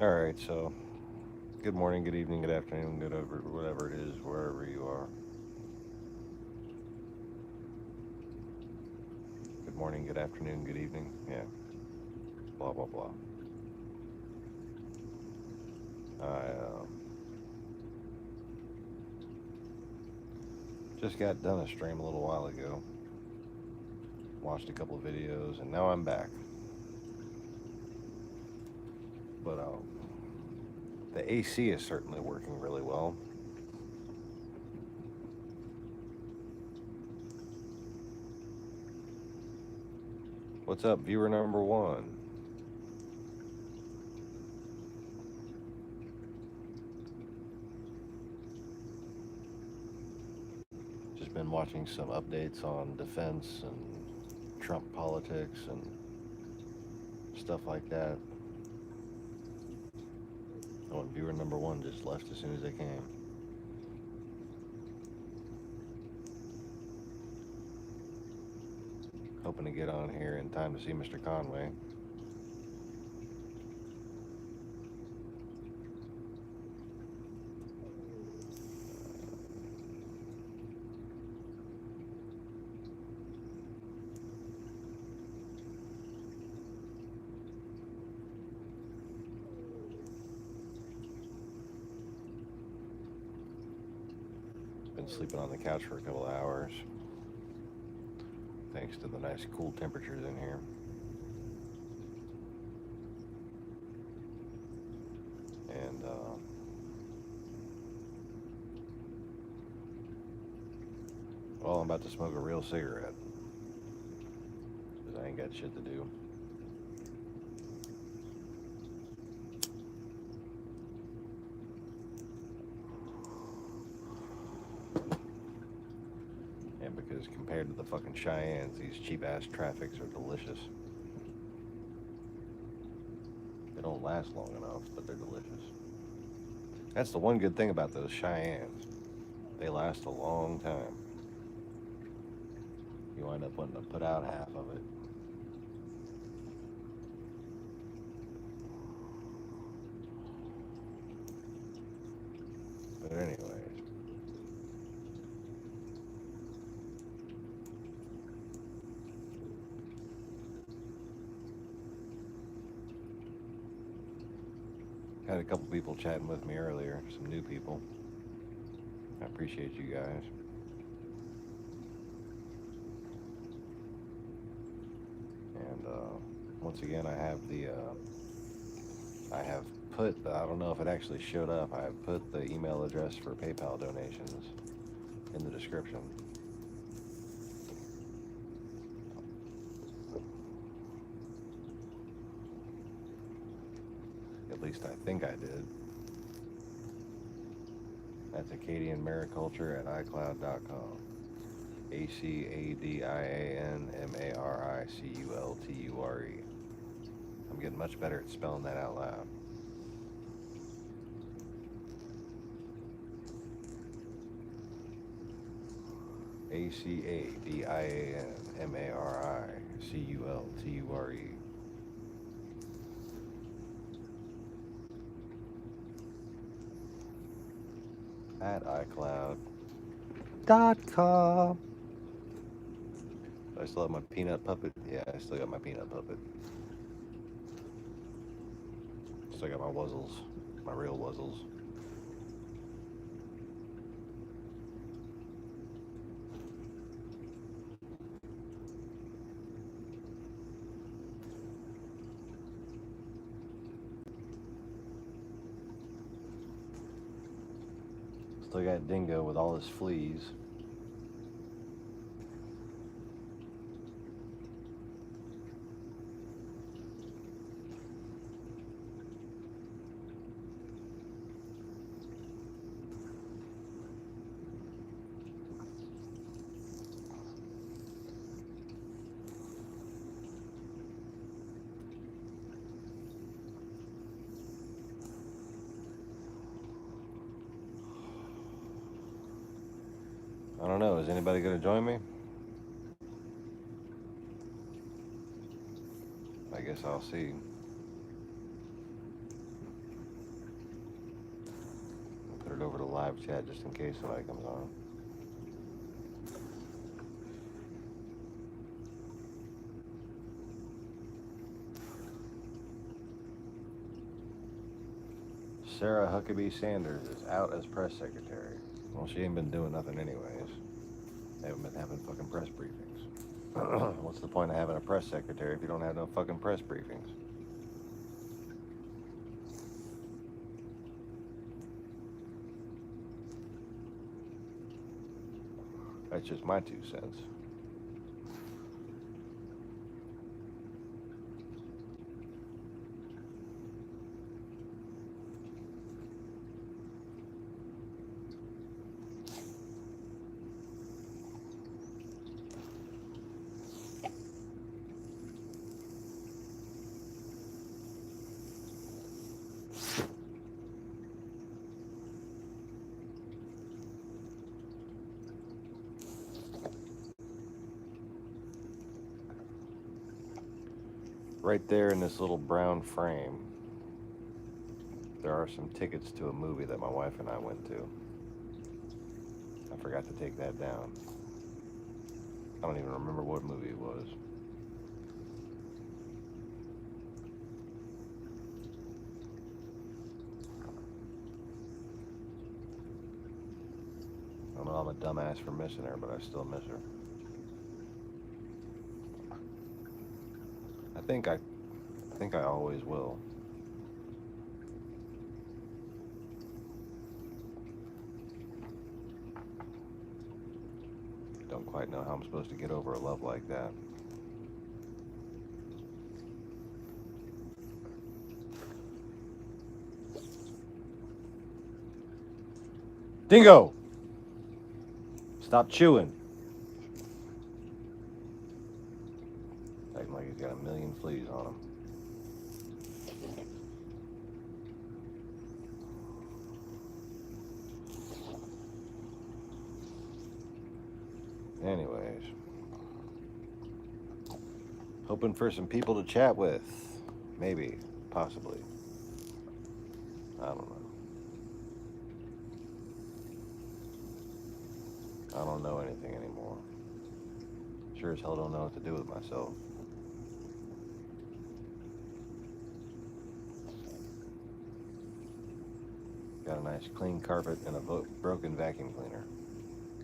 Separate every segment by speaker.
Speaker 1: All right, so good morning, good evening, good afternoon, good over whatever it is, wherever you are. Good morning, good afternoon, good evening. Yeah, blah blah blah. I just got done a stream a little while ago. Watched a couple of videos, and now I'm back. But the AC is certainly working really well. What's up, viewer number one? Just been watching some updates on defense and Trump politics and stuff like that. Oh, and viewer number one just left as soon as they came. Hoping to get on here in time to see Mr. Conway. Been sleeping on the couch for a couple of hours, thanks to the nice cool temperatures in here. And well, I'm about to smoke a real cigarette because I ain't got shit to do. And because compared to the fucking Cheyennes, these cheap ass traffics are delicious. They don't last long enough, but they're delicious. That's the one good thing about those Cheyennes. They last a long time. You wind up wanting to put out half of it. But anyways, had a couple people chatting with me earlier, some new people. I appreciate you guys. And once again, I have put, I don't know if it actually showed up, I have put the email address for PayPal donations in the description. At least I think I did. That's Acadian Mariculture at iCloud.com. ACADIAN MARICULTURE. I'm getting much better at spelling that out loud. ACADIAN MARICULTURE. At iCloud.com. Do I still have my peanut puppet? Yeah, I still got my peanut puppet. Still got my wuzzles, my real wuzzles. Still got Dingo with all his fleas. I don't know. Is anybody going to join me? I guess I'll see. live chat just in case somebody comes on. Sarah Huckabee Sanders is out as press secretary. Well, she ain't been doing nothing anyways. They haven't been having fucking press briefings. What's the point of having a press secretary if you don't have no fucking press briefings? That's just my 2 cents. Right there in this little brown frame, there are some tickets to a movie that my wife and I went to. I forgot to take that down. I don't even remember what movie it was. I know I'm a dumbass for missing her, but I still miss her. I think I always will. Don't quite know how I'm supposed to get over a love like that. Dingo! Stop chewing. Acting like he's got a million fleas on him. Anyways. Hoping for some people to chat with. Maybe. Possibly. I don't know. I don't know anything anymore. Sure as hell don't know what to do with myself. Got a nice clean carpet and a broken vacuum cleaner.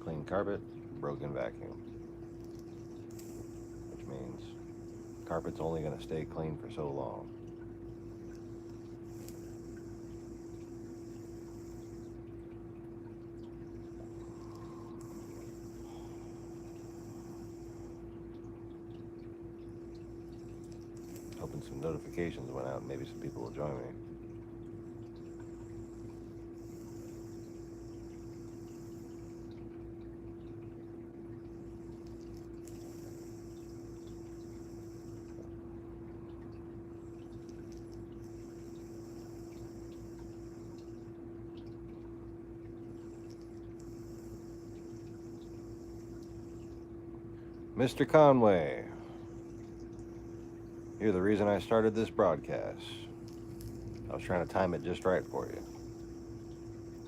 Speaker 1: Clean carpet, broken vacuum. Which means carpet's only going to stay clean for so long. Hoping some notifications went out and maybe some people will join me. Mr. Conway, you're the reason I started this broadcast. I was trying to time it just right for you.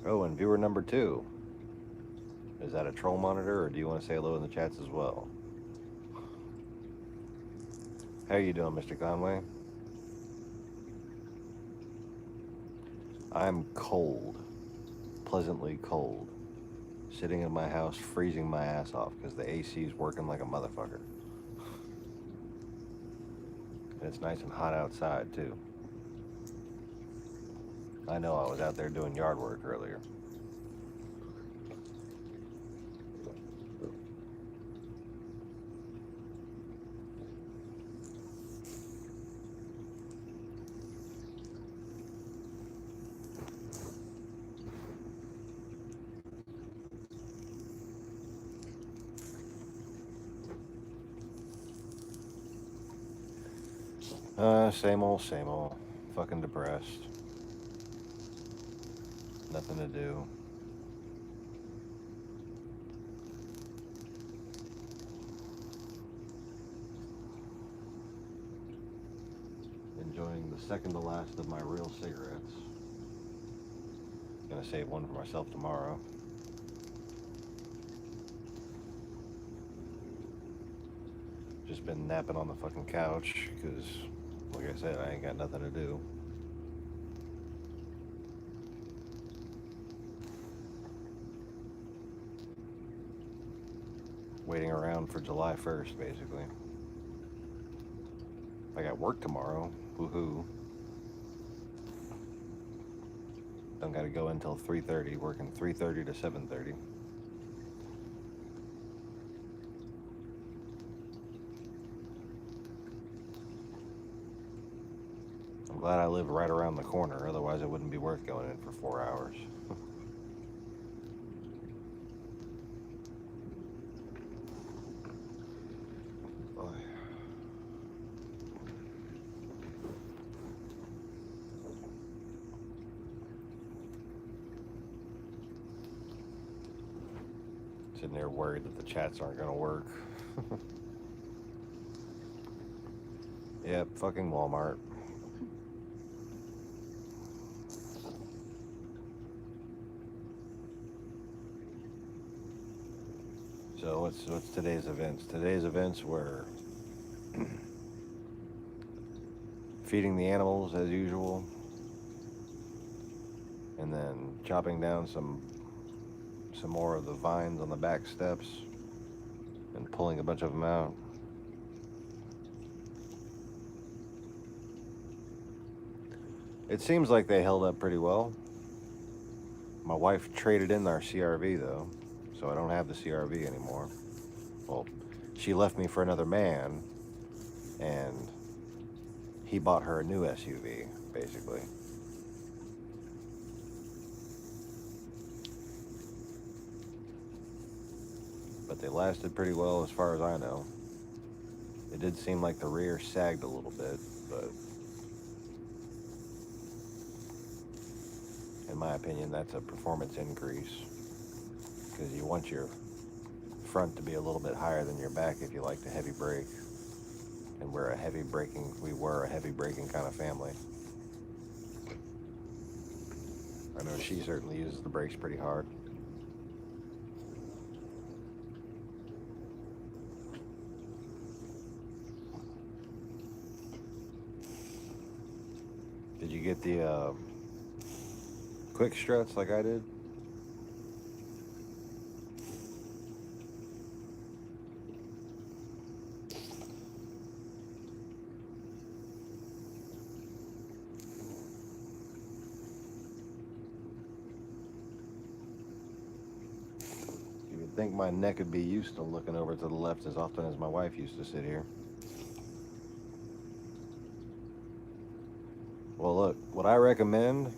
Speaker 1: Oh, and viewer number 2. Is that a troll monitor, or do you want to say hello in the chats as well? How are you doing, Mr. Conway? I'm cold. Pleasantly cold. Sitting in my house freezing my ass off because the AC's working like a motherfucker. And it's nice and hot outside, too. I know, I was out there doing yard work earlier. Same old, same old. Fucking depressed. Nothing to do. Enjoying the second to last of my real cigarettes. Gonna save one for myself tomorrow. Just been napping on the fucking couch because, like I said, I ain't got nothing to do. Waiting around for July 1st, basically. I got work tomorrow. Woohoo. Don't gotta go until 3:30, working 3:30 to 7:30. I'm glad I live right around the corner, otherwise it wouldn't be worth going in for 4 hours. Sitting there worried that the chats aren't gonna work. Yep, fucking Walmart. So what's today's events? Today's events were feeding the animals as usual, and then chopping down some more of the vines on the back steps and pulling a bunch of them out. It seems like they held up pretty well. My wife traded in our CRV though, so I don't have the CRV anymore. Well, she left me for another man, and he bought her a new SUV, basically. But they lasted pretty well as far as I know. It did seem like the rear sagged a little bit, but in my opinion, that's a performance increase, because you want your front to be a little bit higher than your back if you like to heavy brake. And we were a heavy braking kind of family. I know she certainly uses the brakes pretty hard. Did you get the quick struts like I did? You would think my neck would be used to looking over to the left as often as my wife used to sit here. Well, look, what I recommend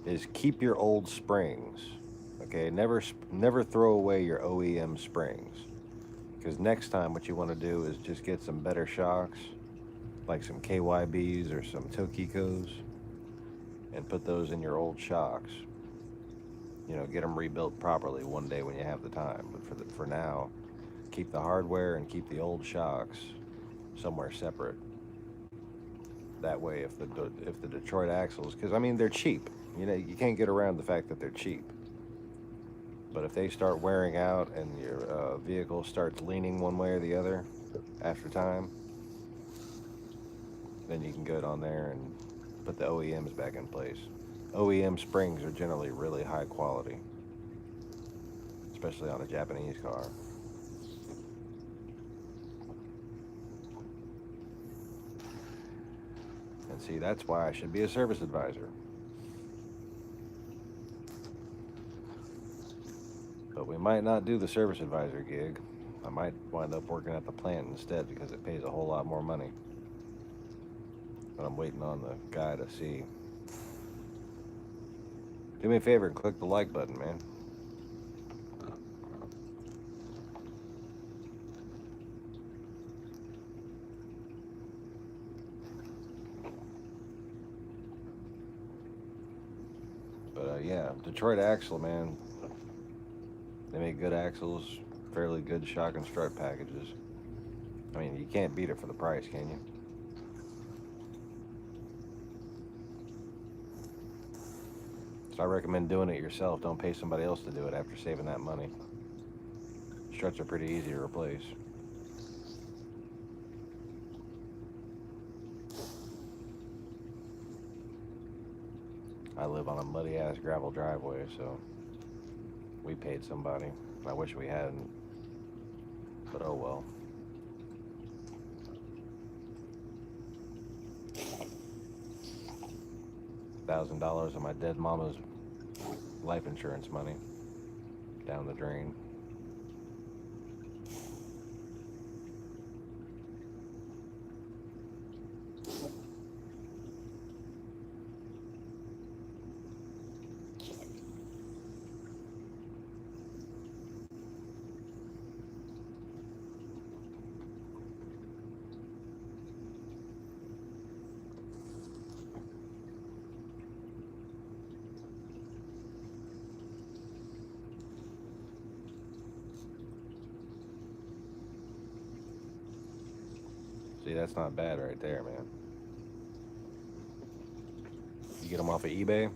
Speaker 1: is keep your old springs. Okay, never throw away your OEM springs, because next time what you want to do is just get some better shocks, like some KYBs or some Tokikos, and put those in your old shocks. You know, get them rebuilt properly one day when you have the time. But for now, keep the hardware and keep the old shocks somewhere separate. That way, if the Detroit axles, because I mean they're cheap. You know, you can't get around the fact that they're cheap. But if they start wearing out and your vehicle starts leaning one way or the other after time, then you can go on there and put the OEMs back in place. OEM springs are generally really high quality, especially on a Japanese car. And see, that's why I should be a service advisor. But we might not do the service advisor gig. I might wind up working at the plant instead because it pays a whole lot more money. But I'm waiting on the guy to see. Do me a favor and click the like button, man. But yeah, Detroit Axle, man. They make good axles, fairly good shock and strut packages. I mean, you can't beat it for the price, can you? So I recommend doing it yourself. Don't pay somebody else to do it after saving that money. Struts are pretty easy to replace. I live on a muddy ass gravel driveway, so we paid somebody. I wish we hadn't, but oh well. $1,000 of my dead mama's life insurance money down the drain. See, that's not bad right there, man. You get them off of eBay.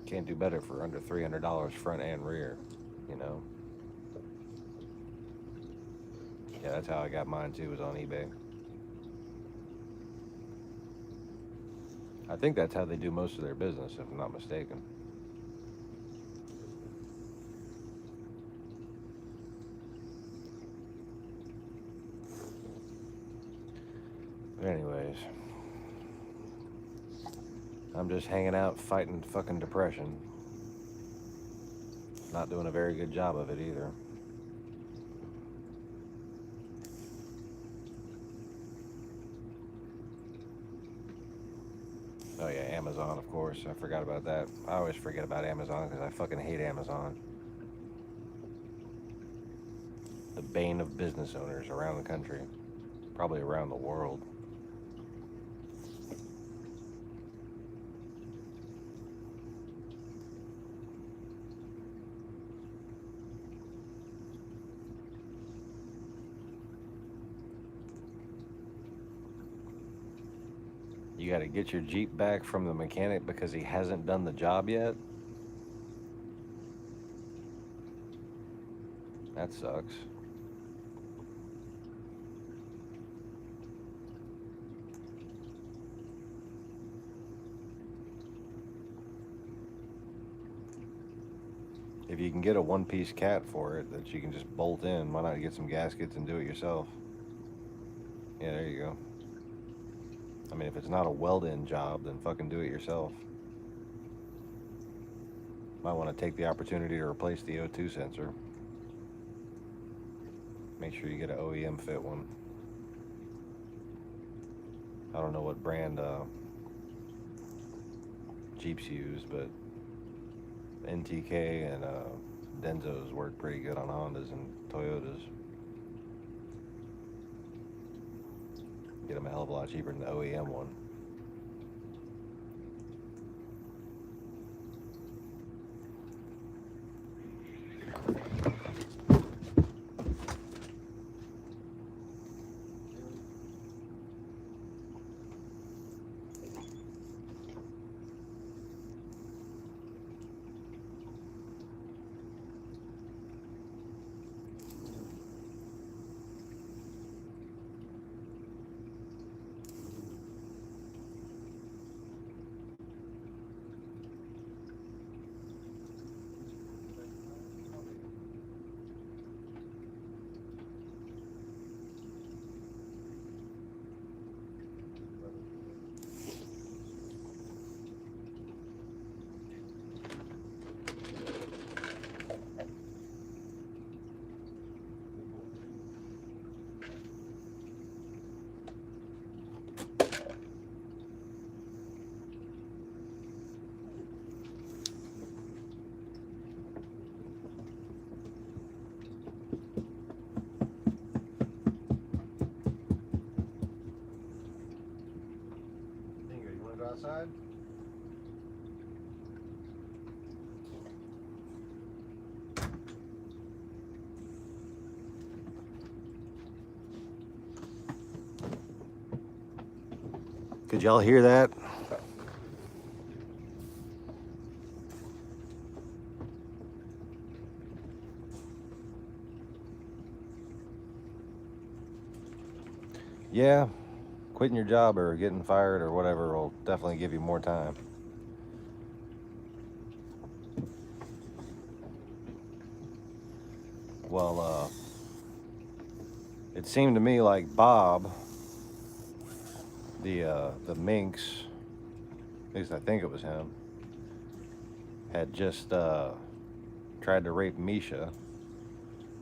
Speaker 1: Can't do better for under $300 front and rear, you know. Yeah, that's how I got mine too, was on eBay. I think that's how they do most of their business, if I'm not mistaken. But anyways, I'm just hanging out fighting fucking depression. Not doing a very good job of it either. Oh yeah, Amazon, of course. I forgot about that. I always forget about Amazon because I fucking hate Amazon. The bane of business owners around the country. Probably around the world. You got to get your Jeep back from the mechanic because he hasn't done the job yet? That sucks. If you can get a one-piece cat for it that you can just bolt in, why not get some gaskets and do it yourself? Yeah, there you go. I mean, if it's not a weld-in job, then fucking do it yourself. Might want to take the opportunity to replace the O2 sensor. Make sure you get an OEM fit one. I don't know what brand Jeeps use, but NTK and Denzos work pretty good on Hondas and Toyotas. Get them a hell of a lot cheaper than the OEM one. You want to go outside? Could y'all hear that? Yeah, quitting your job or getting fired or whatever will definitely give you more time. Well, it seemed to me like Bob, the Minx, at least I think it was him, had just tried to rape Misha,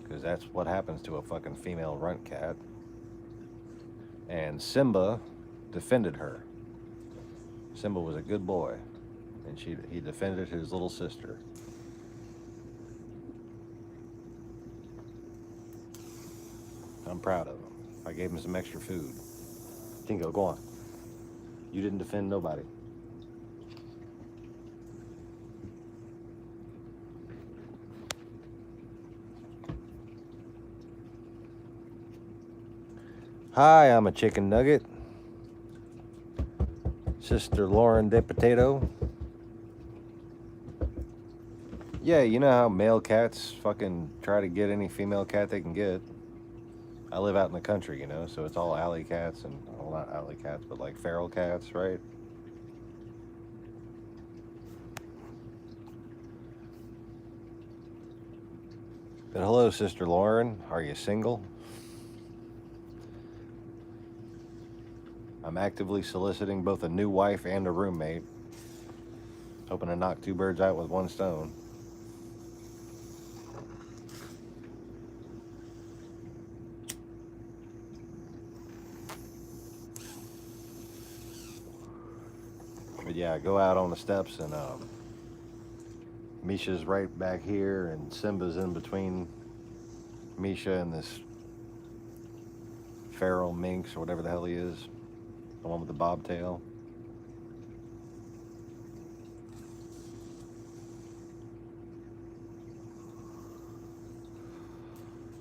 Speaker 1: because that's what happens to a fucking female runt cat. And Simba defended her. Simba was a good boy, and he defended his little sister. I'm proud of him. I gave him some extra food. Tingo, go on. You didn't defend nobody. Hi, I'm a chicken nugget. Sister Lauren De Potato. Yeah, you know how male cats fucking try to get any female cat they can get. I live out in the country, you know, so it's all alley cats and, well, not alley cats, but like feral cats, right? But hello, Sister Lauren. Are you single? I'm actively soliciting both a new wife and a roommate. Hoping to knock two birds out with one stone. But yeah, go out on the steps and Misha's right back here and Simba's in between Misha and this feral minx or whatever the hell he is. The one with the bobtail.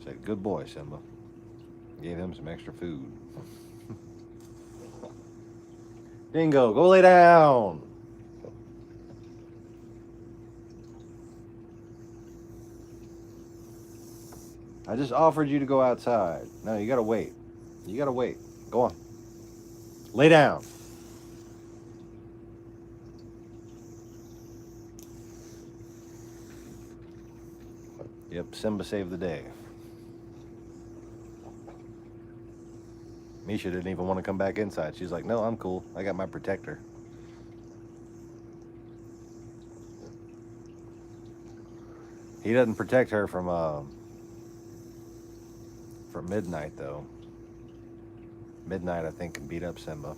Speaker 1: Said, good boy, Simba. Gave him some extra food. Dingo, go lay down. I just offered you to go outside. No, you gotta wait. You gotta wait. Go on. Lay down. Yep, Simba saved the day. Misha didn't even want to come back inside. She's like, no, I'm cool. I got my protector. He doesn't protect her from Midnight, though. Midnight, I think, can beat up Simba.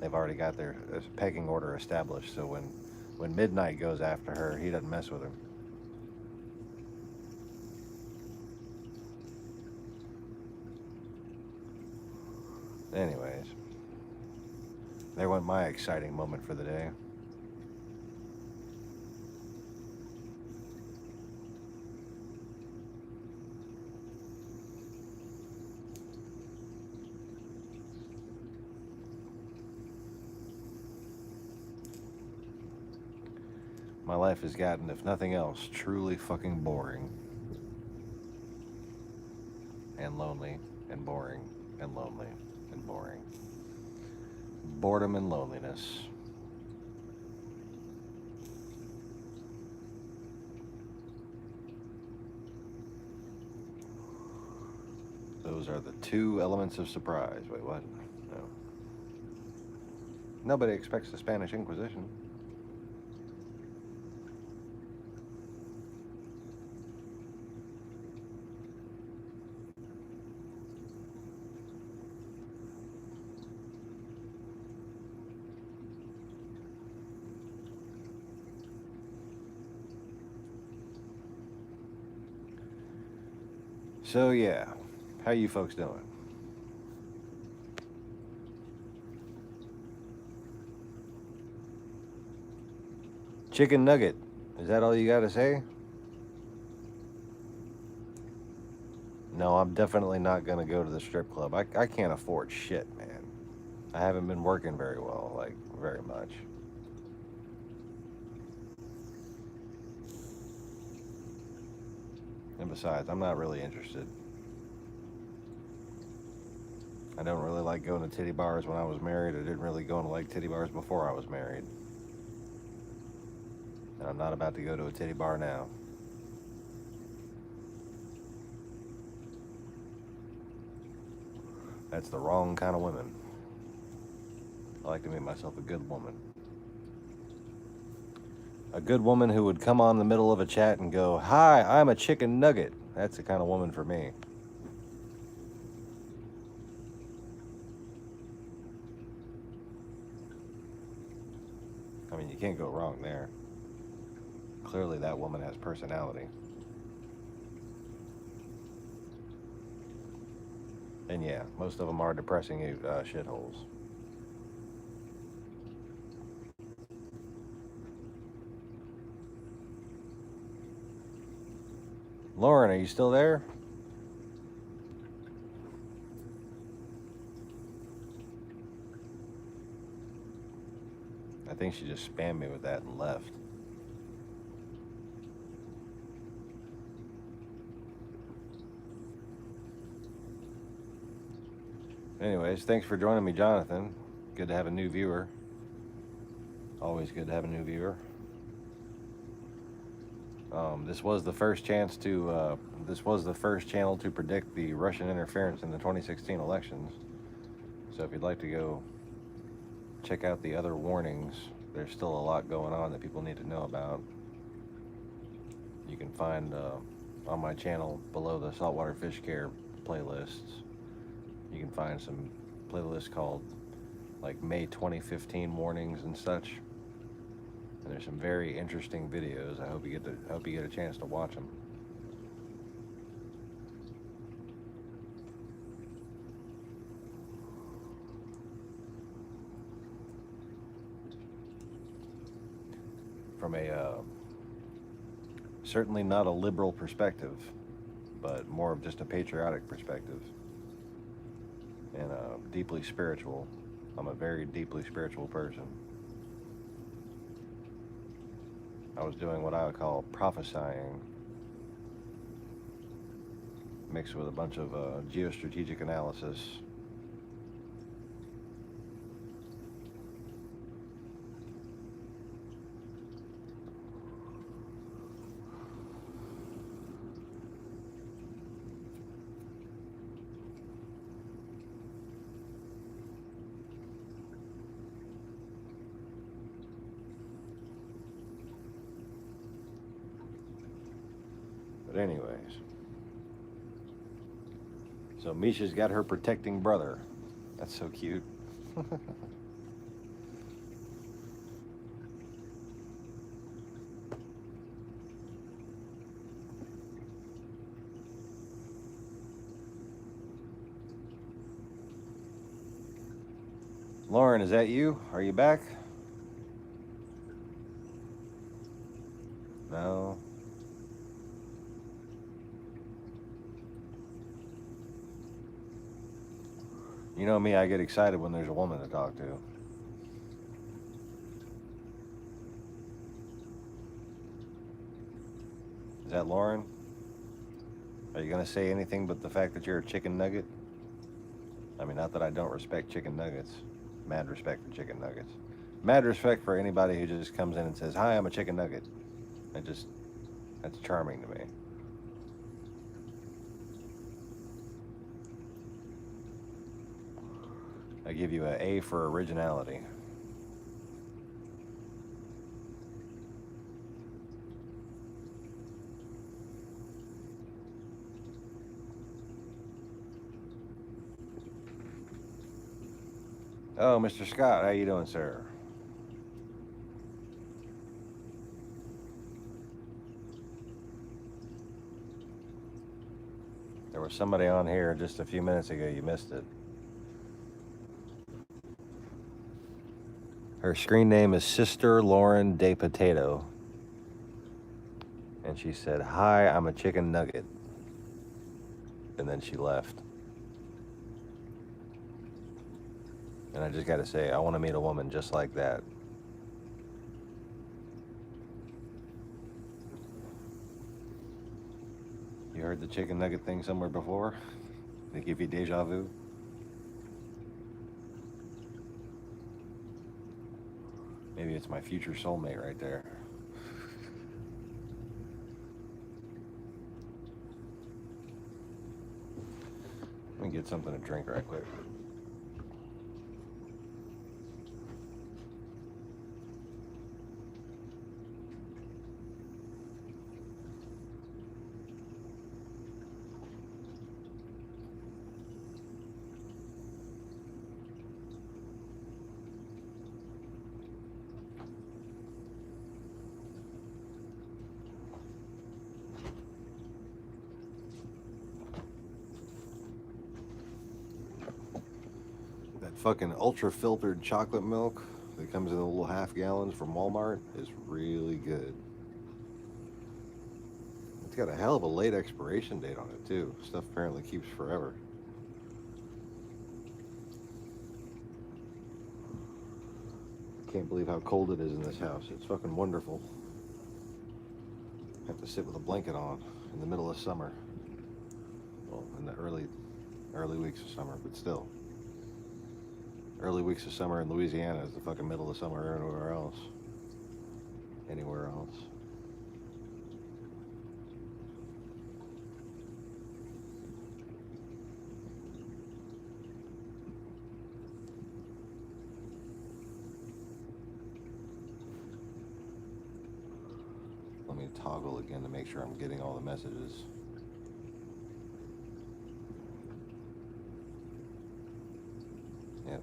Speaker 1: They've already got their pecking order established, so when Midnight goes after her, he doesn't mess with her. Anyways, there went my exciting moment for the day. My life has gotten, if nothing else, truly fucking boring. And lonely, and boring, and lonely, and boring. Boredom and loneliness. Those are the two elements of surprise. Wait, what? No. Nobody expects the Spanish Inquisition. So yeah, how you folks doing? Chicken nugget, is that all you gotta say? No, I'm definitely not gonna go to the strip club. I can't afford shit, man. I haven't been working very well, like very much. And besides, I'm not really interested. I don't really like going to titty bars when I was married. I didn't really go to like titty bars before I was married. And I'm not about to go to a titty bar now. That's the wrong kind of women. I like to make myself a good woman. A good woman who would come on in the middle of a chat and go, "Hi, I'm a chicken nugget." That's the kind of woman for me. I mean, you can't go wrong there. Clearly, that woman has personality. And yeah, most of them are depressing shitholes. Lauren, are you still there? I think she just spammed me with that and left. Anyways, thanks for joining me, Jonathan. Good to have a new viewer. Always good to have a new viewer. This was the first chance to. This was the first channel to predict the Russian interference in the 2016 elections. So if you'd like to go check out the other warnings, there's still a lot going on that people need to know about. You can find on my channel below the saltwater fish care playlists. You can find some playlists called like May 2015 warnings and such. And there's some very interesting videos. I hope you get a chance to watch them. From a certainly not a liberal perspective, but more of just a patriotic perspective and deeply spiritual. I'm a very deeply spiritual person. I was doing what I would call prophesying, mixed with a bunch of geostrategic analysis. But anyways, so Misha's got her protecting brother. That's so cute. Lauren, is that you? Are you back? No. You know me, I get excited when there's a woman to talk to. Is that Lauren? Are you going to say anything but the fact that you're a chicken nugget? I mean, not that I don't respect chicken nuggets. Mad respect for chicken nuggets. Mad respect for anybody who just comes in and says, "Hi, I'm a chicken nugget." That's charming to me. I give you an A for originality. Oh, Mr. Scott, how you doing, sir? There was somebody on here just a few minutes ago. You missed it. Her screen name is Sister Lauren De Potato. And she said, "Hi, I'm a chicken nugget." And then she left. And I just got to say, I want to meet a woman just like that. You heard the chicken nugget thing somewhere before? They give you deja vu? Maybe it's my future soulmate right there. Let me get something to drink right quick. That fucking ultra filtered chocolate milk that comes in the little half gallons from Walmart is really good. It's got a hell of a late expiration date on it too. Stuff apparently keeps forever. Can't believe how cold it is in this house. It's fucking wonderful. Have to sit with a blanket on in the middle of summer. Well, in the early weeks of summer, but still. Early weeks of summer in Louisiana is the fucking middle of summer anywhere else. Anywhere else. Let me toggle again to make sure I'm getting all the messages. Yep,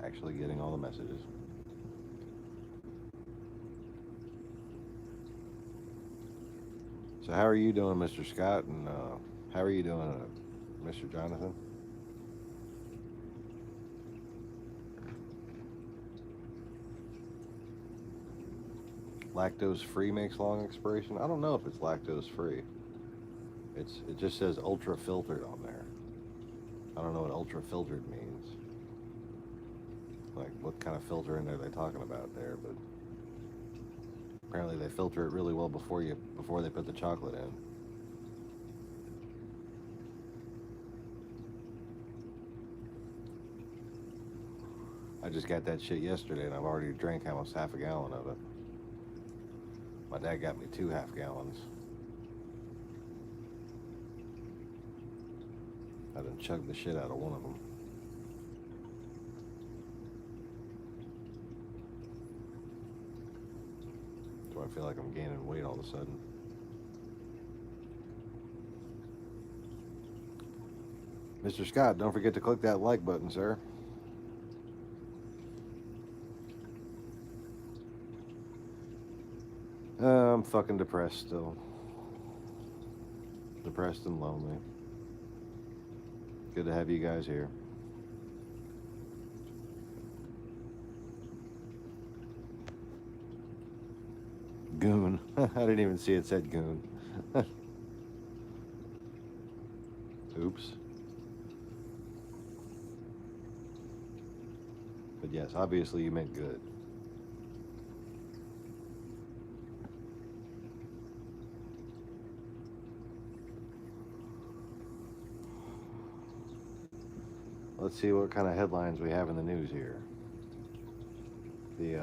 Speaker 1: actually getting all the messages. So how are you doing, Mr. Scott? And how are you doing, Mr. Jonathan? Lactose free makes long expiration. I don't know if it's lactose free. It just says ultra filtered on there. I don't know what ultra filtered means. Like what kind of filter in there they're talking about there, but apparently they filter it really well before they put the chocolate in. I just got that shit yesterday and I've already drank almost half a gallon of it. My dad got me 2 half gallons. I done chugged the shit out of one of them. Do I feel like I'm gaining weight all of a sudden? Mr. Scott, don't forget to click that like button, sir. I'm fucking depressed still. Depressed and lonely. Good to have you guys here. Goon. I didn't even see it said goon. Oops. But yes, obviously you meant good. Let's see what kind of headlines we have in the news here. The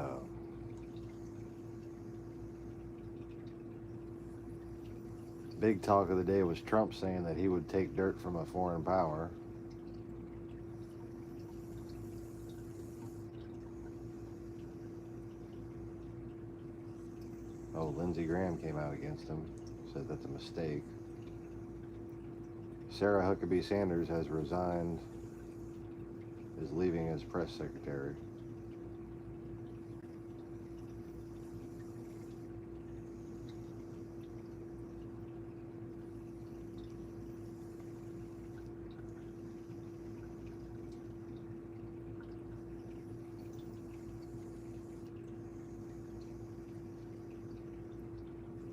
Speaker 1: big talk of the day was Trump saying that he would take dirt from a foreign power. Oh, Lindsey Graham came out against him, said that's a mistake. Sarah Huckabee Sanders has resigned, is leaving as press secretary.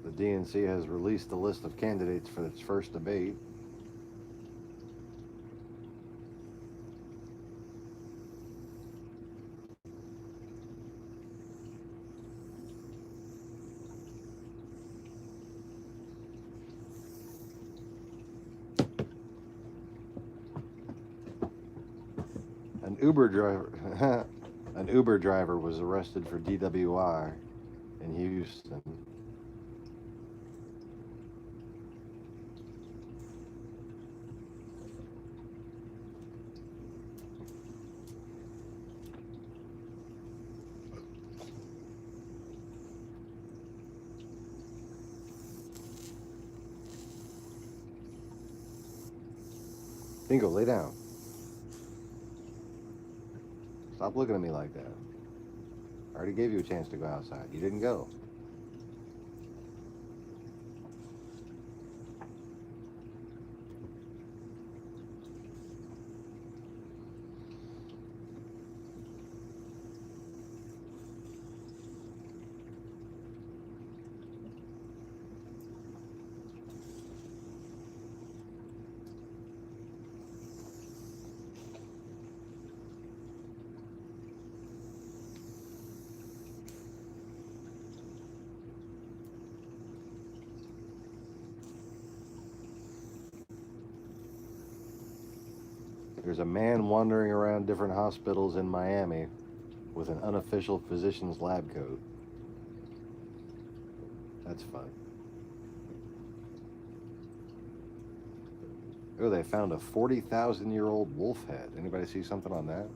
Speaker 1: The DNC has released the list of candidates for its first debate. Uber driver, an Uber driver was arrested for DWI in Houston. Bingo, lay down. Stop looking at me like that. I already gave you a chance to go outside. You didn't go. There's a man wandering around different hospitals in Miami with an unofficial physician's lab coat. That's fun. Oh, they found a 40,000-year-old wolf head. Anybody see something on that?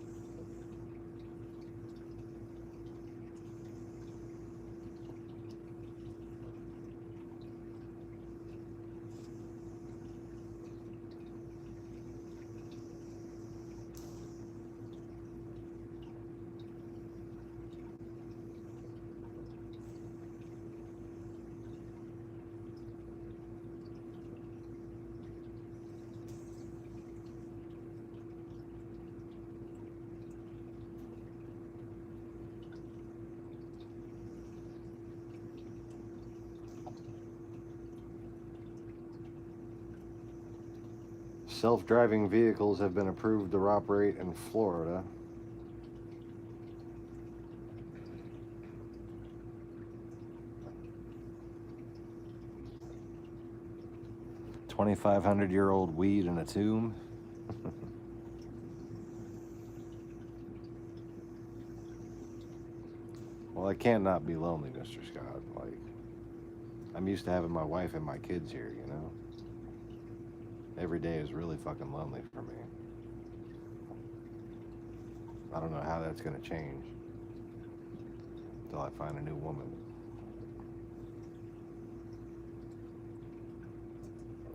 Speaker 1: Self-driving vehicles have been approved to operate in Florida. $2,500-year-old weed in a tomb. Well, I can't not be lonely, Mr. Scott. Like, I'm used to having my wife and my kids here, you know? Every day is really fucking lonely for me. I don't know how that's gonna change until I find a new woman.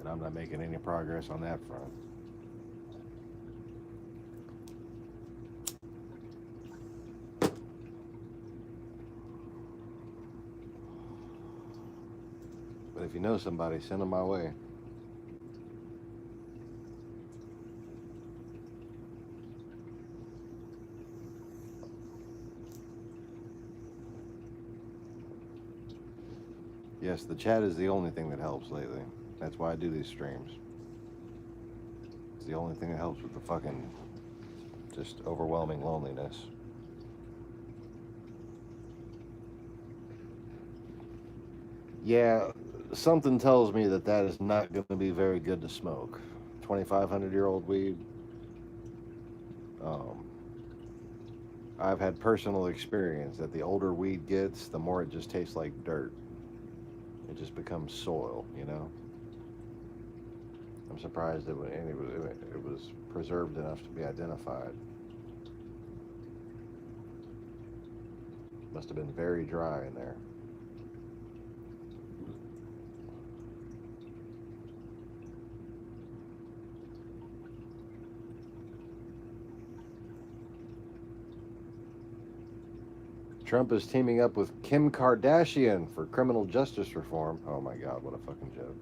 Speaker 1: And I'm not making any progress on that front. But if you know somebody, send them my way. Yes, the chat is the only thing that helps lately. That's why I do these streams. It's the only thing that helps with the fucking just overwhelming loneliness. Yeah, something tells me that that is not going to be very good to smoke. 2,500-year-old weed. I've had personal experience that the older weed gets, the more it just tastes like dirt. It just becomes soil, you know? I'm surprised it was preserved enough to be identified. Must have been very dry in there. Trump is teaming up with Kim Kardashian for criminal justice reform. Oh my God, what a fucking joke.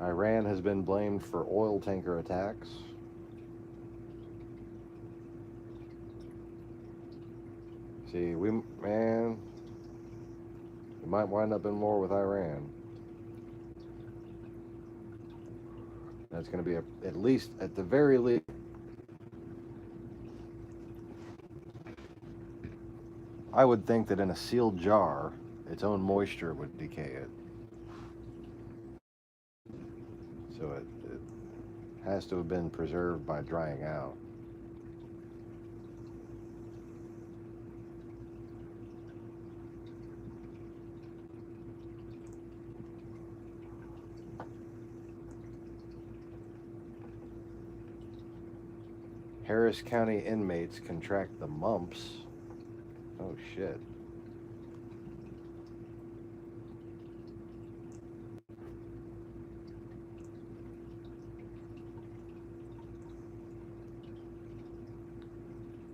Speaker 1: Iran has been blamed for oil tanker attacks. See, we might wind up in war with Iran. That's going to be at least, at the very least, I would think that in a sealed jar, its own moisture would decay it. So Has to have been preserved by drying out. Harris County inmates contract the mumps. Oh shit.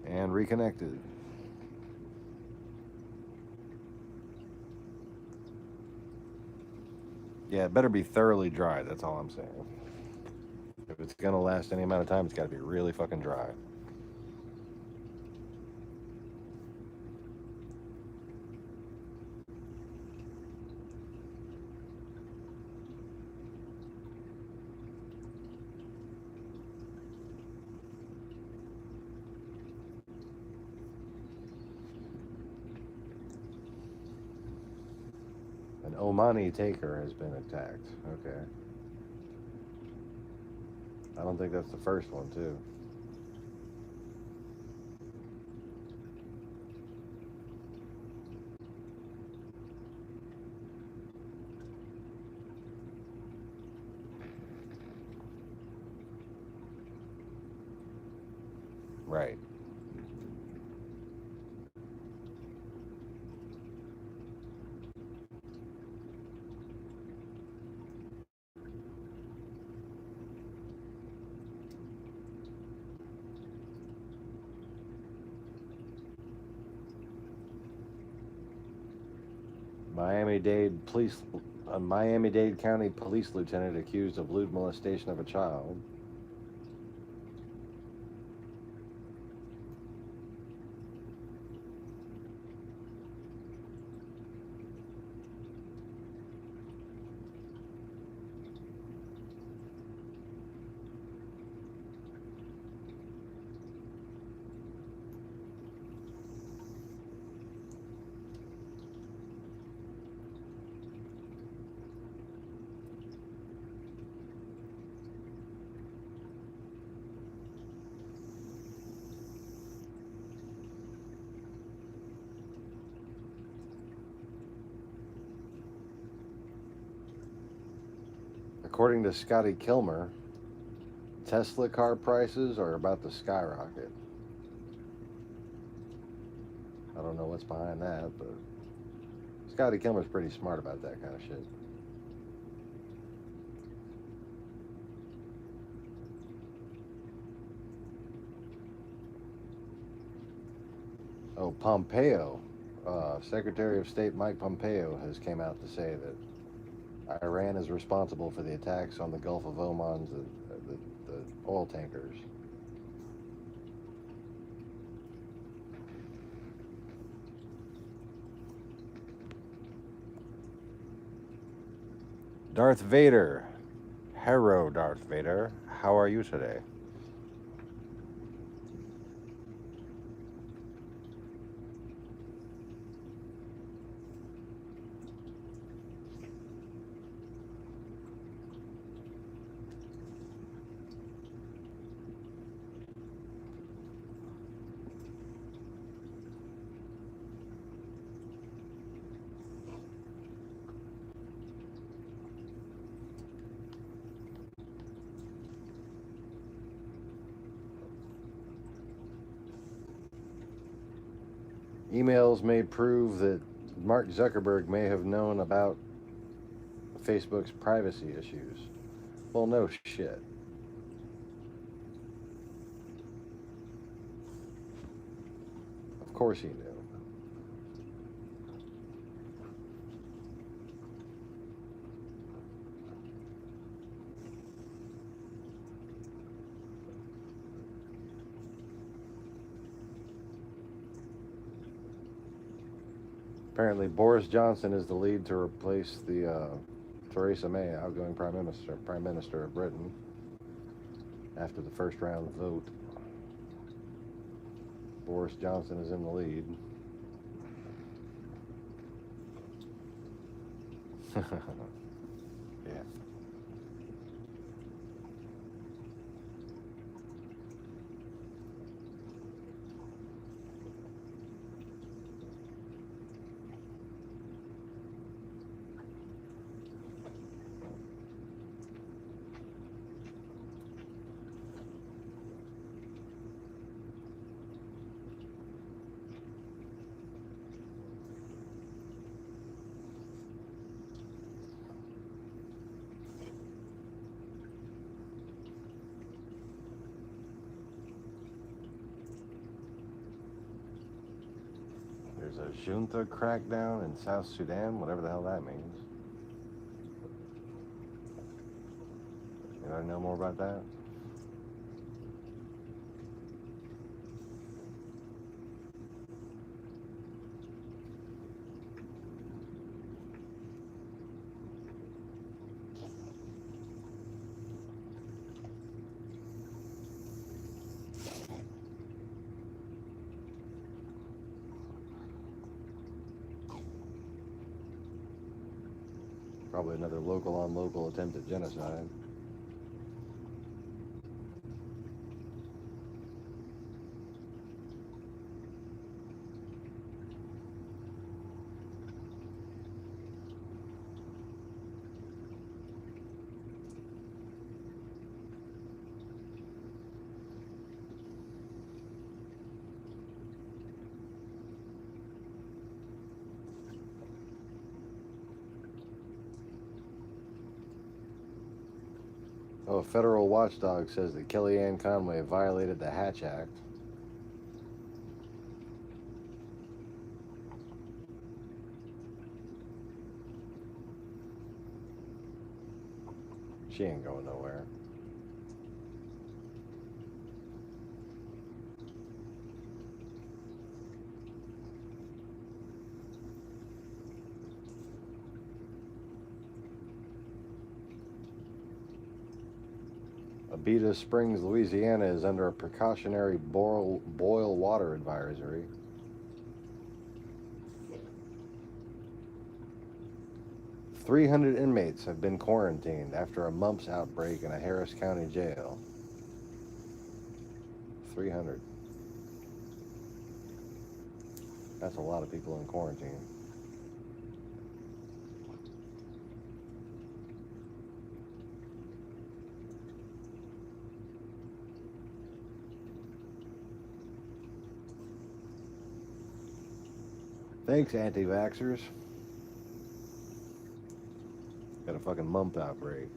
Speaker 1: And reconnected. Yeah, it better be thoroughly dry. That's all I'm saying. If it's gonna last any amount of time, it's got to be really fucking dry. An Omani taker has been attacked. Okay. I don't think that's the first one, too. Right. Miami-Dade police, a Miami-Dade County police lieutenant accused of lewd molestation of a child. According to Scotty Kilmer, Tesla car prices are about to skyrocket. I don't know what's behind that, but Scotty Kilmer's pretty smart about that kind of shit. Oh, Pompeo. Secretary of State Mike Pompeo has came out to say that Iran is responsible for the attacks on the Gulf of Oman's the oil tankers. Darth Vader. Hello, Darth Vader. How are you today? Emails may prove that Mark Zuckerberg may have known about Facebook's privacy issues. Well, no shit. Of course he knew. Apparently, Boris Johnson is the lead to replace the Theresa May, outgoing Prime Minister of Britain, after the first round vote. Boris Johnson is in the lead. Yeah. junta crackdown in South Sudan, whatever the hell that means. Anybody know more about that? Probably another local on local attempt at genocide. Oh, a federal watchdog says that Kellyanne Conway violated the Hatch Act. She ain't going nowhere. Abita Springs, Louisiana is under a precautionary boil water advisory. "300 inmates have been quarantined after a mumps outbreak in a Harris County jail." 300. That's a lot of people in quarantine. Thanks, anti-vaxxers. Got a fucking mump outbreak.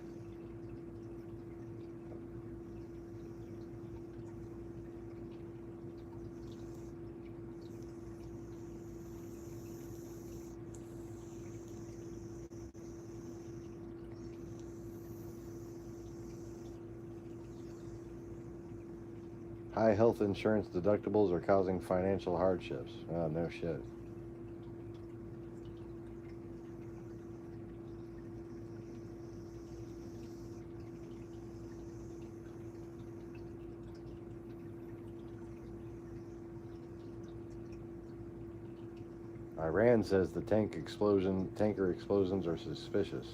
Speaker 1: High health insurance deductibles are causing financial hardships. Oh, no shit. Iran says the tanker explosions are suspicious.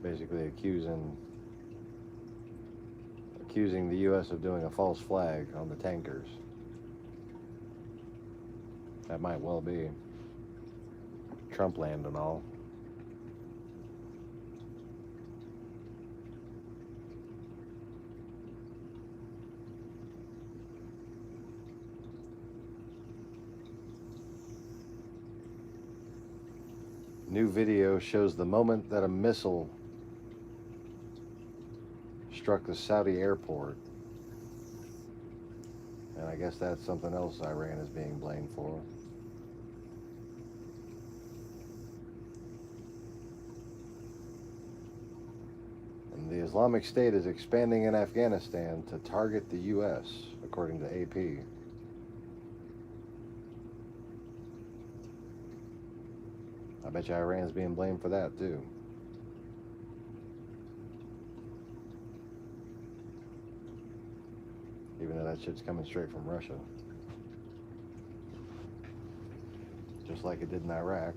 Speaker 1: Basically accusing the U.S. of doing a false flag on the tankers. That might well be Trump land and all. New video shows the moment that a missile struck the Saudi airport. And I guess that's something else Iran is being blamed for. And the Islamic State is expanding in Afghanistan to target the U.S., according to AP. I bet you Iran's being blamed for that, too. Even though that shit's coming straight from Russia. Just like it did in Iraq.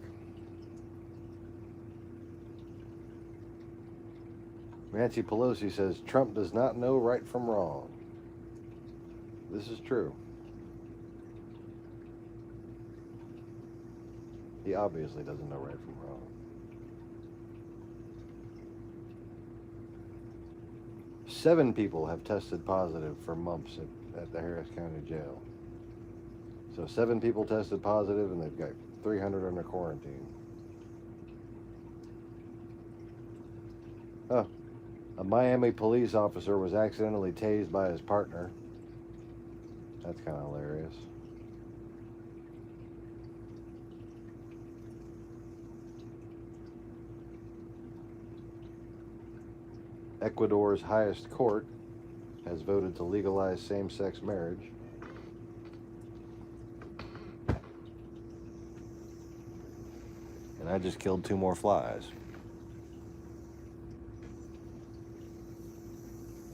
Speaker 1: Nancy Pelosi says Trump does not know right from wrong. This is true. He obviously doesn't know right from wrong. 7 people have tested positive for mumps at the Harris County Jail. So 7 people tested positive, and they've got 300 under quarantine. Oh, a Miami police officer was accidentally tased by his partner. That's kind of hilarious. Ecuador's highest court has voted to legalize same-sex marriage. And I just killed 2 more flies.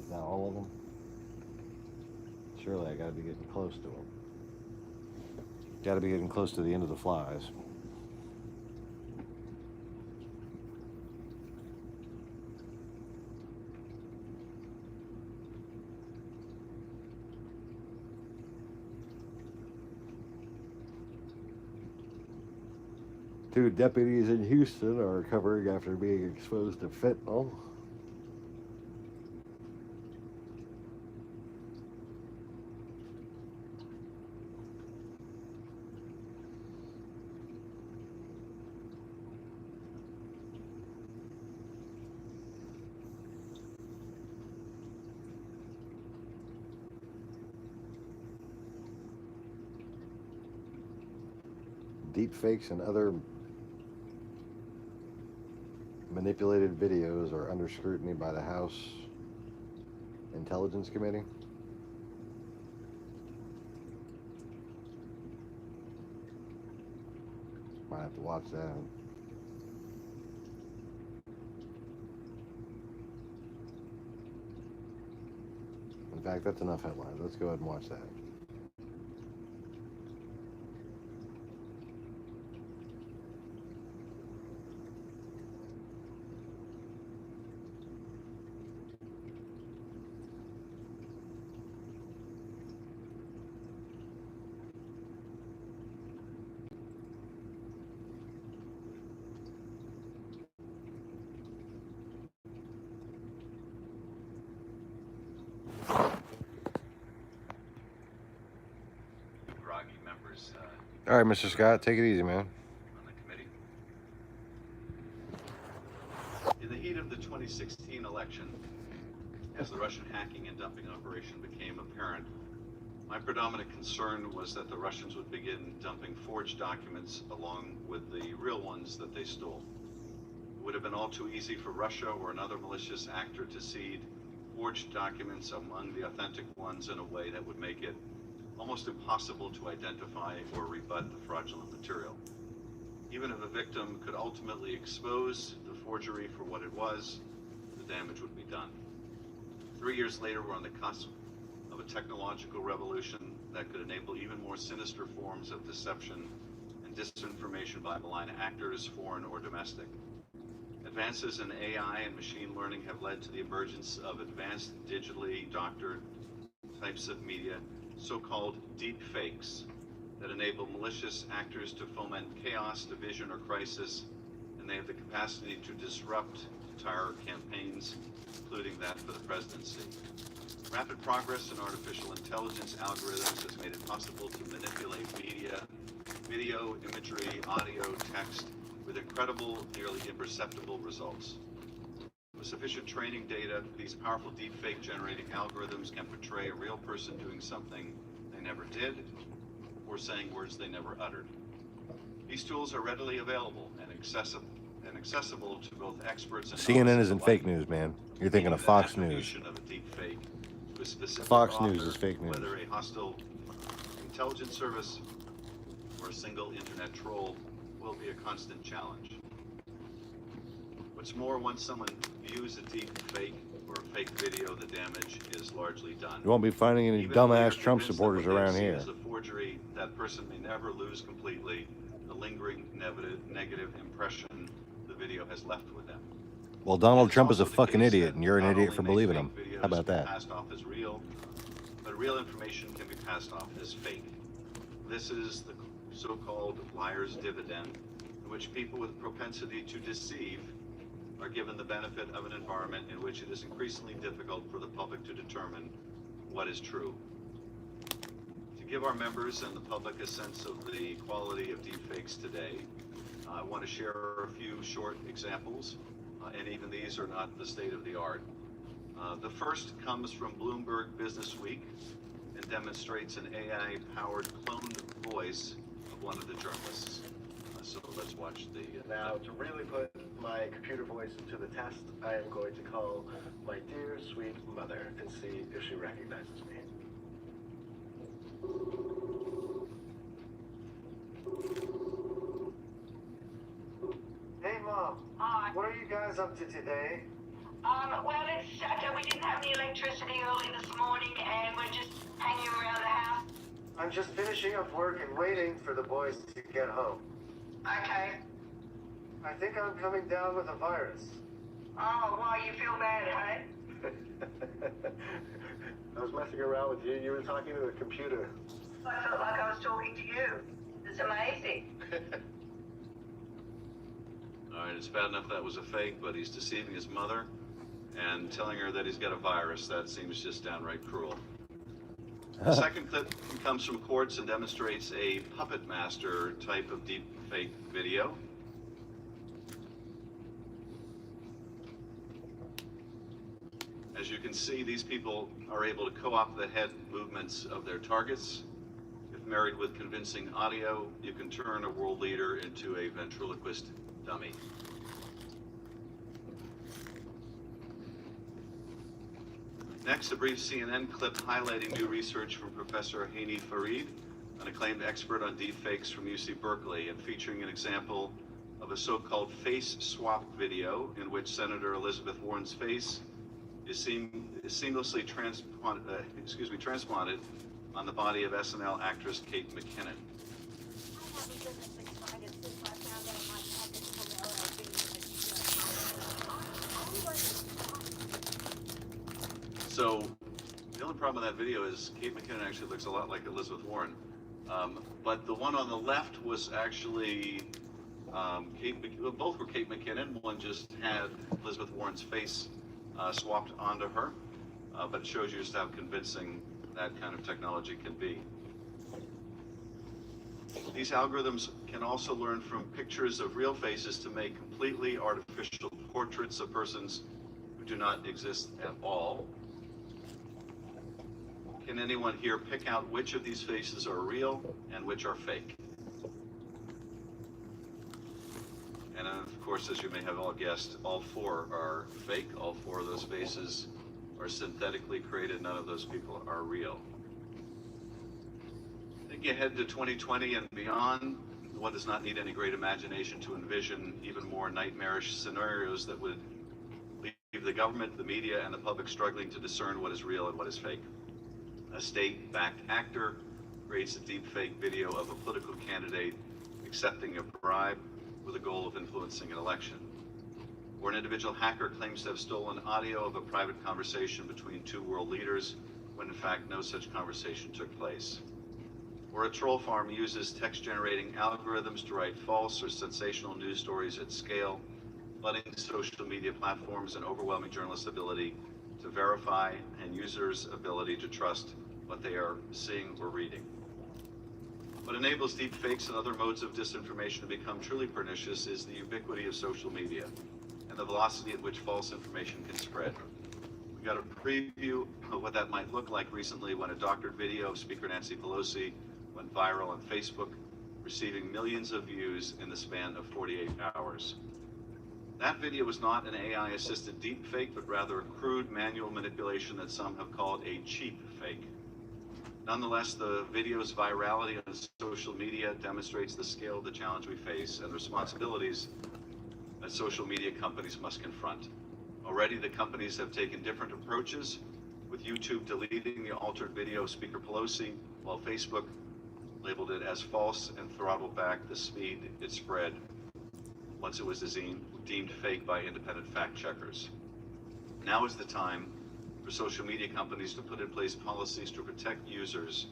Speaker 1: Is that all of them? Surely I gotta be getting close to them. Gotta be getting close to the end of the flies. Two deputies in Houston are recovering after being exposed to fentanyl. Deepfakes and other manipulated videos are under scrutiny by the House Intelligence Committee. Might have to watch that. In fact, that's enough headlines. Let's go ahead and watch that. All right, Mr. Scott, take it easy, man.
Speaker 2: On the committee. In the heat of the 2016 election, as the Russian hacking and dumping operation became apparent, my predominant concern was that the Russians would begin dumping forged documents along with the real ones that they stole. It would have been all too easy for Russia or another malicious actor to seed forged documents among the authentic ones in a way that would make it almost impossible to identify or rebut the fraudulent material. Even if a victim could ultimately expose the forgery for what it was, the damage would be done. 3 years later, we're on the cusp of a technological revolution that could enable even more sinister forms of deception and disinformation by malign actors, foreign or domestic. Advances in AI and machine learning have led to the emergence of advanced digitally doctored types of media, so-called deep fakes, that enable malicious actors to foment chaos, division, or crisis, and they have the capacity to disrupt entire campaigns, including that for the presidency. Rapid progress in artificial intelligence algorithms has made it possible to manipulate media, video, imagery, audio, text, with incredible, nearly imperceptible results. With sufficient training data, these powerful deepfake generating algorithms can portray a real person doing something they never did or saying words they never uttered. These tools are readily available and accessible to both experts and
Speaker 1: CNN isn't fake news, man. You're thinking of Fox News.
Speaker 2: Of a deepfake to a specific
Speaker 1: Fox
Speaker 2: author,
Speaker 1: News is fake news.
Speaker 2: Whether a hostile intelligence service or a single internet troll will be a constant challenge. What's more, once someone views a deep fake or a fake video, the damage is largely done.
Speaker 1: You won't be finding any dumbass Trump supporters around here.
Speaker 2: As a forgery, that person may never lose completely the lingering negative impression the video has left with them.
Speaker 1: Well, Donald Trump is a fucking idiot, and you're an idiot for believing him. How about that?
Speaker 2: Passed off as real, but real information can be passed off as fake. This is the so-called liar's dividend, in which people with propensity to deceive are given the benefit of an environment in which it is increasingly difficult for the public to determine what is true. To give our members and the public a sense of the quality of deepfakes today, I want to share a few short examples, and even these are not the state of the art. The first comes from Bloomberg Businessweek and demonstrates an AI-powered cloned voice of one of the journalists. So let's watch the.
Speaker 3: Now, to really put my computer voice into the test, I am going to call my dear sweet mother and see if she recognizes me. Hey, Mom.
Speaker 4: Hi.
Speaker 3: What are you guys up to today?
Speaker 4: Well, it's we didn't have any electricity early this morning, and we're just hanging around the house.
Speaker 3: I'm just finishing up work and waiting for the boys to get home.
Speaker 4: Okay.
Speaker 3: I think I'm coming down with a virus.
Speaker 4: Oh, why you feel bad, hey?
Speaker 3: I was messing around with you. You were talking to the computer.
Speaker 4: I felt like I was talking to you. It's amazing.
Speaker 2: All right, it's bad enough that was a fake, but he's deceiving his mother and telling her that he's got a virus. That seems just downright cruel. The second clip comes from courts and demonstrates a puppet master type of deep fake video. As you can see, these people are able to co-opt the head movements of their targets. If married with convincing audio, you can turn a world leader into a ventriloquist dummy. Next, a brief CNN clip highlighting new research from Professor Hani Farid, an acclaimed expert on deepfakes from UC Berkeley, and featuring an example of a so-called face swap video in which Senator Elizabeth Warren's face is seamlessly transplanted on the body of SNL actress Kate McKinnon. So the only problem with that video is Kate McKinnon actually looks a lot like Elizabeth Warren. But the one on the left was actually both were Kate McKinnon. One just had Elizabeth Warren's face swapped onto her, but it shows you just how convincing that kind of technology can be. These algorithms can also learn from pictures of real faces to make completely artificial portraits of persons who do not exist at all. Can anyone here pick out which of these faces are real and which are fake? And of course, as you may have all guessed, all four are fake. All four of those faces are synthetically created. None of those people are real. Thinking ahead to 2020 and beyond, one does not need any great imagination to envision even more nightmarish scenarios that would leave the government, the media, and the public struggling to discern what is real and what is fake. A state-backed actor creates a deep-fake video of a political candidate accepting a bribe with the goal of influencing an election. Or an individual hacker claims to have stolen audio of a private conversation between two world leaders when in fact no such conversation took place. Or a troll farm uses text-generating algorithms to write false or sensational news stories at scale, flooding social media platforms and overwhelming journalists' ability to verify and users' ability to trust what they are seeing or reading. What enables deepfakes and other modes of disinformation to become truly pernicious is the ubiquity of social media and the velocity at which false information can spread. We got a preview of what that might look like recently when a doctored video of Speaker Nancy Pelosi went viral on Facebook, receiving millions of views in the span of 48 hours. That video was not an AI-assisted deepfake, but rather a crude manual manipulation that some have called a cheap fake. Nonetheless, the video's virality on social media demonstrates the scale of the challenge we face and the responsibilities that social media companies must confront. Already, the companies have taken different approaches, with YouTube deleting the altered video of Speaker Pelosi, while Facebook labeled it as false and throttled back the speed it spread once it was deemed fake by independent fact checkers. Now is the time for social media companies to put in place policies to protect users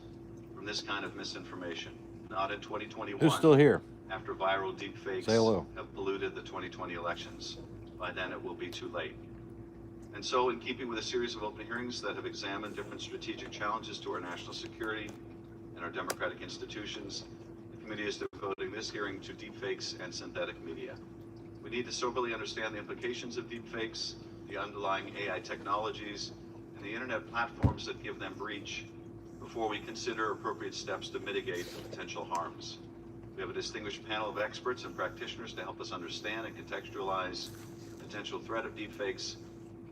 Speaker 2: from this kind of misinformation. Not in 2021.
Speaker 1: Who's still here?
Speaker 2: After viral deepfakes
Speaker 1: Say hello.
Speaker 2: have polluted the 2020 elections. By then it will be too late. And so, in keeping with a series of open hearings that have examined different strategic challenges to our national security and our democratic institutions, the committee is devoting this hearing to deepfakes and synthetic media. We need to soberly understand the implications of deepfakes, the underlying AI technologies, and the internet platforms that give them reach before we consider appropriate steps to mitigate the potential harms. We have a distinguished panel of experts and practitioners to help us understand and contextualize the potential threat of deepfakes.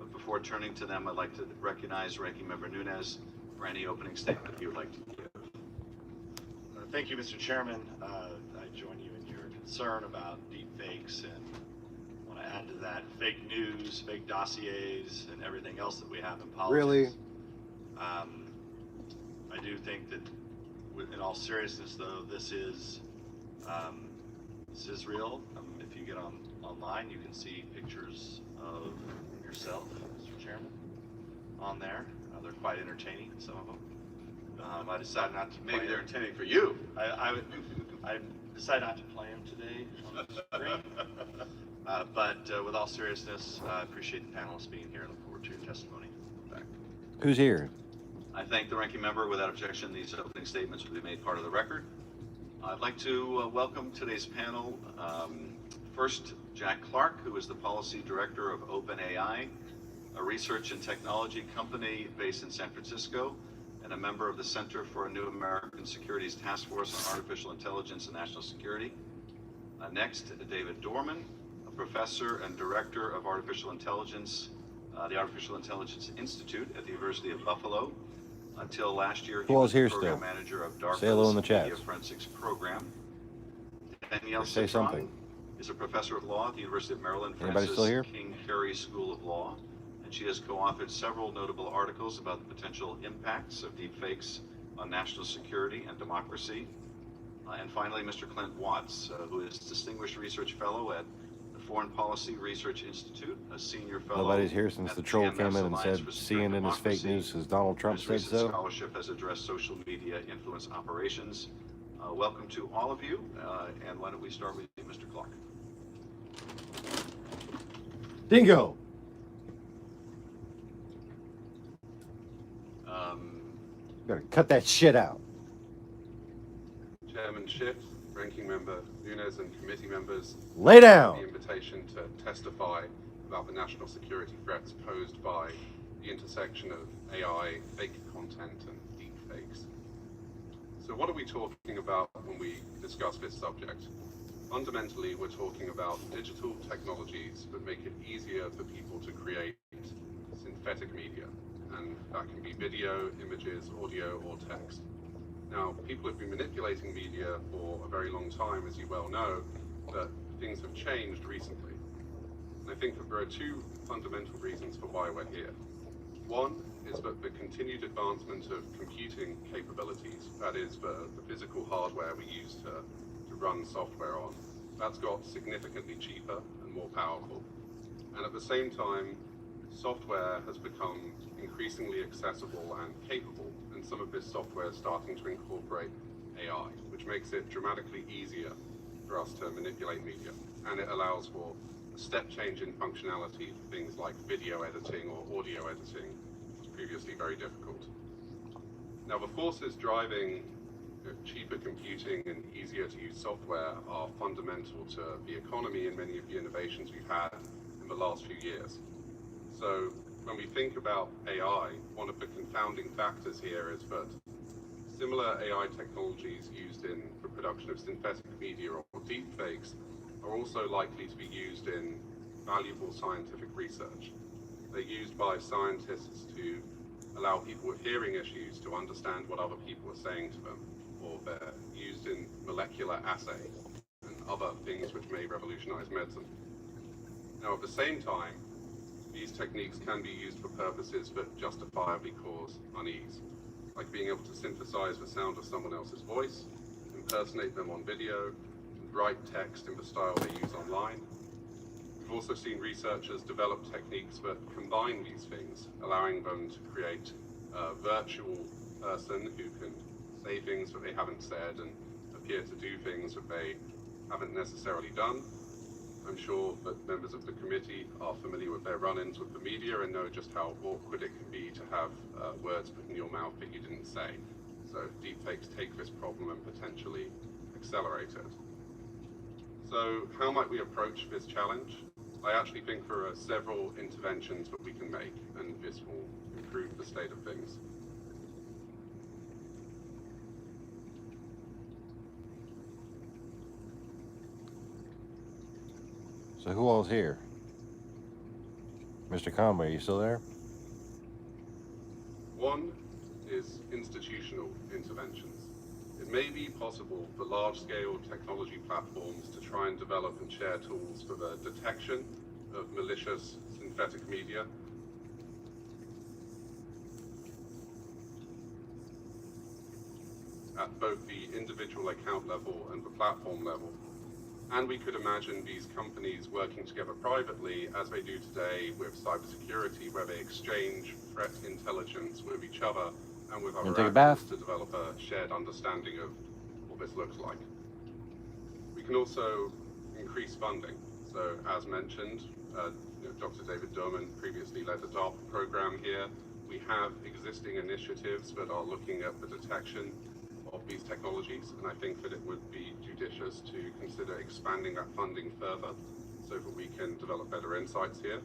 Speaker 2: But before turning to them, I'd like to recognize Ranking Member Nunes for any opening statement he would like to give.
Speaker 5: Thank you, Mr. Chairman. I join you in your concern about deepfakes, and want to add to that fake news, fake dossiers, and everything else that we have in politics.
Speaker 1: Really?
Speaker 5: I do think that, in all seriousness, though, this is real. If you get online, you can see pictures of yourself, Mr. Chairman, on there. They're quite entertaining, some of them. I decided not to.
Speaker 2: Maybe they're intending for you.
Speaker 5: I decided not to play them today on the screen. But with all seriousness, I appreciate the panelists being here and look forward to your testimony.
Speaker 1: Who's here?
Speaker 2: I thank the ranking member. Without objection, these opening statements will be made part of the record. I'd like to welcome today's panel. First, Jack Clark, who is the Policy Director of OpenAI, a research and technology company based in San Francisco, and a member of the Center for a New American Securities Task Force on Artificial Intelligence and National Security. Next, David Dorman, a professor and director of artificial intelligence, the Artificial Intelligence Institute at the University of Buffalo. Until last year, he
Speaker 1: Who
Speaker 2: was
Speaker 1: all's here
Speaker 2: the program
Speaker 1: still?
Speaker 2: manager of
Speaker 1: Say hello in the
Speaker 2: DARPA's
Speaker 1: chat.
Speaker 2: Media Forensics Program. Danielle
Speaker 1: Say
Speaker 2: Citron
Speaker 1: something.
Speaker 2: is a professor of law at the University of Maryland
Speaker 1: Anybody
Speaker 2: Francis
Speaker 1: still here?
Speaker 2: King Carey School of Law, and she has co-authored several notable articles about the potential impacts of deepfakes on national security and democracy. And finally, Mr. Clint Watts, who is Distinguished Research Fellow at the Foreign Policy Research Institute, a senior fellow.
Speaker 1: Nobody's here since
Speaker 2: at
Speaker 1: the troll
Speaker 2: GMS
Speaker 1: came in and
Speaker 2: Alliance
Speaker 1: said
Speaker 2: for Secure
Speaker 1: CNN is fake
Speaker 2: Democracy.
Speaker 1: news because Donald Trump
Speaker 2: His
Speaker 1: said
Speaker 2: recent
Speaker 1: so.
Speaker 2: scholarship has addressed social media influence operations. Welcome to all of you, and why don't we start with you, Mr. Clark?
Speaker 1: Dingo! You gotta cut that shit out.
Speaker 6: Chairman Schiff, Ranking Member Nunes, and committee members,
Speaker 1: Lay down!
Speaker 6: the invitation to testify about the national security threats posed by the intersection of AI, fake content, and deepfakes. So what are we talking about when we discuss this subject? Fundamentally, we're talking about digital technologies that make it easier for people to create synthetic media. And that can be video, images, audio, or text. Now, people have been manipulating media for a very long time, as you well know, but things have changed recently. And I think that there are two fundamental reasons for why we're here. One is that the continued advancement of computing capabilities, that is, the physical hardware we use to run software on, that's got significantly cheaper and more powerful. And at the same time, software has become increasingly accessible and capable, and some of this software is starting to incorporate AI, which makes it dramatically easier for us to manipulate media. And it allows for a step change in functionality for things like video editing or audio editing, which was previously very difficult. Now, the forces driving cheaper computing and easier to use software are fundamental to the economy and many of the innovations we've had in the last few years. So when we think about AI, one of the confounding factors here is that similar AI technologies used in the production of synthetic media or deepfakes are also likely to be used in valuable scientific research. They're used by scientists to allow people with hearing issues to understand what other people are saying to them, or they're used in molecular assay and other things which may revolutionize medicine. Now, at the same time, these techniques can be used for purposes that justifiably cause unease, like being able to synthesize the sound of someone else's voice, impersonate them on video, and write text in the style they use online. We've also seen researchers develop techniques that combine these things, allowing them to create a virtual person who can say things that they haven't said and appear to do things that they haven't necessarily done. I'm sure that members of the committee are familiar with their run-ins with the media and know just how awkward it can be to have words put in your mouth that you didn't say. So deepfakes take this problem and potentially accelerate it. So how might we approach this challenge? I actually think there are several interventions that we can make, and this will improve the state of things.
Speaker 1: So who all's here? Mr. Conway, are you still there?
Speaker 6: One is institutional interventions. It may be possible for large-scale technology platforms to try and develop and share tools for the detection of malicious synthetic media. At both the individual account level and the platform level. And we could imagine these companies working together privately, as they do today with cybersecurity, where they exchange threat intelligence with each other and with other
Speaker 1: take a bath?
Speaker 6: actors to develop a shared understanding of what this looks like. We can also increase funding. So as mentioned, Dr. David Dorman previously led the DARPA program here. We have existing initiatives that are looking at the detection of these technologies, and I think that it would be judicious to consider expanding that funding further so that we can develop better insights here.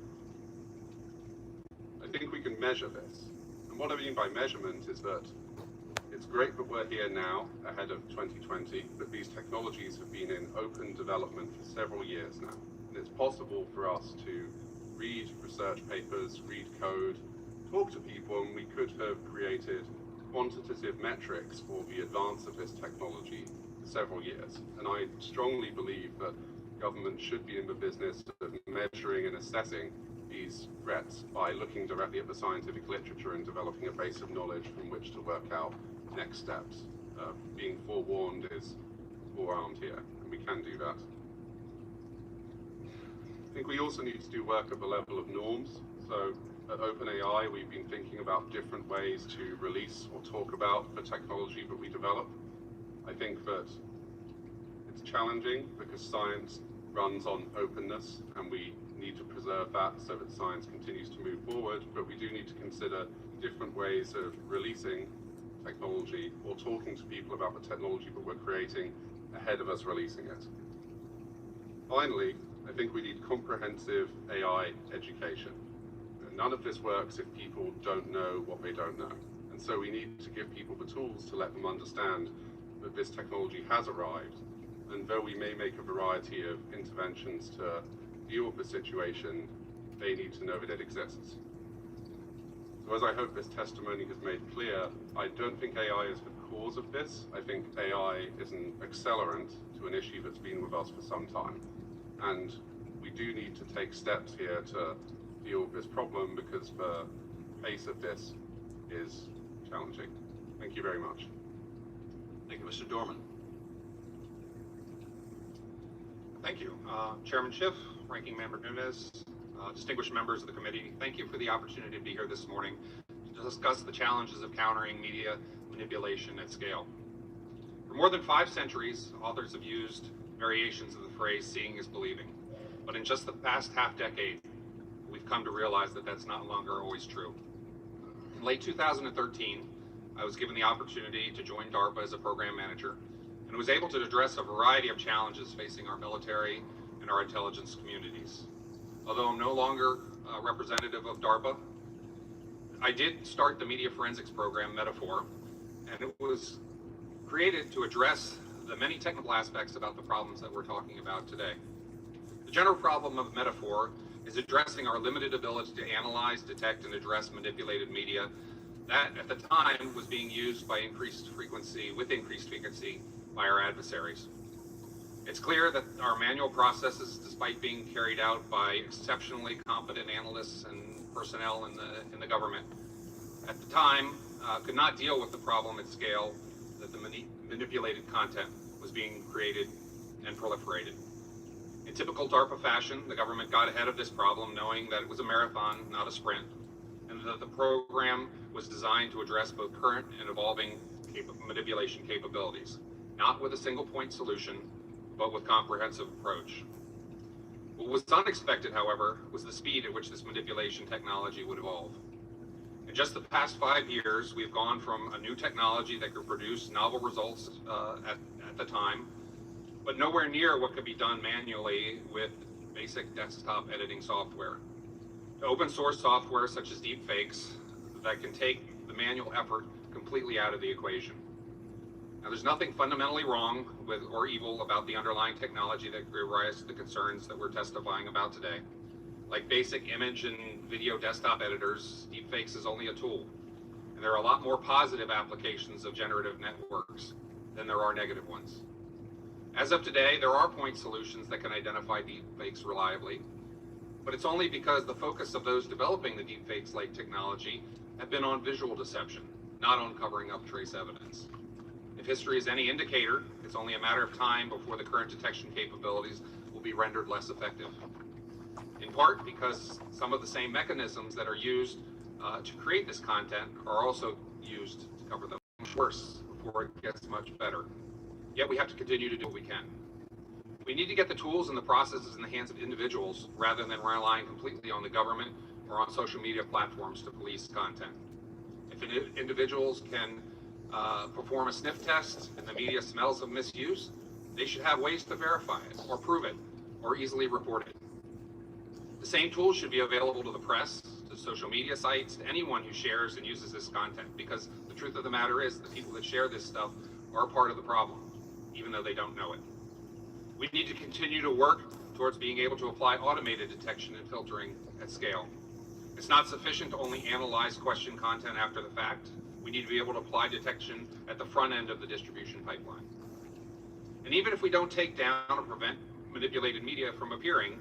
Speaker 6: I think we can measure this. And what I mean by measurement is that it's great that we're here now, ahead of 2020, but these technologies have been in open development for several years now. And it's possible for us to read research papers, read code, talk to people, and we could have created quantitative metrics for the advance of this technology for several years. And I strongly believe that government should be in the business of measuring and assessing these threats by looking directly at the scientific literature and developing a base of knowledge from which to work out next steps. Being forewarned is forearmed here, and we can do that. I think we also need to do work at the level of norms. So at OpenAI, we've been thinking about different ways to release or talk about the technology that we develop. I think that it's challenging because science runs on openness, and we need to preserve that so that science continues to move forward, but we do need to consider different ways of releasing technology or talking to people about the technology that we're creating ahead of us releasing it. Finally, I think we need comprehensive AI education. None of this works if people don't know what they don't know. And so we need to give people the tools to let them understand that this technology has arrived. And though we may make a variety of interventions to deal with the situation, they need to know that it exists. So as I hope this testimony has made clear, I don't think AI is the cause of this. I think AI is an accelerant to an issue that's been with us for some time. And we do need to take steps here to deal with this problem because the pace of this is challenging. Thank you very much.
Speaker 2: Thank you, Mr. Dorman.
Speaker 7: Thank you. Chairman Schiff, Ranking Member Nunes, distinguished members of the committee, thank you for the opportunity to be here this morning to discuss the challenges of countering media manipulation at scale. For more than 5 centuries, authors have used variations of the phrase seeing is believing. But in just the past half-decade, we've come to realize that that's not longer always true. In late 2013, I was given the opportunity to join DARPA as a program manager and was able to address a variety of challenges facing our military and our intelligence communities. Although I'm no longer a representative of DARPA, I did start the media forensics program, Metaphor, and it was created to address the many technical aspects about the problems that we're talking about today. The general problem of Metaphor is addressing our limited ability to analyze, detect, and address manipulated media that at the time was being used by increased frequency by our adversaries. It's clear that our manual processes, despite being carried out by exceptionally competent analysts and personnel in the government, at the time could not deal with the problem at scale that the manipulated content was being created and proliferated. In typical DARPA fashion, the government got ahead of this problem knowing that it was a marathon, not a sprint, and that the program was designed to address both current and evolving manipulation capabilities, not with a single point solution, but with comprehensive approach. What was unexpected, however, was the speed at which this manipulation technology would evolve. In just the past 5 years, we've gone from a new technology that could produce novel results at the time, but nowhere near what could be done manually with basic desktop editing software, to open source software such as deepfakes that can take the manual effort completely out of the equation. Now, there's nothing fundamentally wrong with or evil about the underlying technology that gave rise to the concerns that we're testifying about today. Like basic image and video desktop editors, deepfakes is only a tool. And there are a lot more positive applications of generative networks than there are negative ones. As of today, there are point solutions that can identify deepfakes reliably, but it's only because the focus of those developing the deepfakes-like technology have been on visual deception, not on covering up trace evidence. If history is any indicator, it's only a matter of time before the current detection capabilities will be rendered less effective. In part because some of the same mechanisms that are used to create this content are also used to cover them worse before it gets much better. Yet we have to continue to do what we can. We need to get the tools and the processes in the hands of individuals rather than relying completely on the government or on social media platforms to police content. If individuals can perform a sniff test and the media smells of misuse, they should have ways to verify it or prove it or easily report it. The same tools should be available to the press, to social media sites, to anyone who shares and uses this content, because the truth of the matter is the people that share this stuff are part of the problem, even though they don't know it. We need to continue to work towards being able to apply automated detection and filtering at scale. It's not sufficient to only analyze question content after the fact. We need to be able to apply detection at the front end of the distribution pipeline. And even if we don't take down or prevent manipulated media from appearing,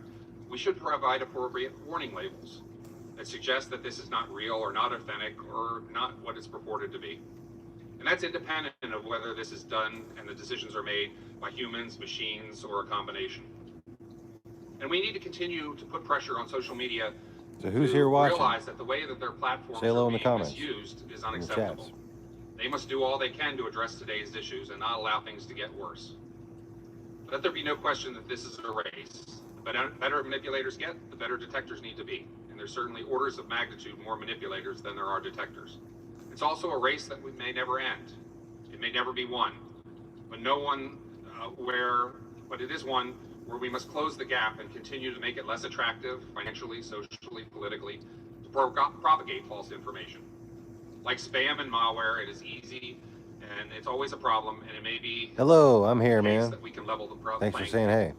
Speaker 7: we should provide appropriate warning labels that suggest that this is not real or not authentic or not what it's purported to be. And that's independent of whether this is done and the decisions are made by humans, machines, or a combination. And we need to continue to put pressure on social media
Speaker 1: So who's
Speaker 7: to
Speaker 1: here watching?
Speaker 7: realize that the way that their platforms
Speaker 1: Say hello
Speaker 7: are
Speaker 1: in the
Speaker 7: being
Speaker 1: comments,
Speaker 7: misused is
Speaker 1: in the
Speaker 7: unacceptable.
Speaker 1: chats.
Speaker 7: They must do all they can to address today's issues and not allow things to get worse. Let there be no question that this is a race. The better manipulators get, the better detectors need to be. And there's certainly orders of magnitude more manipulators than there are detectors. It's also a race that may never end. It may never be won, but but it is one where we must close the gap and continue to make it less attractive financially, socially, politically, to propagate false information. Like spam and malware, it is easy and it's always a problem, and it may be
Speaker 1: Hello, I'm here,
Speaker 7: the case
Speaker 1: man.
Speaker 7: that we can level the
Speaker 1: Thanks for
Speaker 7: playing
Speaker 1: saying hey.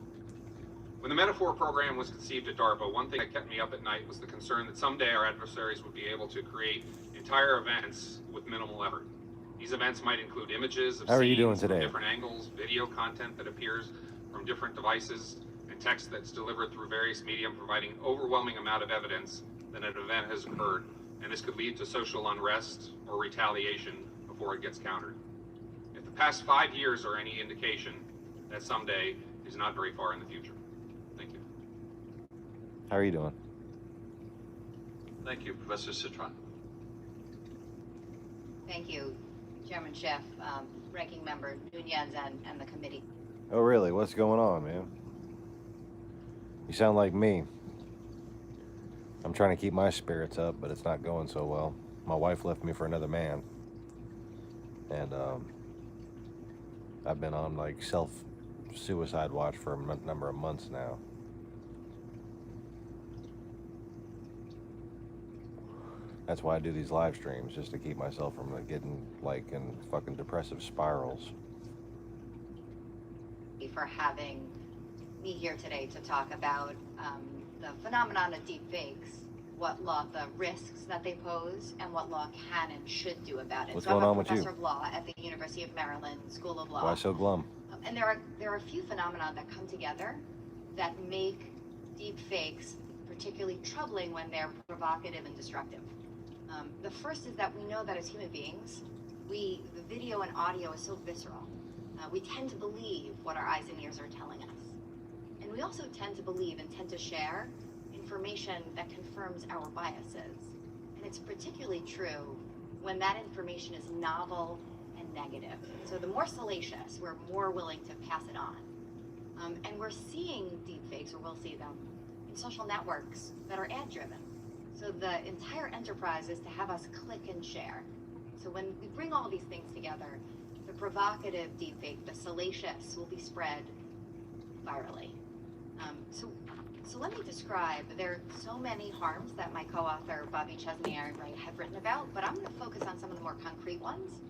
Speaker 7: When the Metaphor program was conceived at DARPA, one thing that kept me up at night was the concern that someday our adversaries would be able to create entire events with minimal effort. These events might include images of
Speaker 1: How are you doing
Speaker 7: scenes from
Speaker 1: today?
Speaker 7: different angles, video content that appears from different devices, and text that's delivered through various medium, providing overwhelming amount of evidence that an event has occurred, and this could lead to social unrest or retaliation before it gets countered. If the past 5 years are any indication, that someday is not very far in the future. Thank you.
Speaker 1: How are you doing?
Speaker 2: Thank you, Professor Citron.
Speaker 8: Thank you, Chairman Schiff, Ranking Member Nunez, and the committee.
Speaker 1: Oh, really? What's going on, man? You sound like me. I'm trying to keep my spirits up, but it's not going so well. My wife left me for another man. And I've been on like self-suicide watch for a number of months now. That's why I do these live streams, just to keep myself from getting like in fucking depressive spirals.
Speaker 8: For having me here today to talk about the phenomenon of deepfakes, the risks that they pose, and what law can and should do about it.
Speaker 1: What's
Speaker 8: so
Speaker 1: going
Speaker 8: I'm
Speaker 1: on
Speaker 8: a
Speaker 1: with you?
Speaker 8: professor of law at the University of Maryland School of Law.
Speaker 1: Why so glum?
Speaker 8: And there are a few phenomena that come together that make deepfakes particularly troubling when they're provocative and destructive. The first is that we know that as human beings, the video and audio is so visceral. We tend to believe what our eyes and ears are telling us. And we also tend to believe and tend to share information that confirms our biases. And it's particularly true when that information is novel and negative. So the more salacious, we're more willing to pass it on. And we're seeing deepfakes, or we'll see them, in social networks that are ad-driven. So the entire enterprise is to have us click and share. So when we bring all these things together, the provocative deepfake, the salacious, will be spread virally. So let me describe, there are so many harms that my co-author Bobby Chesney and I have written about, but I'm going to focus on some of the more concrete ones.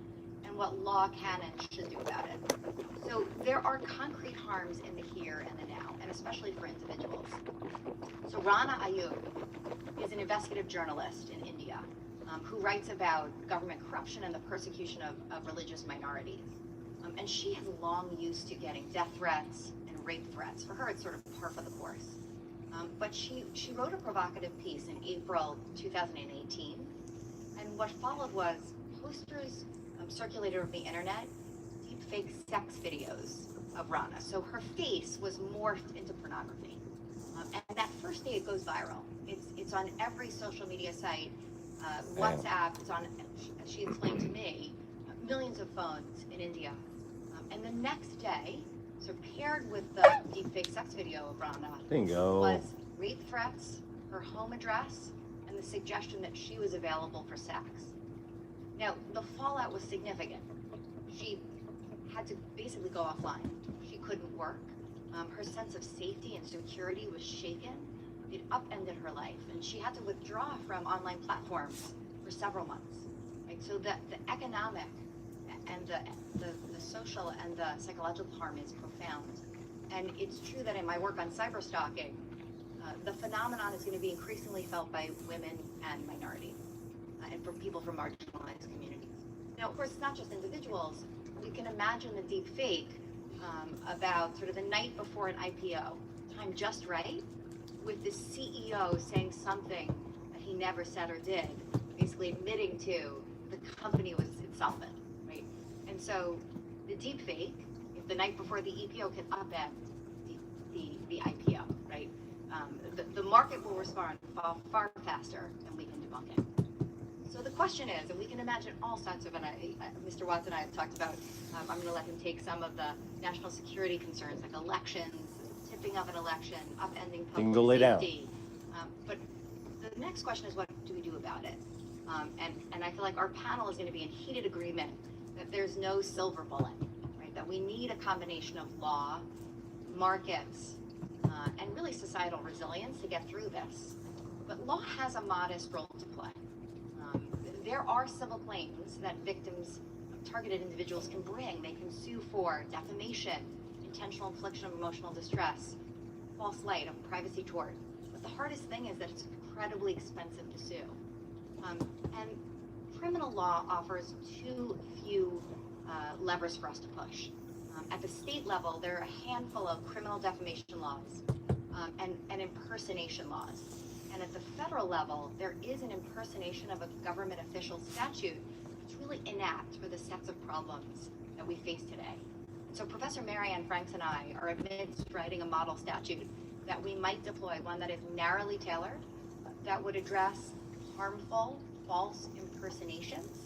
Speaker 8: And and what law can and should do about it. So there are concrete harms in the here and the now, and especially for individuals. So Rana Ayub is an investigative journalist in India who writes about government corruption and the persecution of religious minorities. And she has long used to getting death threats and rape threats. For her, it's sort of par for the course. But she wrote a provocative piece in April 2018, and what followed was posters circulated over the internet, deepfake sex videos of Rana. So her face was morphed into pornography. And that first day it goes viral. It's on every social media site, WhatsApp, it's on, as she explained to me, millions of phones in India. And the next day, so paired with the deepfake sex video of Rana,
Speaker 1: Bingo.
Speaker 8: was rape threats, her home address, and the suggestion that she was available for sex. Now, the fallout was significant. She had to basically go offline. She couldn't work. Her sense of safety and security was shaken. It upended her life, and she had to withdraw from online platforms for several months. Right? So the economic and the social and the psychological harm is profound. And it's true that in my work on cyber stalking, the phenomenon is going to be increasingly felt by women and minorities, and for people from marginalized communities. Now, of course, it's not just individuals. You can imagine the deep fake about sort of the night before an IPO, timed just right, with the CEO saying something that he never said or did, basically admitting to the company was insolvent, right? And so the deep fake, if the night before the EPO can upend the IPO, right? The market will respond far faster than we can debunk it. So the question is, and we can imagine all sorts of, and Mr. Watts and I have talked about, I'm going to let him take some of the national security concerns like elections, tipping of an election, upending public
Speaker 1: can go lay down.
Speaker 8: safety. But the next question is, what do we do about it? And I feel like our panel is going to be in heated agreement that there's no silver bullet, right? That we need a combination of law, markets, and really societal resilience to get through this. But law has a modest role to play. There are civil claims that victims of targeted individuals can bring. They can sue for defamation, intentional infliction of emotional distress, false light, a privacy tort. But the hardest thing is that it's incredibly expensive to sue. And criminal law offers too few levers for us to push. At the state level, there are a handful of criminal defamation laws and impersonation laws. And at the federal level, there is an impersonation of a government official statute that's really inapt for the sets of problems that we face today. So Professor Marianne Franks and I are amidst writing a model statute that we might deploy, one that is narrowly tailored, that would address harmful, false impersonations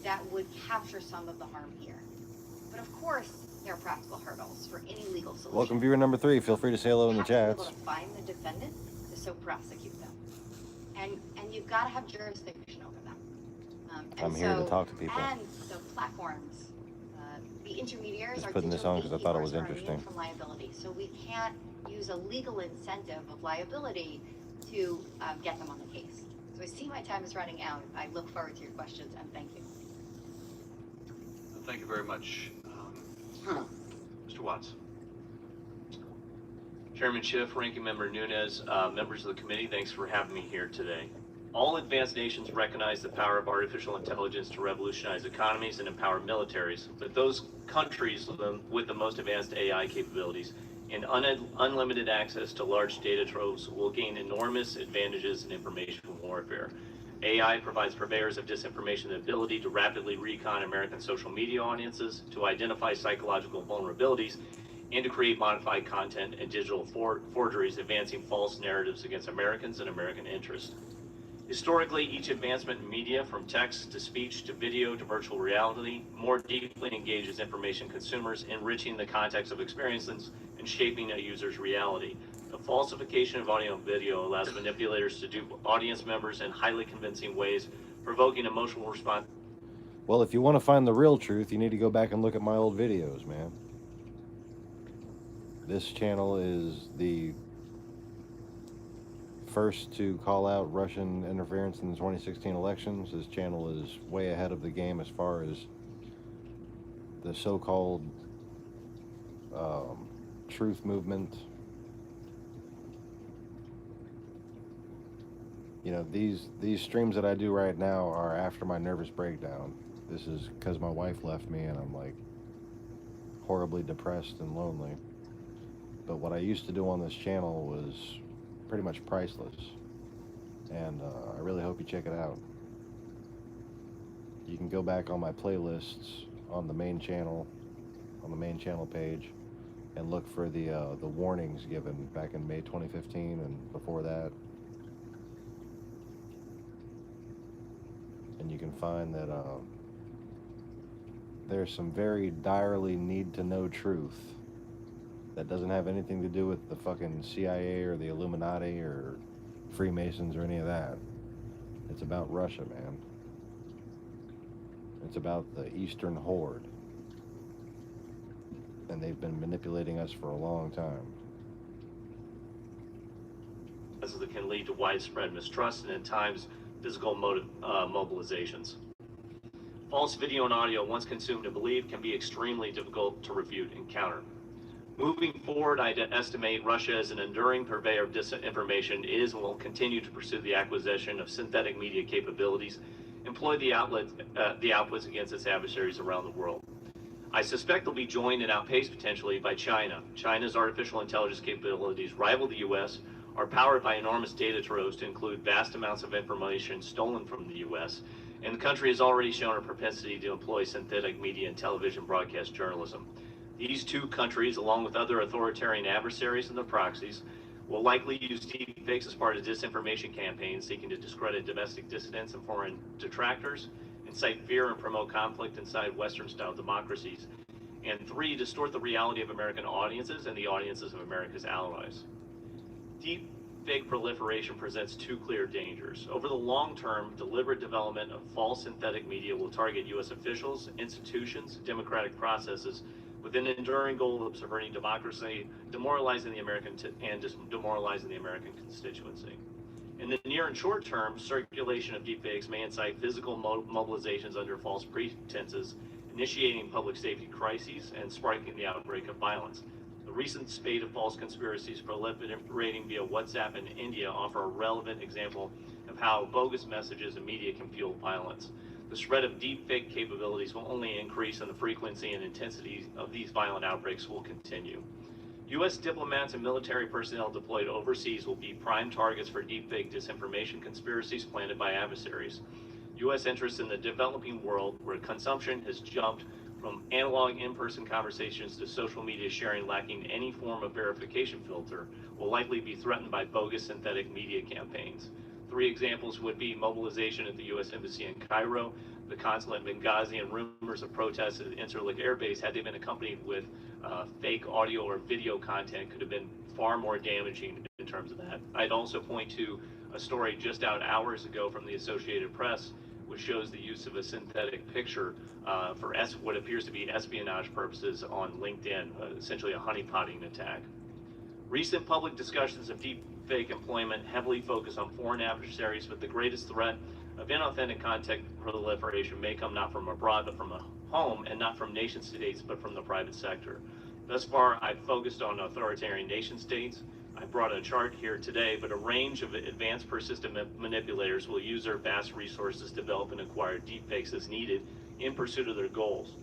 Speaker 8: that would capture some of the harm here. But of course, there are practical hurdles for any legal solution.
Speaker 1: Welcome viewer number 3. Feel free to say hello in the chats.
Speaker 8: You have to be able to find the defendant to so prosecute them. And you've got to have jurisdiction over them.
Speaker 1: I'm here to talk to people.
Speaker 8: And the platforms, the intermediaries
Speaker 1: Just
Speaker 8: are
Speaker 1: putting this on because I thought it was
Speaker 8: gatekeepers
Speaker 1: interesting.
Speaker 8: from liability. So we can't use a legal incentive of liability to get them on the case. So I see my time is running out. I look forward to your questions, and thank you.
Speaker 2: Thank you very much. Mr. Watts.
Speaker 9: Chairman Schiff, Ranking Member Nunes, members of the committee, thanks for having me here today. All advanced nations recognize the power of artificial intelligence to revolutionize economies and empower militaries, but those countries with the most advanced AI capabilities and unlimited access to large data troves will gain enormous advantages in information warfare. AI provides purveyors of disinformation the ability to rapidly recon American social media audiences, to identify psychological vulnerabilities, and to create modified content and digital forgeries advancing false narratives against Americans and American interests. Historically, each advancement in media, from text to speech to video to virtual reality, more deeply engages information consumers, enriching the context of experiences and shaping a user's reality. The falsification of audio and video allows manipulators to dupe audience members in highly convincing ways, provoking emotional response.
Speaker 1: Well, if you want to find the real truth, you need to go back and look at my old videos, man. This channel is the first to call out Russian interference in the 2016 elections. This channel is way ahead of the game as far as the so-called truth movement. You know, these streams that I do right now are after my nervous breakdown. This is because my wife left me and I'm like horribly depressed and lonely. But what I used to do on this channel was pretty much priceless. And I really hope you check it out. You can go back on my playlists on the main channel page, and look for the warnings given back in May 2015 and before that. And you can find that there's some very direly need-to-know truth that doesn't have anything to do with the fucking CIA or the Illuminati or Freemasons or any of that. It's about Russia, man. It's about the Eastern Horde. And they've been manipulating us for a long time.
Speaker 9: That can lead to widespread mistrust and at times physical mobilizations. False video and audio, once consumed and believed, can be extremely difficult to refute and counter. Moving forward, I estimate Russia as an enduring purveyor of disinformation is and will continue to pursue the acquisition of synthetic media capabilities, employ the outputs against its adversaries around the world. I suspect they'll be joined and outpaced potentially by China. China's artificial intelligence capabilities rival the U.S., are powered by enormous data troves to include vast amounts of information stolen from the U.S., and the country has already shown a propensity to employ synthetic media and television broadcast journalism. These two countries, along with other authoritarian adversaries and their proxies, will likely use deepfakes as part of disinformation campaigns seeking to discredit domestic dissidents and foreign detractors, incite fear and promote conflict inside Western-style democracies, and 3, distort the reality of American audiences and the audiences of America's allies. Deepfake proliferation presents 2 clear dangers. Over the long term, deliberate development of false synthetic media will target U.S. officials, institutions, democratic processes with an enduring goal of subverting democracy, demoralizing the American constituency. In the near and short term, circulation of deepfakes may incite physical mobilizations under false pretenses, initiating public safety crises and sparking the outbreak of violence. The recent spate of false conspiracies proliferating via WhatsApp in India offer a relevant example of how bogus messages and media can fuel violence. The spread of deepfake capabilities will only increase, and the frequency and intensity of these violent outbreaks will continue. U.S. diplomats and military personnel deployed overseas will be prime targets for deepfake disinformation conspiracies planted by adversaries. U.S. interests in the developing world, where consumption has jumped from analog in-person conversations to social media sharing lacking any form of verification filter, will likely be threatened by bogus synthetic media campaigns. 3 examples would be mobilization at the U.S. Embassy in Cairo, the consulate in Benghazi, and rumors of protests at Incirlik Air Base, had they been accompanied with fake audio or video content, could have been far more damaging in terms of that. I'd also point to a story just out hours ago from the Associated Press, which shows the use of a synthetic picture for what appears to be espionage purposes on LinkedIn, essentially a honeypotting attack. Recent public discussions of deepfake employment heavily focus on foreign adversaries, but the greatest threat of inauthentic content proliferation may come not from abroad, but from home, and not from nation states, but from the private sector. Thus far, I've focused on authoritarian nation states. I brought a chart here today, but a range of advanced persistent manipulators will use their vast resources to develop and acquire deepfakes as needed in pursuit of their goals.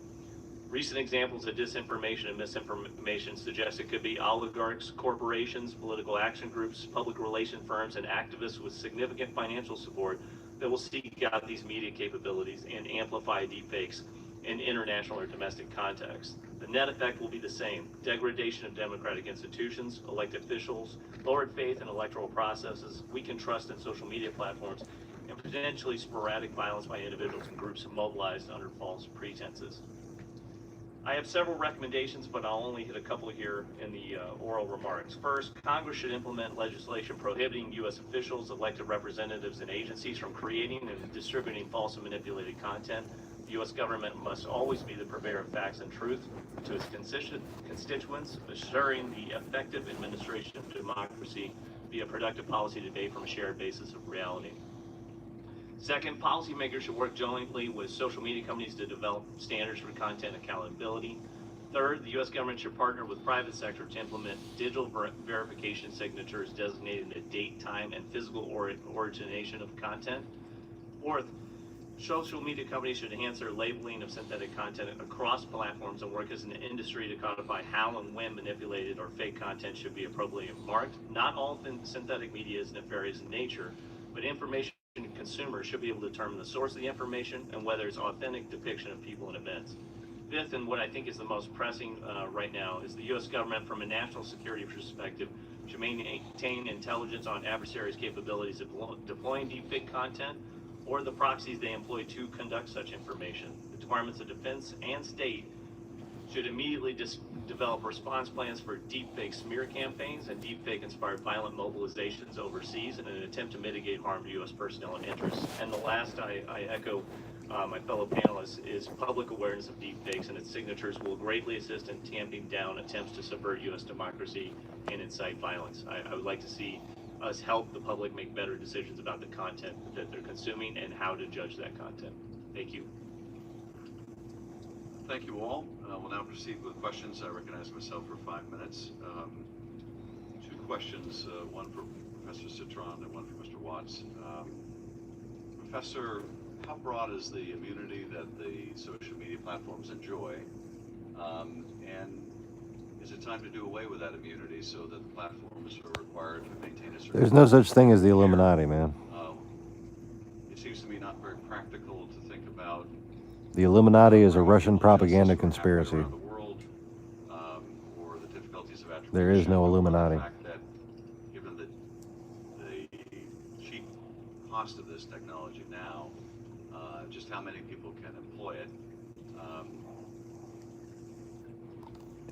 Speaker 9: Recent examples of disinformation and misinformation suggest it could be oligarchs, corporations, political action groups, public relation firms, and activists with significant financial support that will seek out these media capabilities and amplify deepfakes in international or domestic contexts. The net effect will be the same: degradation of democratic institutions, elected officials, lowered faith in electoral processes, weakened trust in social media platforms, and potentially sporadic violence by individuals and groups mobilized under false pretenses. I have several recommendations, but I'll only hit a couple here in the oral remarks. First, Congress should implement legislation prohibiting U.S. officials, elected representatives, and agencies from creating and distributing false and manipulated content. The U.S. government must always be the purveyor of facts and truth to its constituents, assuring the effective administration of democracy via productive policy debate from a shared basis of reality. Second, policymakers should work jointly with social media companies to develop standards for content accountability. Third, the U.S. government should partner with private sector to implement digital verification signatures designating the date, time, and physical origination of content. Fourth, social media companies should enhance their labeling of synthetic content across platforms and work as an industry to codify how and when manipulated or fake content should be appropriately marked. Not all synthetic media is nefarious in nature, but information consumers should be able to determine the source of the information and whether it's authentic depiction of people and events. Fifth, and what I think is the most pressing right now, is the U.S. government, from a national security perspective, should maintain intelligence on adversaries' capabilities of deploying deepfake content or the proxies they employ to conduct such information. The Departments of Defense and State should immediately develop response plans for deepfake smear campaigns and deepfake-inspired violent mobilizations overseas in an attempt to mitigate harm to U.S. personnel and interests. And the last, I echo my fellow panelists, is public awareness of deepfakes and its signatures will greatly assist in tamping down attempts to subvert U.S. democracy and incite violence. I would like to see us help the public make better decisions about the content that they're consuming and how to judge that content. Thank you.
Speaker 2: Thank you all. We'll now proceed with questions. I recognize myself for 5 minutes. Two questions, one for Professor Citron and one for Mr. Watts. Professor, how broad is the immunity that the social media platforms enjoy? And is it time to do away with that immunity so that the platforms are required to maintain a certain...
Speaker 1: There's no such thing as the Illuminati, man.
Speaker 2: It seems to me not very practical to think about...
Speaker 1: The Illuminati is a Russian propaganda conspiracy.
Speaker 2: Around the world, or the difficulties of attribution.
Speaker 1: There is no Illuminati.
Speaker 2: The fact that, given the cheap cost of this technology now, just how many people can employ it.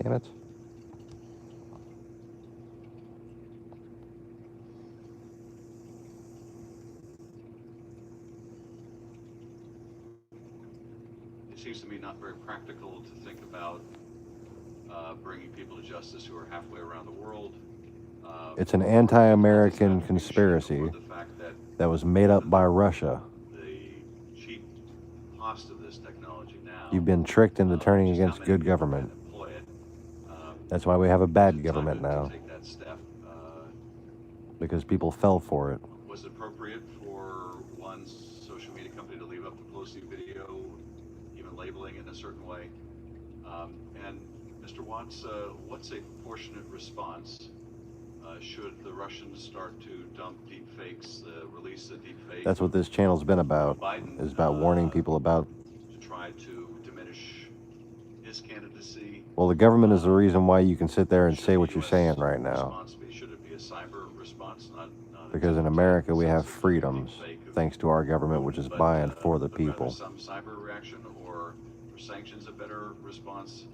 Speaker 1: Damn it.
Speaker 2: It seems to me not very practical to think about bringing people to justice who are halfway around the world.
Speaker 1: It's an anti-American conspiracy that was made up by Russia.
Speaker 2: The cheap cost of this technology now.
Speaker 1: You've been tricked into turning against good government. That's why we have a bad government now.
Speaker 2: Take that step.
Speaker 1: Because people fell for it.
Speaker 2: Was it appropriate for one social media company to leave up the Pelosi video, even labeling it in a certain way? And Mr. Watts, what's a proportionate response? Should the Russians start to dump deep fakes, release the deep fake?
Speaker 1: That's what this channel's been about, is about warning people about...
Speaker 2: To try to diminish his candidacy?
Speaker 1: Well, the government is the reason why you can sit there and say what you're saying right now.
Speaker 2: Should it be a cyber response, not
Speaker 1: Because in America we have freedoms, thanks to our government, which is by and for the people.
Speaker 2: Some cyber reaction, or are sanctions a better response?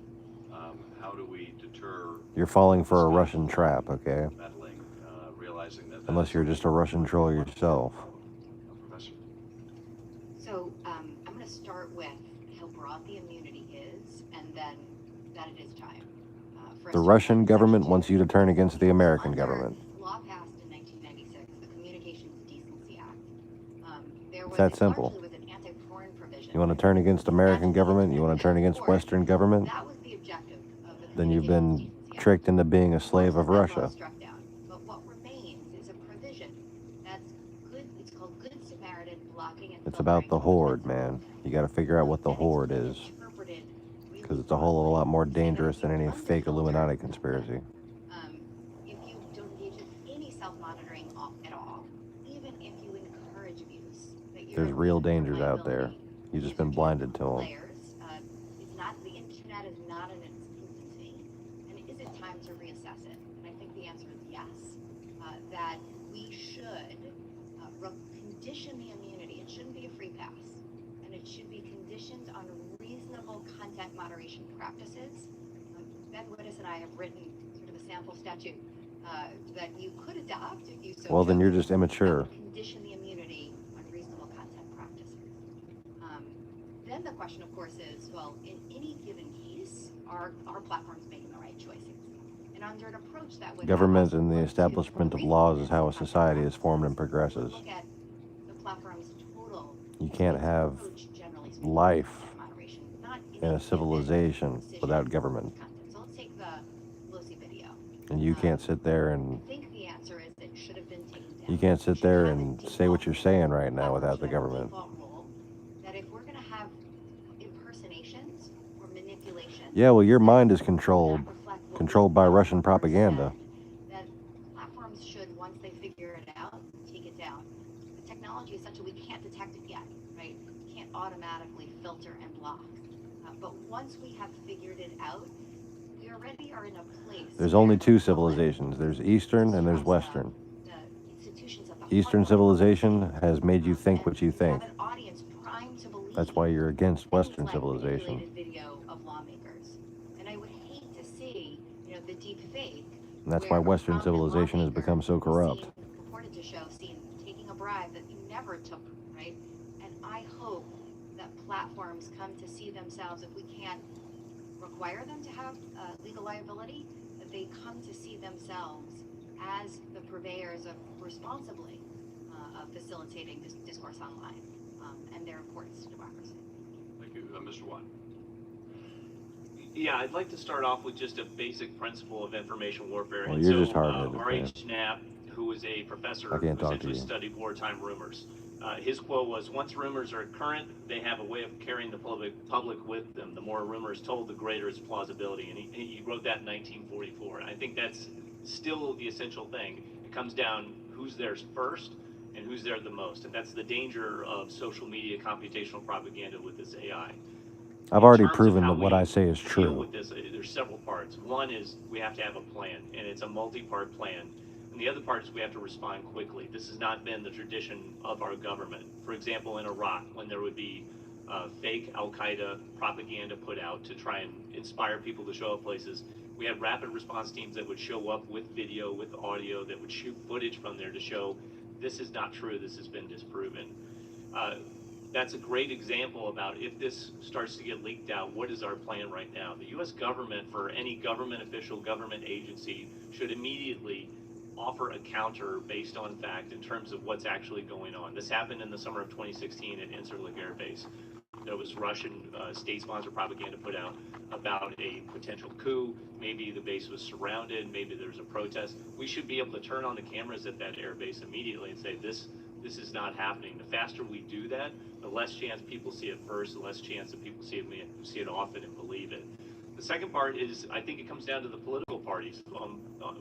Speaker 2: How do we deter...
Speaker 1: You're falling for a Russian trap, okay?
Speaker 2: Meddling, realizing that...
Speaker 1: Unless you're just a Russian troll yourself.
Speaker 2: Professor?
Speaker 8: So I'm going to start with how broad the immunity is, and then that it is time.
Speaker 1: The Russian government wants you to turn against the American government.
Speaker 8: Law passed in 1996, the Communications Decency Act.
Speaker 1: It's that simple.
Speaker 8: Was an anti-porn provision.
Speaker 1: You want to turn against American government? You want to turn against Western government?
Speaker 8: That was the objective of the
Speaker 1: Then you've been tricked into being a slave of Russia.
Speaker 8: But what remains is a provision that's good. It's called Good Samaritan blocking and
Speaker 1: It's about the horde, man. You got to figure out what the horde is. Because it's a whole lot more dangerous than any fake Illuminati conspiracy.
Speaker 8: If you don't engage in any self-monitoring at all, even if you encourage abuse,
Speaker 1: There's real dangers out there. You've just been blinded to them.
Speaker 8: It's not, the internet is not in its infancy, and is it time to reassess it? And I think the answer is yes. That we should condition the immunity. It shouldn't be a free pass, and it should be conditioned on reasonable content moderation practices. Ben Wittes and I have written sort of a sample statute that you could adopt if you so
Speaker 1: Well, then
Speaker 8: chose,
Speaker 1: you're just immature.
Speaker 8: that would condition the immunity on reasonable content practices. Then the question, of course, is, well, in any given case, are platforms making the right choices? And under an approach that would
Speaker 1: Government and the establishment of laws is how a society is formed and progresses.
Speaker 8: Look at the platform's total
Speaker 1: You can't have
Speaker 8: Approach, generally speaking,
Speaker 1: life
Speaker 8: moderation, not
Speaker 1: in a civilization without government.
Speaker 8: content. So let's take the Pelosi video.
Speaker 1: And you can't sit there and
Speaker 8: I think the answer is it should have been taken down.
Speaker 1: you can't sit
Speaker 8: Should
Speaker 1: there
Speaker 8: have a
Speaker 1: and say
Speaker 8: default
Speaker 1: what you're saying
Speaker 8: rule.
Speaker 1: right now without the
Speaker 8: Should have a
Speaker 1: government.
Speaker 8: default rule that if we're going to have impersonations or manipulations,
Speaker 1: Yeah, well, your mind is
Speaker 8: that
Speaker 1: controlled
Speaker 8: reflect what
Speaker 1: controlled
Speaker 8: we
Speaker 1: by
Speaker 8: thought
Speaker 1: Russian
Speaker 8: or
Speaker 1: propaganda.
Speaker 8: said, that platforms should, once they figure it out, take it down. The technology is such that we can't detect it yet, right? We can't automatically filter and block. But once we have figured it out, we already are in a place.
Speaker 1: There's
Speaker 8: where
Speaker 1: only
Speaker 8: the
Speaker 1: two
Speaker 8: public
Speaker 1: civilizations. There's Eastern and there's Western.
Speaker 8: the institutions of the
Speaker 1: Eastern
Speaker 8: hard work
Speaker 1: civilization has made you think
Speaker 8: and
Speaker 1: what you
Speaker 8: we
Speaker 1: think.
Speaker 8: have an audience primed to believe
Speaker 1: That's why you're against
Speaker 8: things
Speaker 1: Western
Speaker 8: like
Speaker 1: civilization.
Speaker 8: manipulated video of lawmakers. And I would hate to see, the deep fake.
Speaker 1: And that's why
Speaker 8: where a
Speaker 1: Western
Speaker 8: prominent
Speaker 1: civilization has
Speaker 8: lawmaker
Speaker 1: become so corrupt.
Speaker 8: purported to show seen taking a bribe that you never took, right? And I hope that platforms come to see themselves, if we can't require them to have legal liability, that they come to see themselves as the purveyors of responsibly facilitating discourse online and their importance to democracy.
Speaker 5: Thank you, Mr. Watt.
Speaker 9: Yeah, I'd like to start off with just a basic principle of information warfare.
Speaker 1: Well,
Speaker 9: And
Speaker 1: you're
Speaker 9: so,
Speaker 1: just hard-headed, man.
Speaker 9: R.H. Knapp, who was a professor
Speaker 1: I
Speaker 9: who
Speaker 1: can't talk to
Speaker 9: essentially
Speaker 1: you.
Speaker 9: studied wartime rumors, his quote was, "Once rumors are current, they have a way of carrying the public with them. The more rumors told, the greater its plausibility." And he wrote that in 1944. And I think that's still the essential thing. It comes down who's there first and who's there the most. And that's the danger of social media computational propaganda with this AI.
Speaker 1: I've
Speaker 9: In
Speaker 1: already
Speaker 9: terms of
Speaker 1: proven
Speaker 9: how
Speaker 1: that what
Speaker 9: we
Speaker 1: I say is
Speaker 9: deal
Speaker 1: true.
Speaker 9: with this, there's several parts. One is we have to have a plan, and it's a multi-part plan. And the other part is we have to respond quickly. This has not been the tradition of our government. For example, in Iraq, when there would be fake Al-Qaeda propaganda put out to try and inspire people to show up places, we had rapid response teams that would show up with video, with audio, that would shoot footage from there to show this is not true, this has been disproven. That's a great example about if this starts to get leaked out, what is our plan right now? The U.S. government, for any government official, government agency, should immediately offer a counter based on fact in terms of what's actually going on. This happened in the summer of 2016 at Incirlik Air Base. There was Russian state-sponsored propaganda put out about a potential coup. Maybe the base was surrounded. Maybe there's a protest. We should be able to turn on the cameras at that air base immediately and say, this is not happening. The faster we do that, the less chance people see it first, the less chance that people see it often and believe it. The second part is, I think it comes down to the political parties,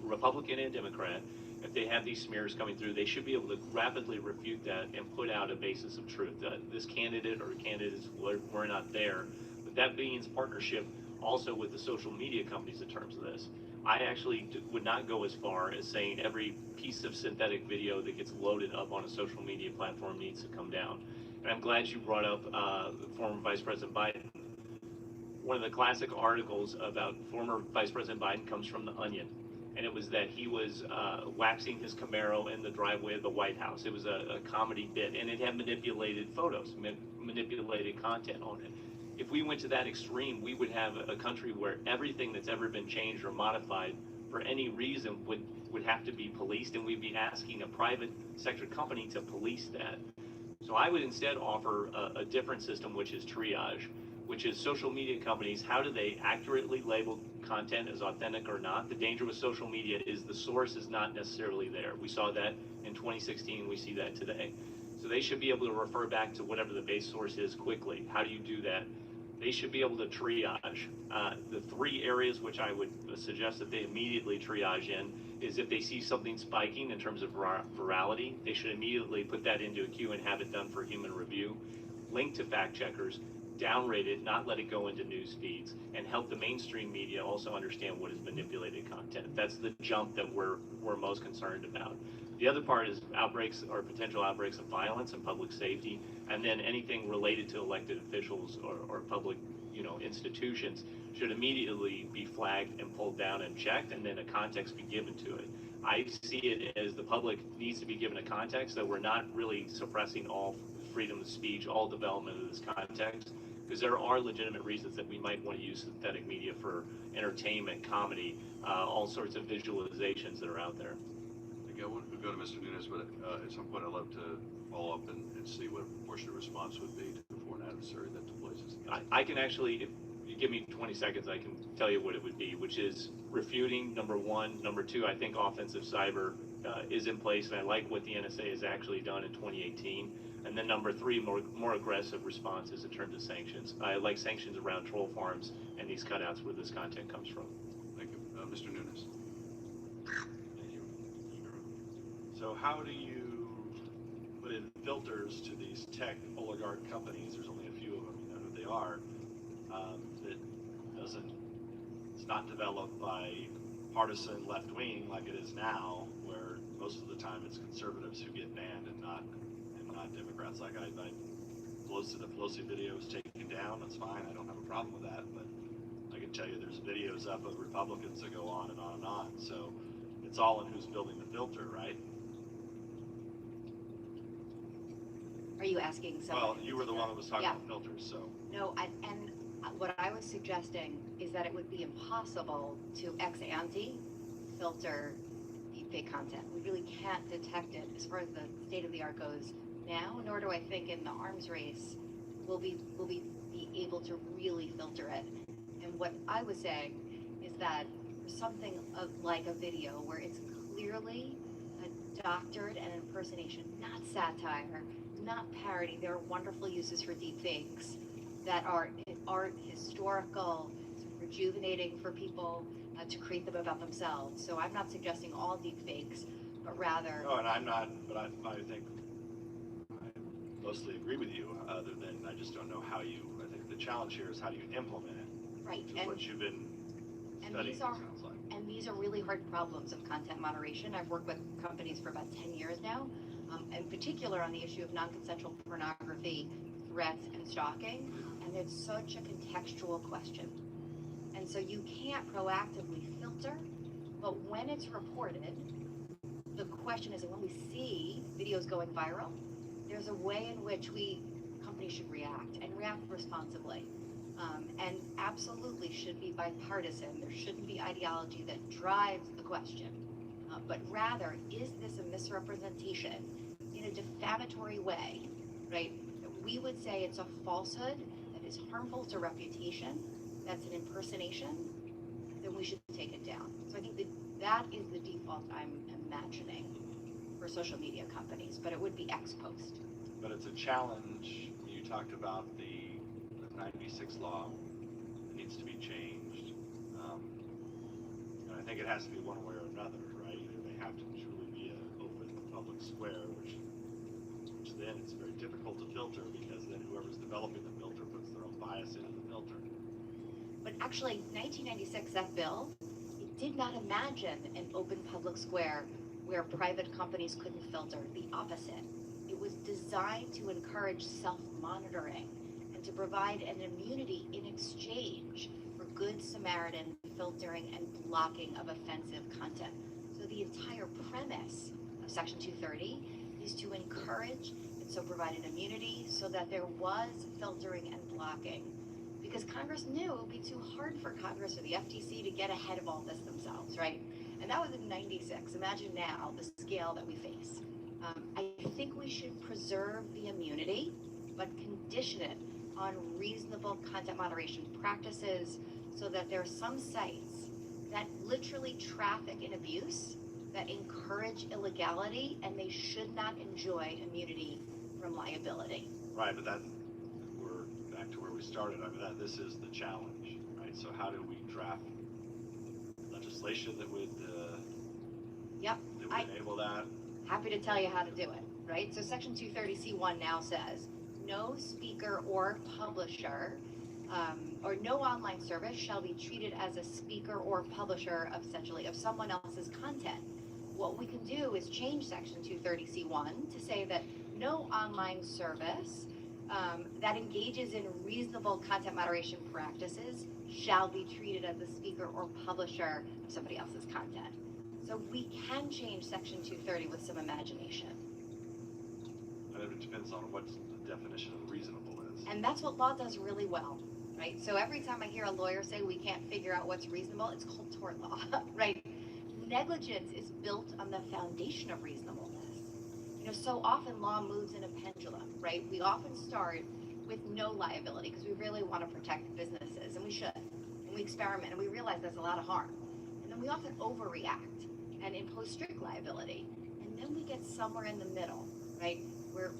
Speaker 9: Republican and Democrat. If they have these smears coming through, they should be able to rapidly refute that and put out a basis of truth. This candidate or candidates were not there. But that means partnership also with the social media companies in terms of this. I actually would not go as far as saying every piece of synthetic video that gets loaded up on a social media platform needs to come down. And I'm glad you brought up former Vice President Biden. One of the classic articles about former Vice President Biden comes from The Onion. And it was that he was waxing his Camaro in the driveway of the White House. It was a comedy bit, and it had manipulated photos, manipulated content on it. If we went to that extreme, we would have a country where everything that's ever been changed or modified for any reason would have to be policed, and we'd be asking a private sector company to police that. So I would instead offer a different system, which is triage, which is social media companies, how do they accurately label content as authentic or not? The danger with social media is the source is not necessarily there. We saw that in 2016, we see that today. So they should be able to refer back to whatever the base source is quickly. How do you do that? They should be able to triage. The three areas which I would suggest that they immediately triage in is if they see something spiking in terms of virality, they should immediately put that into a queue and have it done for human review. Link to fact checkers, downrate it, not let it go into news feeds, and help the mainstream media also understand what is manipulated content. That's the jump that we're most concerned about. The other part is outbreaks or potential outbreaks of violence and public safety, and then anything related to elected officials or public, institutions should immediately be flagged and pulled down and checked, and then a context be given to it. I see it as the public needs to be given a context that we're not really suppressing all freedom of speech, all development of this context, because there are legitimate reasons that we might want to use synthetic media for entertainment, comedy, all sorts of visualizations that are out there.
Speaker 5: Thank you.
Speaker 2: Yeah, we'll go to Mr. Nunes, but at some point I'd love to follow up and see what a portion of response would be for an adversary that deploys this.
Speaker 9: I can actually, if you give me 20 seconds, I can tell you what it would be, which is refuting, number one. Number two, I think offensive cyber is in place, and I like what the NSA has actually done in 2018. And then number three, more aggressive responses in terms of sanctions. I like sanctions around troll farms and these cutouts where this content comes from.
Speaker 2: Thank you. Mr. Nunes.
Speaker 5: Thank you. So how do you put in filters to these tech oligarch companies? There's only a few of them, you know who they are, that doesn't, it's not developed by partisan left wing like it is now, where most of the time it's conservatives who get banned and not Democrats. Like the Pelosi video is taken down, that's fine, I don't have a problem with that, but I can tell you there's videos up of Republicans that go on and on and on, so it's all in who's building the filter, right?
Speaker 8: Are you asking someone?
Speaker 5: Well, you were the one that was talking about filters, so.
Speaker 8: No, and what I was suggesting is that it would be impossible to ex ante filter deepfake content. We really can't detect it as far as the state of the art goes now, nor do I think in the arms race will be able to really filter it. And what I was saying is that for something like a video where it's clearly a doctored and impersonation, not satire, not parody. There are wonderful uses for deepfakes that are historical, rejuvenating for people to create them about themselves. So I'm not suggesting all deepfakes, but rather.
Speaker 5: No, and I'm not, but I think I mostly agree with you, other than I just don't know how you, I think the challenge here is how do you implement it?
Speaker 8: Right.
Speaker 5: Which is what you've been studying, sounds like.
Speaker 8: And these are really hard problems of content moderation. I've worked with companies for about 10 years now, in particular on the issue of non-consensual pornography, threats, and stalking, and it's such a contextual question. And so you can't proactively filter, but when it's reported, the question is, and when we see videos going viral, there's a way in which companies should react, and react responsibly. And absolutely should be bipartisan. There shouldn't be ideology that drives the question, but rather, is this a misrepresentation in a defamatory way, right? We would say it's a falsehood that is harmful to reputation, that's an impersonation, then we should take it down. So I think that is the default I'm imagining for social media companies, but it would be ex post.
Speaker 5: But it's a challenge. You talked about the 96 law that needs to be changed. And I think it has to be one way or another, right? Either they have to truly be an open public square, which then it's very difficult to filter, because then whoever's developing the filter puts their own bias into the filter.
Speaker 8: But actually, 1996, that bill, it did not imagine an open public square where private companies couldn't filter. The opposite. It was designed to encourage self-monitoring and to provide an immunity in exchange for good Samaritan filtering and blocking of offensive content. So the entire premise of Section 230 is to encourage and so provide an immunity so that there was filtering and blocking. Because Congress knew it would be too hard for Congress or the FTC to get ahead of all this themselves, right? And that was in 96. Imagine now the scale that we face. I think we should preserve the immunity, but condition it on reasonable content moderation practices so that there are some sites that literally traffic in abuse, that encourage illegality, and they should not enjoy immunity from liability.
Speaker 5: Right, but we're back to where we started. I mean, this is the challenge, right? So how do we draft legislation that would enable that?
Speaker 8: Happy to tell you how to do it, right? So Section 230C1 now says, no speaker or publisher or no online service shall be treated as a speaker or publisher of someone else's content. What we can do is change Section 230C1 to say that no online service that engages in reasonable content moderation practices shall be treated as a speaker or publisher of somebody else's content. So we can change Section 230 with some imagination.
Speaker 5: And it depends on what the definition of reasonable is.
Speaker 8: And that's what law does really well, right? So every time I hear a lawyer say we can't figure out what's reasonable, it's called tort law, right? negligence is built on the foundation of reasonableness. You know, so often law moves in a pendulum, right? We often start with no liability because we really want to protect businesses, and we should. And we experiment, and we realize there's a lot of harm. And then we often overreact and impose strict liability. And then we get somewhere in the middle, right? Where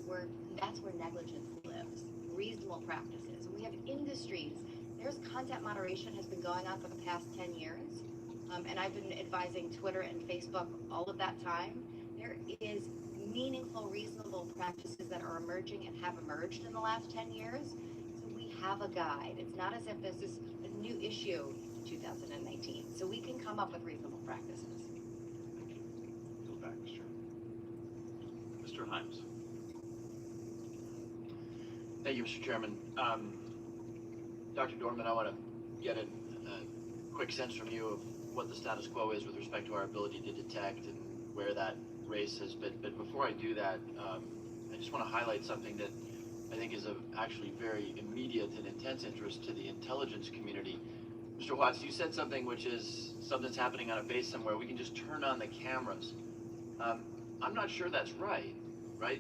Speaker 8: that's where negligence lives, reasonable practices. And we have industries. There's content moderation has been going on for the past 10 years. And I've been advising Twitter and Facebook all of that time. There is meaningful, reasonable practices that are emerging and have emerged in the last 10 years. So we have a guide. It's not as if this is a new issue in 2019. So we can come up with reasonable practices.
Speaker 5: Go back, Mr. Himes.
Speaker 10: Thank you, Mr. Chairman. Dr. Dorman, I want to get a quick sense from you of what the status quo is with respect to our ability to detect and where that race has been. But before I do that, I just want to highlight something that I think is of actually very immediate and intense interest to the intelligence community. Mr. Watts, you said something which is something's happening on a base somewhere. We can just turn on the cameras. I'm not sure that's right?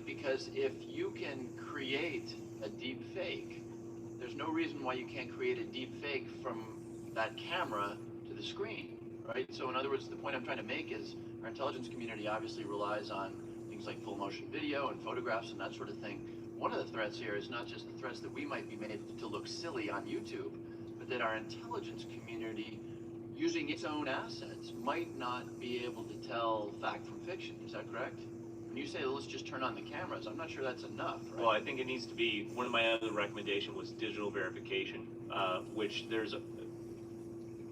Speaker 10: Because if you can create a deep fake, there's no reason why you can't create a deep fake from that camera to the screen, right? So in other words, the point I'm trying to make is our intelligence community obviously relies on things like full motion video and photographs and that sort of thing. One of the threats here is not just the threats that we might be made to look silly on YouTube, but that our intelligence community, using its own assets, might not be able to tell fact from fiction. Is that correct? When you say, let's just turn on the cameras, I'm not sure that's enough, right?
Speaker 9: Well, I think it needs to be, one of my other recommendations was digital verification, which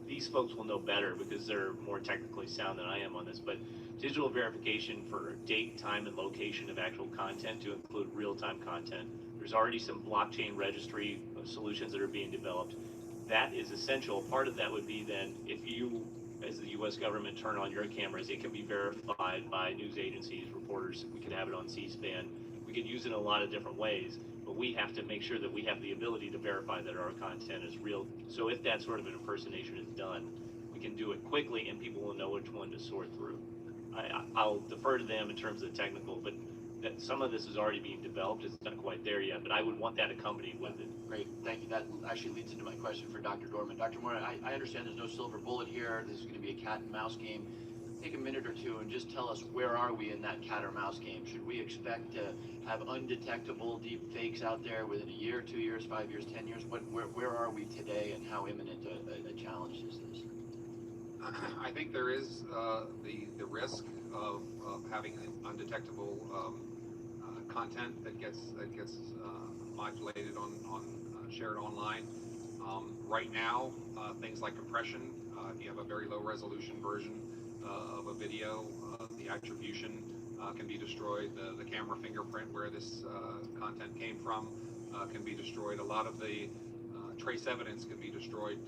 Speaker 9: these folks will know better because they're more technically sound than I am on this, but digital verification for date, time, and location of actual content to include real-time content. There's already some blockchain registry solutions that are being developed. That is essential. Part of that would be then, if you, as the U.S. government, turn on your cameras, it can be verified by news agencies, reporters. We could have it on C-SPAN. We could use it in a lot of different ways, but we have to make sure that we have the ability to verify that our content is real. So if that sort of an impersonation is done, we can do it quickly and people will know which one to sort through. I'll defer to them in terms of the technical, but that some of this is already being developed. It's not quite there yet, but I would want that accompanied with it.
Speaker 10: Great, thank you. That actually leads into my question for Dr. Dorman. Dr. Moore, I understand there's no silver bullet here. This is going to be a cat and mouse game. Take a minute or two and just tell us, where are we in that cat or mouse game? Should we expect to have undetectable deep fakes out there within a year, 2 years, 5 years, 10 years? Where are we today, and how imminent a challenge is this?
Speaker 7: I think there is the risk of having undetectable content that gets modulated on shared online. Right now, things like compression, if you have a very low resolution version of a video, the attribution can be destroyed. The camera fingerprint where this content came from can be destroyed. A lot of the trace evidence can be destroyed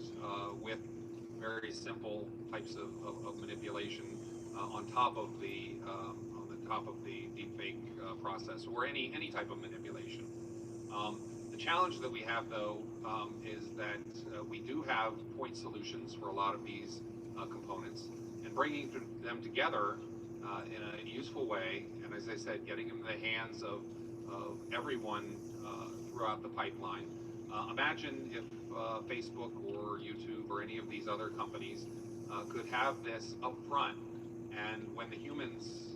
Speaker 7: with very simple types of manipulation on top of the deepfake process, or any type of manipulation. The challenge that we have, though, is that we do have point solutions for a lot of these components, and bringing them together in a useful way, and as I said, getting them in the hands of everyone throughout the pipeline. Imagine if Facebook or YouTube or any of these other companies could have this up front, and when the humans,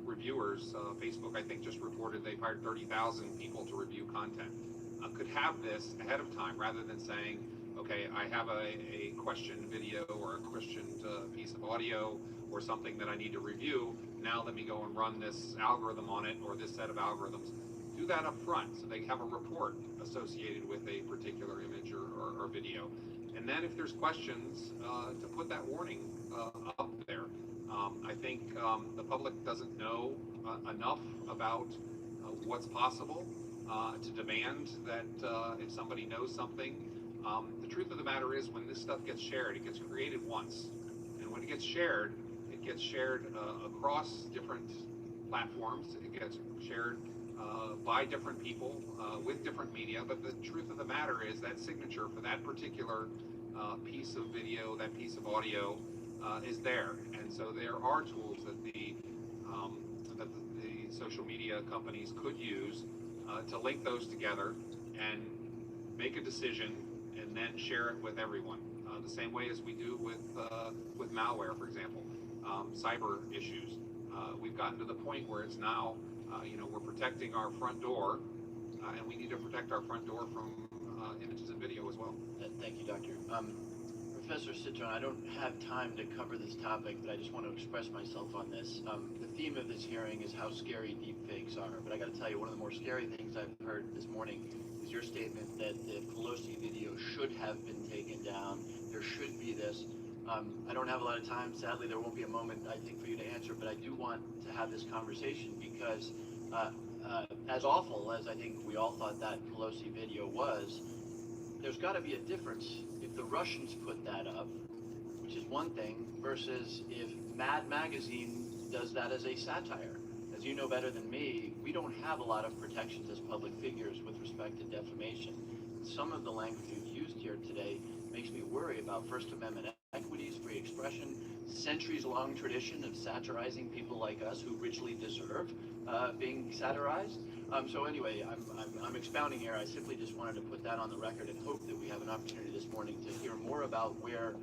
Speaker 7: reviewers, Facebook I think just reported they've hired 30,000 people to review content, could have this ahead of time, rather than saying, okay, I have a questioned video or a questioned piece of audio or something that I need to review, now let me go and run this algorithm on it, or this set of algorithms. Do that up front so they have a report associated with a particular image or video. And then if there's questions, to put that warning up there. I think the public doesn't know enough about what's possible to demand that if somebody knows something. The truth of the matter is, when this stuff gets shared, it gets created once. And when it gets shared across different platforms. It gets shared by different people with different media. But the truth of the matter is that signature for that particular piece of video, that piece of audio, is there. And so there are tools that the social media companies could use to link those together and make a decision and then share it with everyone. The same way as we do with malware, for example, cyber issues. We've gotten to the point where it's now, we're protecting our front door, and we need to protect our front door from images and video as well.
Speaker 10: Thank you, Doctor. Professor Citron, I don't have time to cover this topic, but I just want to express myself on this. The theme of this hearing is how scary deepfakes are, but I got to tell you, one of the more scary things I've heard this morning is your statement that the Pelosi video should have been taken down. There should be this. I don't have a lot of time. Sadly, there won't be a moment, I think, for you to answer, but I do want to have this conversation because as awful as I think we all thought that Pelosi video was, there's got to be a difference if the Russians put that up, which is one thing, versus if Mad Magazine does that as a satire. As you know better than me, we don't have a lot of protections as public figures with respect to defamation. Some of the language you've used here today makes me worry about First Amendment equities, free expression, centuries-long tradition of satirizing people like us who richly deserve being satirized. So anyway, I'm expounding here. I simply just wanted to put that on the record and hope that we have an opportunity this morning to hear more about where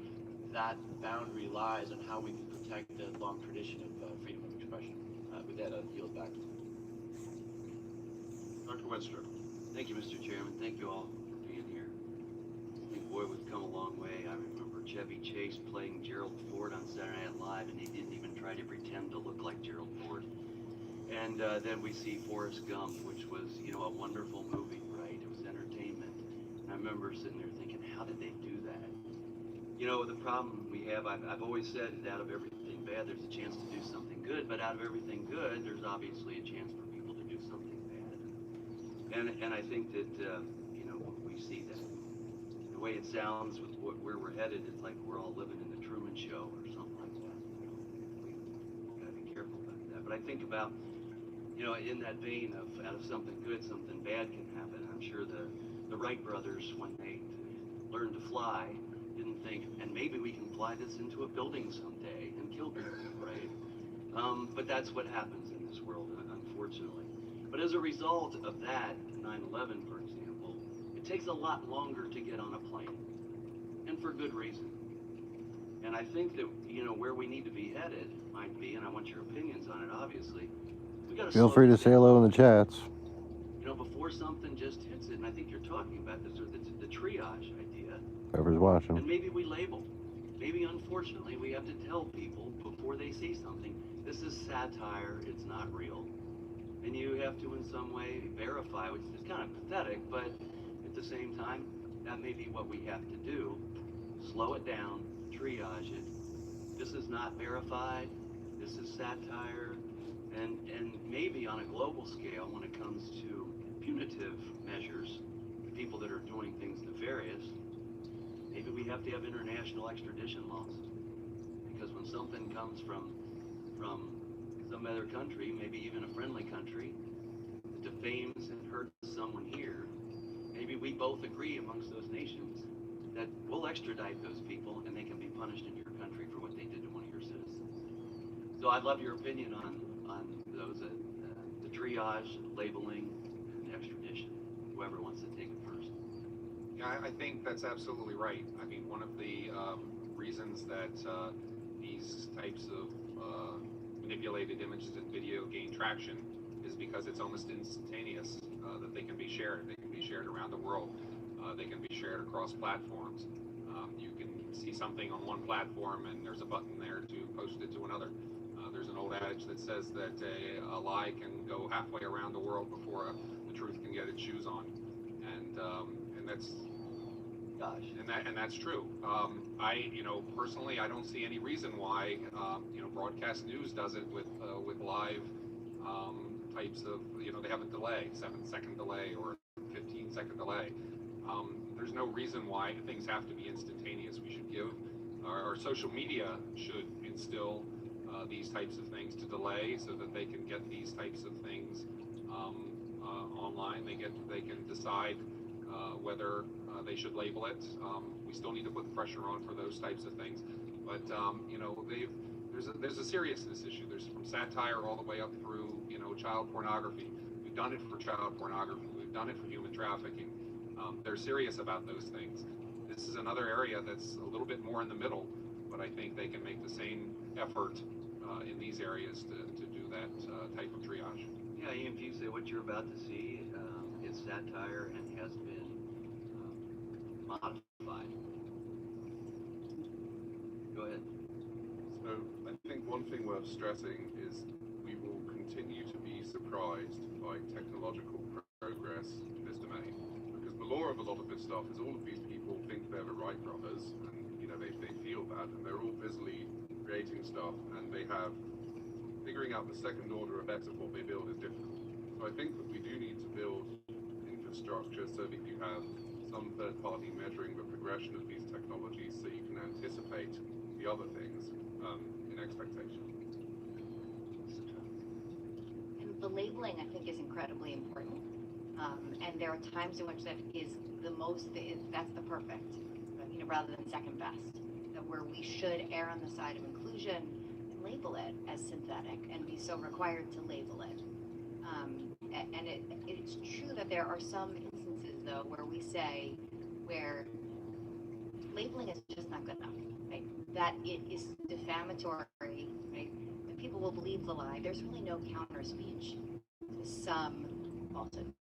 Speaker 10: that boundary lies and how we can protect the long tradition of freedom of expression. With that, I'll yield back.
Speaker 2: Dr. Wedster.
Speaker 11: Thank you, Mr. Chairman. Thank you all for being here. I think, boy, we've come a long way. I remember Chevy Chase playing Gerald Ford on Saturday Night Live, and he didn't even try to pretend to look like Gerald Ford. And then we see Forrest Gump, which was, a wonderful movie, right? It was entertainment. And I remember sitting there thinking, how did they do that? The problem we have, I've always said that out of everything bad, there's a chance to do something good, but out of everything good, there's obviously a chance for people to do something bad. And I think that, we see that. The way it sounds with where we're headed, it's like we're all living in the Truman Show or something like that. We've got to be careful about that. But I think about, in that vein of out of something good, something bad can happen. I'm sure the Wright brothers, when they learned to fly, didn't think, and maybe we can fly this into a building someday and kill people, right? But that's what happens in this world, unfortunately. But as a result of that, 9/11, for example, it takes a lot longer to get on a plane, and for good reason. And I think that, where we need to be headed might be, and I want your opinions on it, obviously, we got to
Speaker 1: Feel free to say hello in the chats.
Speaker 11: Before something just hits it, and I think you're talking about this, or the triage idea.
Speaker 1: Whoever's watching.
Speaker 11: And maybe we label. Maybe, unfortunately, we have to tell people before they see something, this is satire, it's not real. And you have to, in some way, verify, which is kind of pathetic, but at the same time, that may be what we have to do. Slow it down, triage it. This is not verified, this is satire, and maybe on a global scale, when it comes to punitive measures, people that are doing things nefarious, maybe we have to have international extradition laws. Because when something comes from some other country, maybe even a friendly country, that defames and hurts someone here, maybe we both agree amongst those nations that we'll extradite those people and they can be punished in your country for what they did to one of your citizens. So I'd love your opinion on those, the triage, labeling, and extradition. Whoever wants to take it first.
Speaker 7: Yeah, I think that's absolutely right. I mean, one of the reasons that these types of manipulated images and video gain traction is because it's almost instantaneous that they can be shared. They can be shared around the world. They can be shared across platforms. You can see something on one platform and there's a button there to post it to another. There's an old adage that says that a lie can go halfway around the world before the truth can get its shoes on, and that's and that's true. Personally, I don't see any reason why broadcast news does it with live types of they have a delay, 7-second delay or 15-second delay. There's no reason why things have to be instantaneous. We should give our social media should instill these types of things to delay so that they can get these types of things online. They can decide whether they should label it. We still need to put pressure on for those types of things.
Speaker 6: But you know, there's a seriousness issue. There's from satire all the way up through, you know, child pornography. We've done it for child pornography. We've done it for human trafficking. They're serious about those things. This is another area that's a little bit more in the middle, but I think they can make the same effort in these areas to do that type of triage.
Speaker 11: Yeah, Ian Fusey, what you're about to see is satire and has been modified. Go ahead.
Speaker 6: So I think one thing worth stressing is we will continue to be surprised by technological progress in this domain. Because the law of a lot of this stuff is all of these people think they're the Wright brothers, and you know they feel that, and they're all busily creating stuff, and they have figuring out the second order effects of what they build is difficult. So I think that we do need to build infrastructure so that you have some third party measuring the progression of these technologies so you can anticipate the other things in expectation.
Speaker 8: And the labeling, I think, is incredibly important. And there are times in which that is that's the perfect, you know, rather than second best. That where we should err on the side of inclusion, label it as synthetic, and be so required to label it. And it's true that there are some instances, though, where labeling is just not good enough, right? That it is defamatory, right? And people will believe the lie. There's really no counter speech to some falsehoods,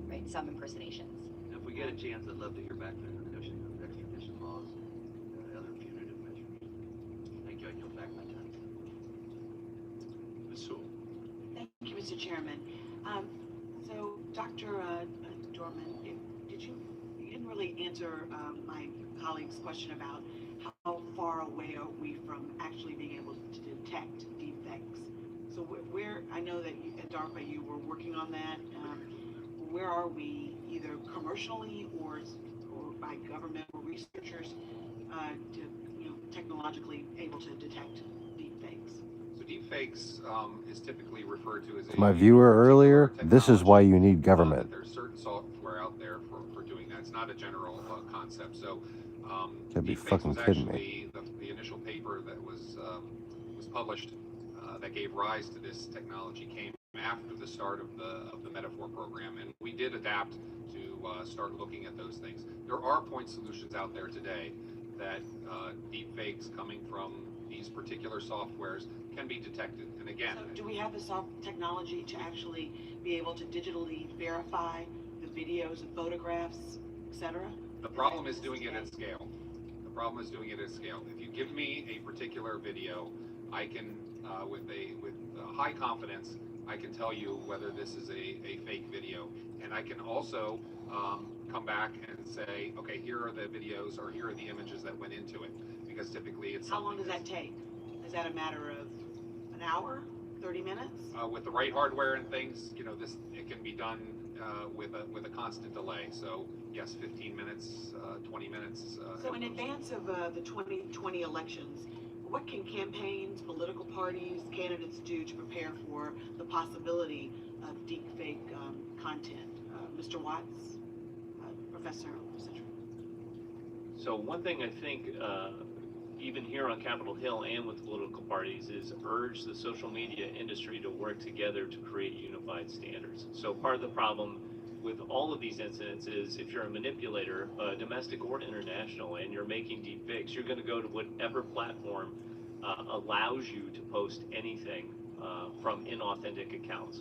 Speaker 8: right? Some impersonations.
Speaker 11: If we get a chance, I'd love to hear back from the discussion of extradition laws and other punitive measures. Thank you. I yield back my time.
Speaker 5: Ms. Sewell.
Speaker 12: Thank you, Mr. Chairman. So, Dr. Dorman, you didn't really answer my colleague's question about how far away are we from actually being able to detect deepfakes. So where I know that at DARPA you were working on that. Where are we, either commercially or by government or researchers, to technologically able to detect deepfakes?
Speaker 7: So deepfakes is typically referred to as
Speaker 1: To my viewer earlier, this is why you need government.
Speaker 7: There's certain software out there for doing that. It's not a general concept. So
Speaker 1: You'd be
Speaker 7: deepfakes
Speaker 1: fucking
Speaker 7: was
Speaker 1: kidding
Speaker 7: actually the initial paper that was published that gave rise to this technology came after the start of the Metaphor program, and we did adapt to start looking at those things. There are point solutions out there today that deepfakes coming from these particular softwares can be detected. And again,
Speaker 12: So do we have the soft technology to actually be able to digitally verify the videos and photographs, etc.?
Speaker 7: the problem is doing it at scale. The problem is doing it at scale. If you give me a particular video, I can, with high confidence, I can tell you whether this is a fake video. And I can also come back and say, okay, here are the videos or here are the images that went into it. Because typically it's
Speaker 12: How long does that take? Is that a matter of an hour, 30 minutes?
Speaker 7: with the right hardware and things, it can be done with a constant delay. So yes, 15 minutes, 20 minutes.
Speaker 12: So in advance of the 2020 elections, what can campaigns, political parties, candidates do to prepare for the possibility of deepfake content? Mr. Watts, Professor Citrin.
Speaker 9: So one thing I think, even here on Capitol Hill and with political parties, is urge the social media industry to work together to create unified standards. So part of the problem with all of these incidents is if you're a manipulator, domestic or international, and you're making deep fakes, you're going to go to whatever platform allows you to post anything from inauthentic accounts.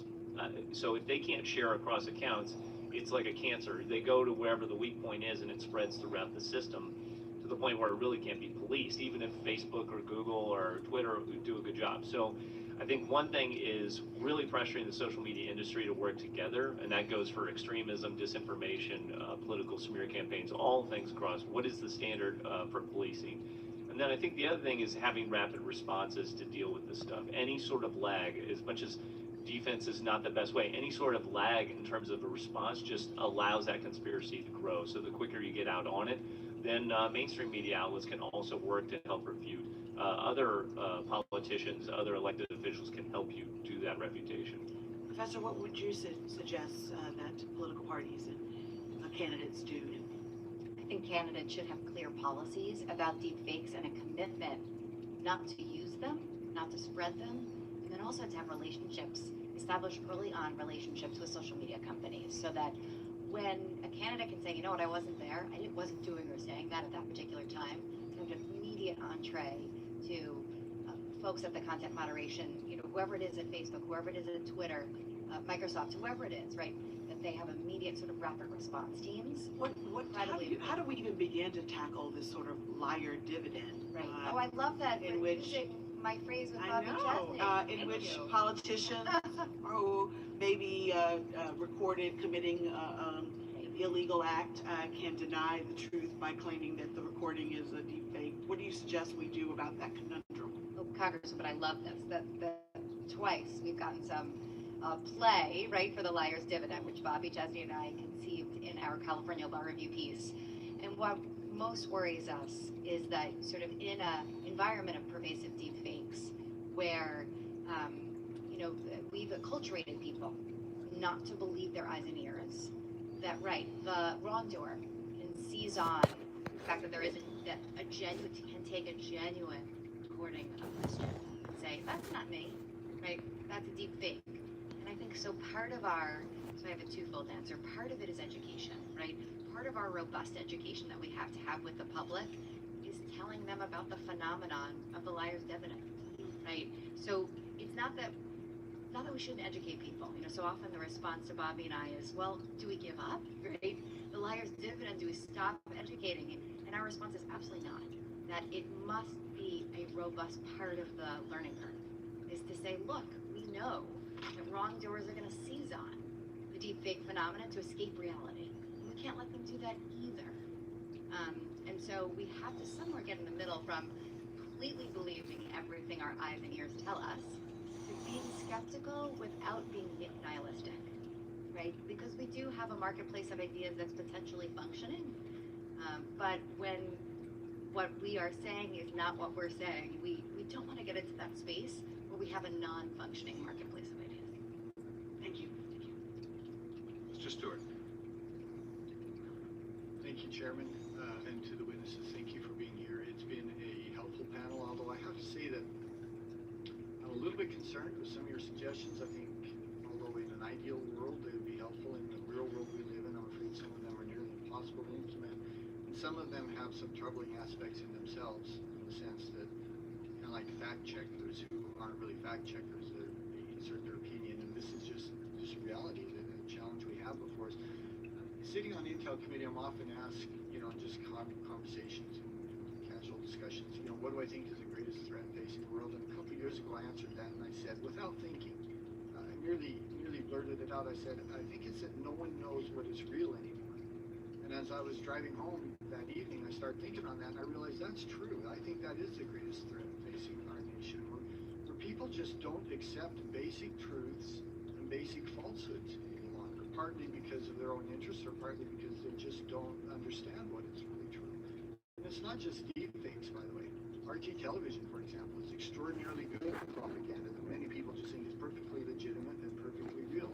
Speaker 9: So if they can't share across accounts, it's like a cancer. They go to wherever the weak point is and it spreads throughout the system to the point where it really can't be policed, even if Facebook or Google or Twitter do a good job. So I think one thing is really pressuring the social media industry to work together, and that goes for extremism, disinformation, political smear campaigns, all things across. What is the standard for policing? And then I think the other thing is having rapid responses to deal with this stuff. Any sort of lag, as much as defense is not the best way, any sort of lag in terms of a response just allows that conspiracy to grow. So the quicker you get out on it, then mainstream media outlets can also work to help refute. Other politicians, other elected officials can help you do that refutation.
Speaker 12: Professor, what would you suggest that political parties and candidates do?
Speaker 8: I think candidates should have clear policies about deepfakes and a commitment not to use them, not to spread them, and then also to have relationships, establish early on relationships with social media companies so that when a candidate can say, you know what, I wasn't there, I wasn't doing or saying that at that particular time, can have an immediate entree to folks at the content moderation, whoever it is at Facebook, whoever it is at Twitter, Microsoft, whoever it is, right? That they have immediate sort of rapid response teams.
Speaker 12: How do we even begin to tackle this sort of liar dividend?
Speaker 8: Right. Oh, I love that.
Speaker 12: In which
Speaker 8: my phrase with
Speaker 12: I
Speaker 8: Bobby
Speaker 12: know,
Speaker 8: Chesney.
Speaker 12: in which politicians who maybe recorded committing an illegal act can deny the truth by claiming that the recording is a deep fake. What do you suggest we do about that conundrum?
Speaker 8: Oh, Congressman, but I love this. That twice we've gotten some play, right, for the liar's dividend, which Bobby Chesney and I conceived in our California Law Review piece. And what most worries us is that sort of in an environment of pervasive deepfakes where, we've acculturated people not to believe their eyes and ears, that, right, the wrongdoer can seize on the fact that that can take a genuine recording of this and say, that's not me, right, that's a deep fake. And I think so so I have a twofold answer. Part of it is education, right? Part of our robust education that we have to have with the public is telling them about the phenomenon of the liar's dividend, right? So it's not that we shouldn't educate people. So often the response to Bobby and I is, well, do we give up, right? The liar's dividend, do we stop educating? And our response is absolutely not. That it must be a robust part of the learning curve, is to say, look, we know that wrongdoers are going to seize on the deepfake phenomenon to escape reality. And we can't let them do that either. And so we have to somewhere get in the middle from completely believing everything our eyes and ears tell us to being skeptical without being nihilistic, right? Because we do have a marketplace of ideas that's potentially functioning, but when what we are saying is not what we're saying, we don't want to get into that space where we have a non-functioning marketplace of ideas.
Speaker 12: Thank you.
Speaker 2: Mr. Stewart.
Speaker 13: Thank you, Chairman, and to the witnesses, thank you for being here. It's been a helpful panel, although I have to say that I'm a little bit concerned with some of your suggestions. I think, although in an ideal world they would be helpful, in the real world we live in, I'm afraid some of them are nearly impossible to implement. And some of them have some troubling aspects in themselves, in the sense that, kind of like fact checkers who aren't really fact checkers, they insert their opinion, and this is just reality, the challenge we have before us. Sitting on the Intel committee, I'm often asked, just conversations and casual discussions, what do I think is the greatest threat facing the world? And a couple of years ago, I answered that, and I said, without thinking, I merely blurted it out. I said, I think it's that no one knows what is real anymore. And as I was driving home that evening, I started thinking on that, and I realized that's true. I think that is the greatest threat facing our nation, where people just don't accept basic truths and basic falsehoods any longer, partly because of their own interests or partly because they just don't understand what is really true. And it's not just deepfakes, by the way. RT television, for example, is extraordinarily good at propaganda that many people just think is perfectly legitimate and perfectly real.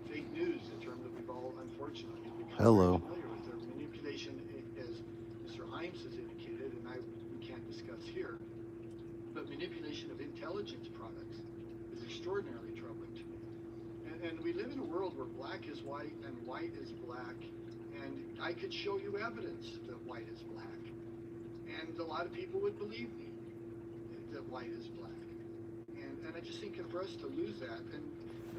Speaker 13: Fake news, a term that we've all unfortunately become familiar with. Their manipulation, as Mr. Himes has indicated, and we can't discuss here, but manipulation of intelligence products is extraordinarily troubling to me. And we live in a world where black is white and white is black, and I could show you evidence that white is black. And a lot of people would believe me that white is black. And I just think for us to lose that, and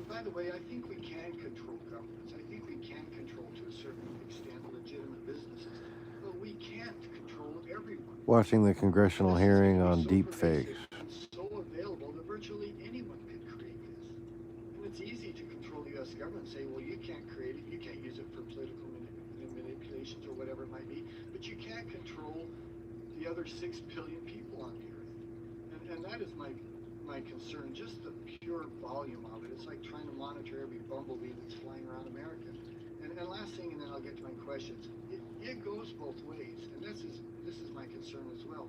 Speaker 13: by the way, I think we can control governments. I think we can control to a certain extent legitimate businesses, but we can't control everyone.
Speaker 1: Watching the congressional hearing on deepfakes.
Speaker 13: It's so available that virtually anyone could create this. And it's easy to control the U.S. government and say, well, you can't create it, you can't use it for political manipulations or whatever it might be, but you can't control the other 6 billion people on the earth. And that is my concern, just the pure volume of it. It's like trying to monitor every bumblebee that's flying around America. And last thing, and then I'll get to my questions, it goes both ways, and this is my concern as well.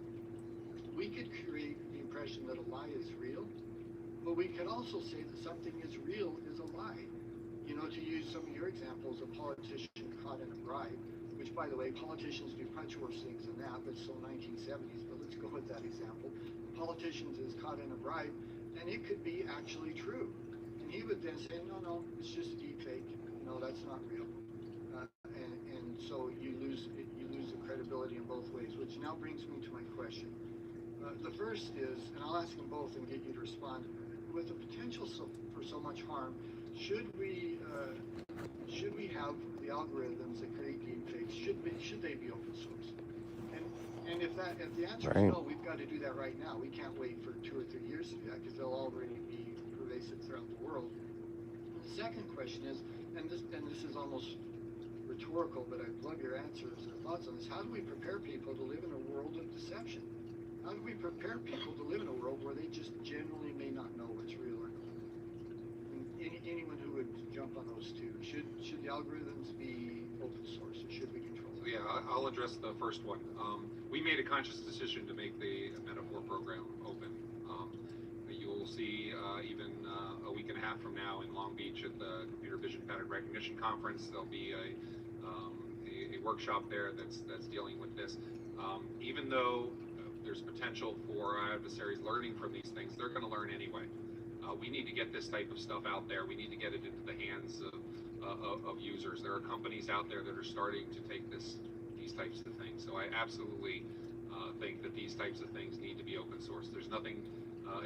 Speaker 13: We could create the impression that a lie is real, but we could also say that something is real is a lie. To use some of your examples, a politician caught in a bribe, which by the way, politicians do much worse things than that, but still 1970s, but let's go with that example. Politicians is caught in a bribe, and it could be actually true. And he would then say, no, it's just a deep fake. No, that's not real. And so you lose the credibility in both ways, which now brings me to my question. The first is, and I'll ask them both and get you to respond, with the potential for so much harm, should we have the algorithms that create deepfakes? Should they be open source? And if the answer is no, we've got to do that right now. We can't wait for 2 or 3 years to do that because they'll already be pervasive throughout the world. The second question is, and this is almost rhetorical, but I'd love your answers or thoughts on this. How do we prepare people to live in a world of deception? How do we prepare people to live in a world where they just generally may not know what's real or not? Anyone who would jump on those two, should the algorithms be open source or should we control them?
Speaker 7: Yeah, I'll address the first one. We made a conscious decision to make the Metaphor program open. You'll see even a week and a half from now in Long Beach at the Computer Vision Pattern Recognition Conference, there'll be a workshop there that's dealing with this. Even though there's potential for our adversaries learning from these things, they're going to learn anyway. We need to get this type of stuff out there. We need to get it into the hands of users. There are companies out there that are starting to take these types of things. So I absolutely think that these types of things need to be open source. There's nothing.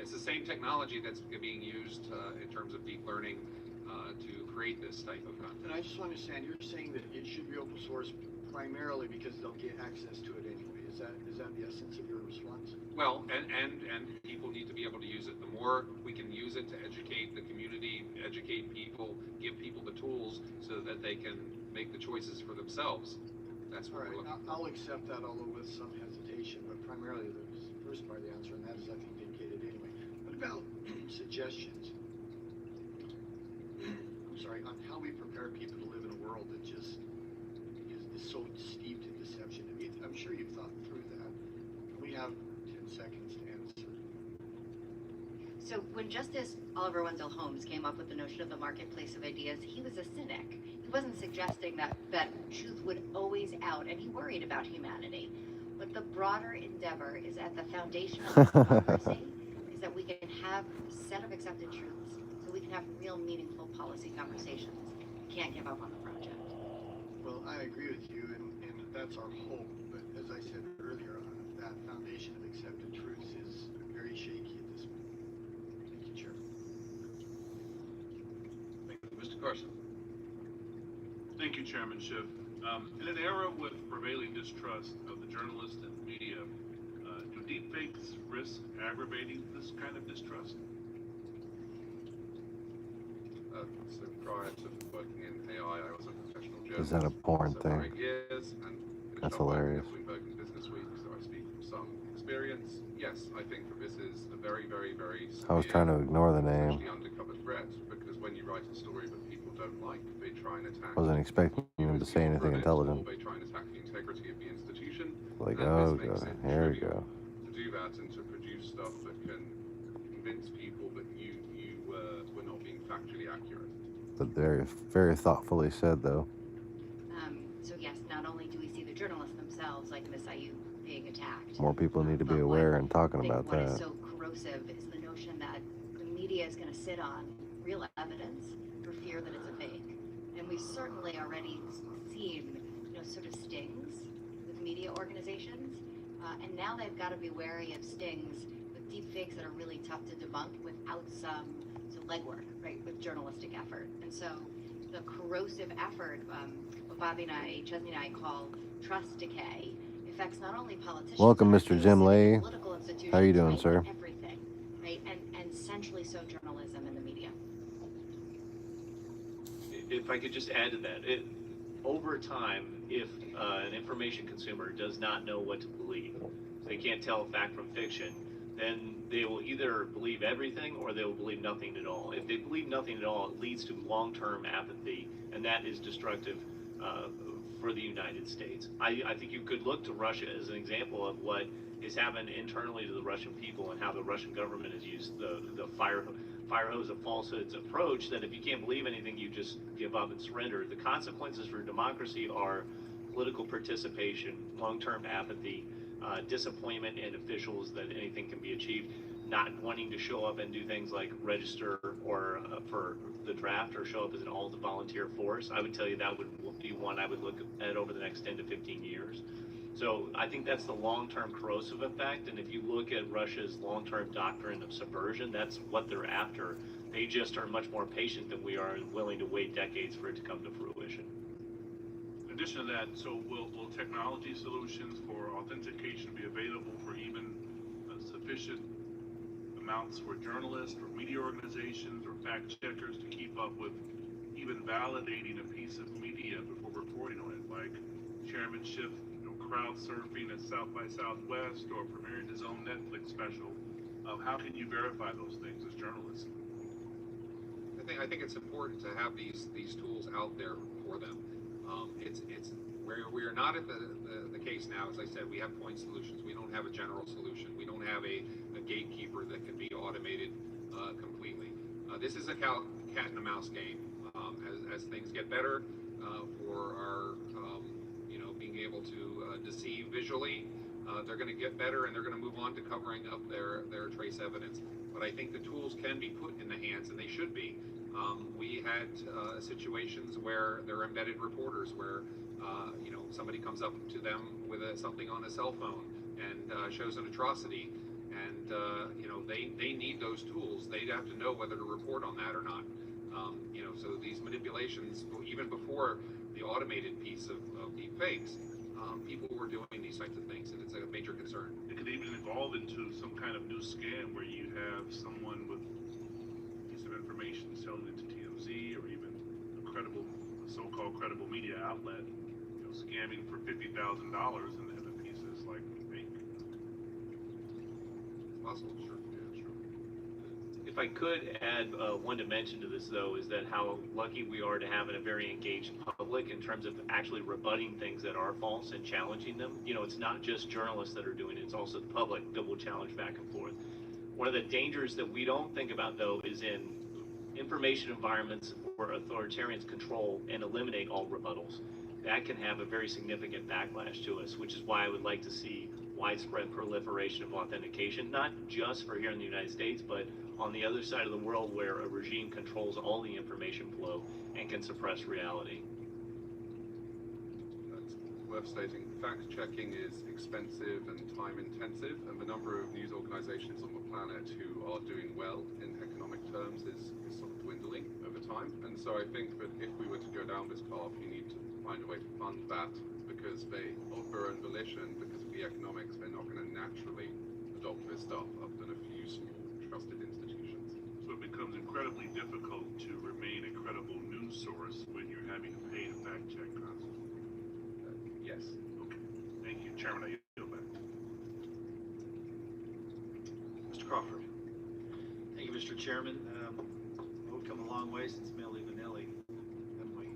Speaker 7: It's the same technology that's being used in terms of deep learning to create this type of content.
Speaker 13: And I just want to understand, you're saying that it should be open source primarily because they'll get access to it anyway. Is that the essence of your response?
Speaker 7: Well, and people need to be able to use it. The more we can use it to educate the community, educate people, give people the tools so that they can make the choices for themselves. That's what we're looking for.
Speaker 13: I'll accept that, although with some hesitation, but primarily the first part of the answer, and that is, I think, indicated anyway. What about suggestions? I'm sorry, on how we prepare people to live in a world that just is so steeped in deception. I'm sure you've thought through that. We have 10 seconds to answer.
Speaker 8: So when Justice Oliver Wendell Holmes came up with the notion of the marketplace of ideas, he was a cynic. He wasn't suggesting that truth would always out, and he worried about humanity. But the broader endeavor is at the foundation of democracy, is that we can have a set of accepted truths, so we can have real meaningful policy conversations. We can't give up on the project.
Speaker 13: Well, I agree with you, and that's our hope. But as I said earlier, that foundation of accepted truths is very shaky at this point. Thank you, Chair.
Speaker 2: Thank you, Mr. Carson.
Speaker 14: Thank you, Chairman Schiff. In an era with prevailing distrust of the journalists and media, do deepfakes risk aggravating this kind of distrust?
Speaker 6: So prior to working in AI, I was a professional journalist.
Speaker 1: Is that a porn
Speaker 6: for
Speaker 1: thing?
Speaker 6: 8 years, and
Speaker 1: That's hilarious.
Speaker 6: Bloomberg and Business Week, so I speak from some experience. Yes, I think that this is a very, very, very
Speaker 1: I was trying to ignore the name.
Speaker 6: actually undercover threat, because when you write a story that people don't like, they try and attack.
Speaker 1: Wasn't expecting him to say anything intelligent.
Speaker 6: Or they try and attack the integrity of the institution.
Speaker 1: Like,
Speaker 6: and
Speaker 1: oh,
Speaker 6: this makes
Speaker 1: God,
Speaker 6: it
Speaker 1: here we
Speaker 6: trivial
Speaker 1: go.
Speaker 6: to do that and to produce stuff that can convince people that you were not being factually accurate.
Speaker 1: But very, very thoughtfully said, though.
Speaker 8: So yes, not only do we see the journalists themselves, like Miss Ayub, being attacked.
Speaker 1: More people need to be
Speaker 8: but
Speaker 1: aware and talking
Speaker 8: I think
Speaker 1: about
Speaker 8: what is
Speaker 1: that.
Speaker 8: so corrosive is the notion that the media is going to sit on real evidence for fear that it's a fake. And we've certainly already seen, sort of stings with media organizations. And now they've got to be wary of stings with deep fakes that are really tough to debunk without some legwork, right, with journalistic effort. And so the corrosive effort, what Bobby and I, Chesney and I call trust decay, affects not only politicians.
Speaker 1: Welcome,
Speaker 8: but
Speaker 1: Mr. Jim Lay.
Speaker 8: political institutions,
Speaker 1: How you doing,
Speaker 8: right,
Speaker 1: sir?
Speaker 8: Everything, right, and centrally so journalism and the media.
Speaker 9: If I could just add to that, over time, if an information consumer does not know what to believe, they can't tell fact from fiction, then they will either believe everything or they will believe nothing at all. If they believe nothing at all, it leads to long-term apathy, and that is destructive for the United States. I think you could look to Russia as an example of what has happened internally to the Russian people and how the Russian government has used the fire hose of falsehoods approach, that if you can't believe anything, you just give up and surrender. The consequences for democracy are political participation, long-term apathy, disappointment in officials that anything can be achieved, not wanting to show up and do things like register or for the draft or show up as an all-volunteer force. I would tell you that would be one I would look at over the next 10 to 15 years. So I think that's the long-term corrosive effect. And if you look at Russia's long-term doctrine of subversion, that's what they're after. They just are much more patient than we are and willing to wait decades for it to come to fruition.
Speaker 14: In addition to that, so will technology solutions for authentication be available for even sufficient amounts for journalists or media organizations or fact checkers to keep up with even validating a piece of media before reporting on it, like Chairman Schiff crowd surfing at South by Southwest or premiering his own Netflix special? How can you verify those things as journalists?
Speaker 7: I think it's important to have these tools out there for them. It's where we are not at the case now. As I said, we have point solutions. We don't have a general solution. We don't have a gatekeeper that can be automated completely. This is a cat and a mouse game. As things get better for our being able to deceive visually, they're going to get better, and they're going to move on to covering up their trace evidence. But I think the tools can be put in the hands, and they should be. We had situations where there are embedded reporters where somebody comes up to them with something on a cell phone and shows an atrocity, and they need those tools. They'd have to know whether to report on that or not. So these manipulations, even before the automated piece of deep fakes, people were doing these types of things, and it's a major concern.
Speaker 14: It could even evolve into some kind of new scam where you have someone with a piece of information selling it to TMZ or even a so-called credible media outlet, scamming for $50,000, and the piece is like fake.
Speaker 7: It's possible, sure.
Speaker 9: If I could add one dimension to this, though, is that how lucky we are to have a very engaged public in terms of actually rebutting things that are false and challenging them. It's not just journalists that are doing it, it's also the public that will challenge back and forth. One of the dangers that we don't think about, though, is in information environments where authoritarians control and eliminate all rebuttals. That can have a very significant backlash to us, which is why I would like to see widespread proliferation of authentication, not just for here in the United States, but on the other side of the world where a regime controls all the information flow and can suppress reality.
Speaker 6: That's worth stating. Fact-checking is expensive and time-intensive, and the number of news organizations on the planet who are doing well in economic terms is sort of dwindling over time. And so I think that if we were to go down this path, you need to find a way to fund that, because they, of their own volition, because of the economics, they're not going to naturally adopt this stuff other than a few small trusted institutions.
Speaker 14: So it becomes incredibly difficult to remain a credible news source when you're having to pay to fact check constantly.
Speaker 6: Yes.
Speaker 14: Okay. Thank you, Chairman. I yield back.
Speaker 15: Mr. Crawford. Thank you, Mr. Chairman. We've come a long way since Milli Vanilli, haven't we?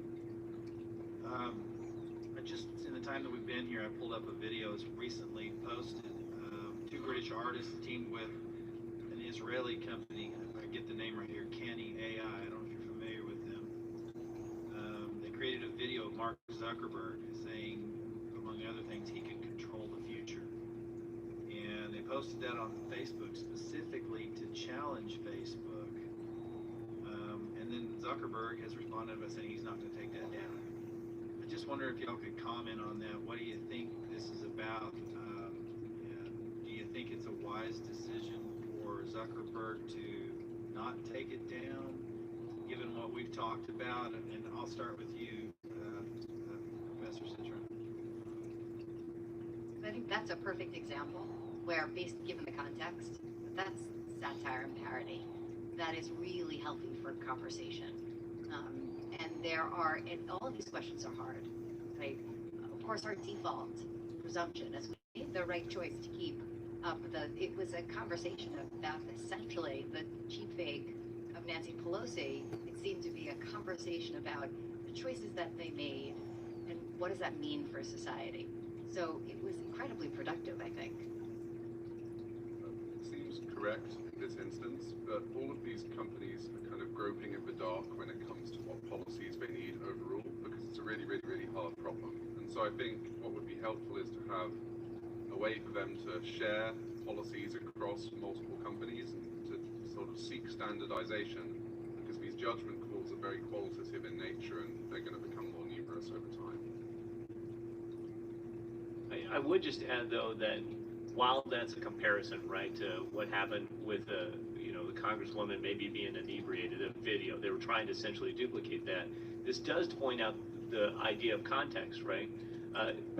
Speaker 15: In the time that we've been here, I pulled up a video that's recently posted. Two British artists teamed with an Israeli company. If I get the name right here, Canny AI. I don't know if you're familiar with them. They created a video of Mark Zuckerberg saying, among other things, he can control the future. And they posted that on Facebook specifically to challenge Facebook. And then Zuckerberg has responded by saying he's not going to take that down. I just wonder if y'all could comment on that. What do you think this is about? Do you think it's a wise decision for Zuckerberg to not take it down, given what we've talked about? And I'll start with you, Professor Citron.
Speaker 8: I think that's a perfect example where, given the context, that's satire and parody. That is really healthy for conversation. And all of these questions are hard, right? Of course, our default presumption is we made the right choice to keep up it was a conversation about essentially the cheap fake of Nancy Pelosi. It seemed to be a conversation about the choices that they made and what does that mean for society. So it was incredibly productive, I think.
Speaker 6: It seems correct in this instance, but all of these companies are kind of groping in the dark when it comes to what policies they need overall, because it's a really, really, really hard problem. And So I think what would be helpful is to have a way for them to share policies across multiple companies and to sort of seek standardization, because these judgment calls are very qualitative in nature and they're going to become more numerous over time.
Speaker 9: I would just add, though, that while that's a comparison, right, to what happened with the Congresswoman maybe being inebriated, a video, they were trying to essentially duplicate that. This does point out the idea of context, right?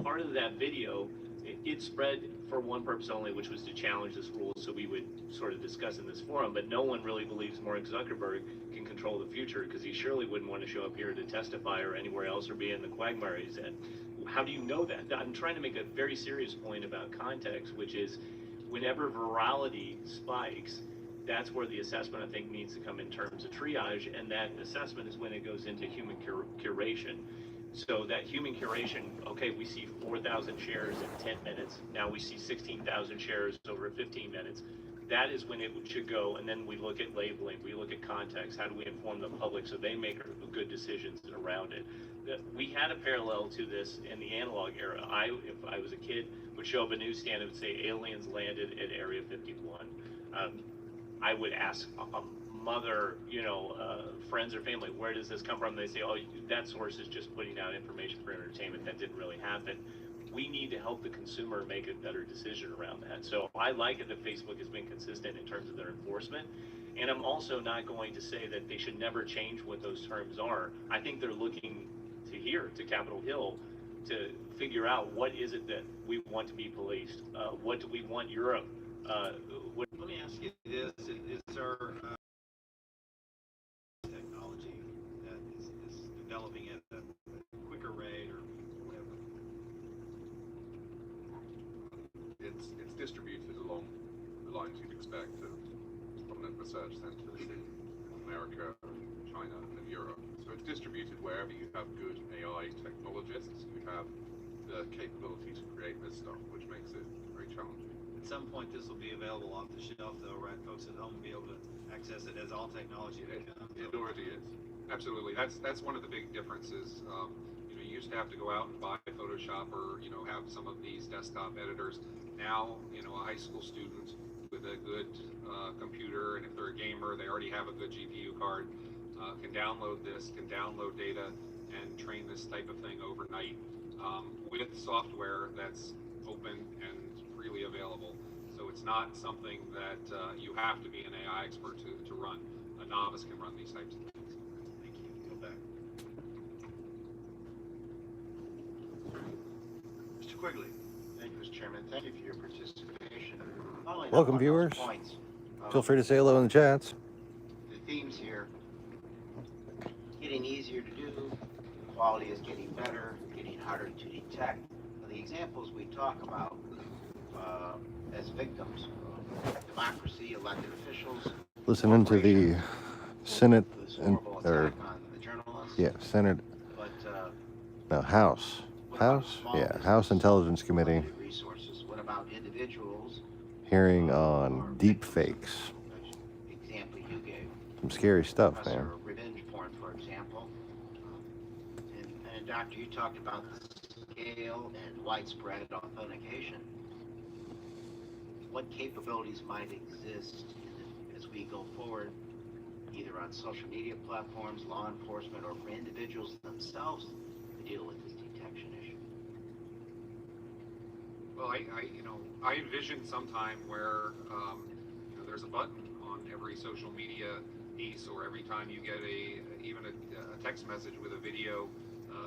Speaker 9: Part of that video, it spread for one purpose only, which was to challenge this rule, so we would sort of discuss in this forum, but no one really believes Mark Zuckerberg can control the future, because he surely wouldn't want to show up here to testify or anywhere else or be in the quagmire he's in. How do you know that? I'm trying to make a very serious point about context, which is whenever virality spikes, that's where the assessment, I think, needs to come in terms of triage, and that assessment is when it goes into human curation. So that human curation, okay, we see 4,000 shares in 10 minutes. Now we see 16,000 shares over 15 minutes. That is when it should go, and then we look at labeling, we look at context, how do we inform the public so they make good decisions around it. We had a parallel to this in the analog era. If I was a kid, would show up a newsstand and would say aliens landed at Area 51. I would ask a mother, friends or family, where does this come from? They say, oh, that source is just putting out information for entertainment. That didn't really happen. We need to help the consumer make a better decision around that. So I like it that Facebook has been consistent in terms of their enforcement. And I'm also not going to say that they should never change what those terms are. I think they're looking to Capitol Hill to figure out what is it that we want to be policed. What do we want Europe?
Speaker 15: Let me ask you this: is there technology that is developing at a quicker rate or whatever?
Speaker 6: It's distributed along the lines you'd expect of prominent research centers in America, China, and Europe. So it's distributed wherever you have good AI technologists who have the capability to create this stuff, which makes it very challenging.
Speaker 15: At some point, this will be available off the shelf, though, right? Folks at home will be able to access it as all technology becomes.
Speaker 6: It already is. Absolutely. That's one of the big differences. You used to have to go out and buy Photoshop or have some of these desktop editors. Now, a high school student with a good computer, and if they're a gamer, they already have a good GPU card, can download this, can download data, and train this type of thing overnight with software that's open and freely available. So it's not something that you have to be an AI expert to run. A novice can run these types of things.
Speaker 15: Thank you. Go back.
Speaker 16: Mr. Quigley. Thank you, Mr. Chairman. Thank you for your participation.
Speaker 1: Welcome, viewers. Feel free to say hello in the chats.
Speaker 16: The themes here: getting easier to do, quality is getting better, getting harder to detect. The examples we talk about as victims of democracy, elected officials.
Speaker 1: Listening to the Senate Senate.
Speaker 16: But
Speaker 1: House. House Intelligence Committee
Speaker 16: resources. What about individuals?
Speaker 1: hearing on deep fakes.
Speaker 16: Example you gave.
Speaker 1: Some scary stuff, man.
Speaker 16: Revenge porn, for example. And Doctor, you talked about the scale and widespread authentication. What capabilities might exist as we go forward, either on social media platforms, law enforcement, or for individuals themselves to deal with this detection issue?
Speaker 7: Well, I envision some time where there's a button on every social media piece, or every time you get even a text message with a video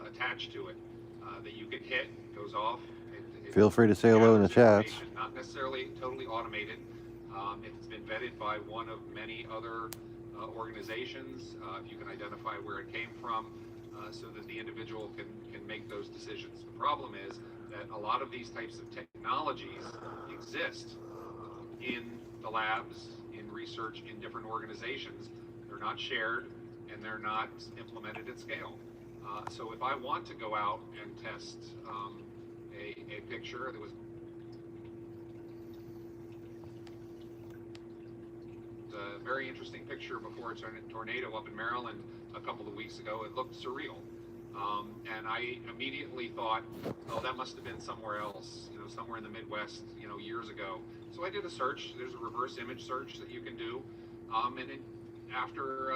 Speaker 7: attached to it, that you can hit, it goes off.
Speaker 1: Feel free to say hello in the chats.
Speaker 7: Not necessarily totally automated. If it's been vetted by one of many other organizations, if you can identify where it came from, so that the individual can make those decisions. The problem is that a lot of these types of technologies exist in the labs, in research, in different organizations. They're not shared, and they're not implemented at scale. So if I want to go out and test a picture that was a very interesting picture before a tornado up in Maryland a couple of weeks ago. It looked surreal. And I immediately thought, oh, that must have been somewhere else, somewhere in the Midwest, years ago. So I did a search. There's a reverse image search that you can do. After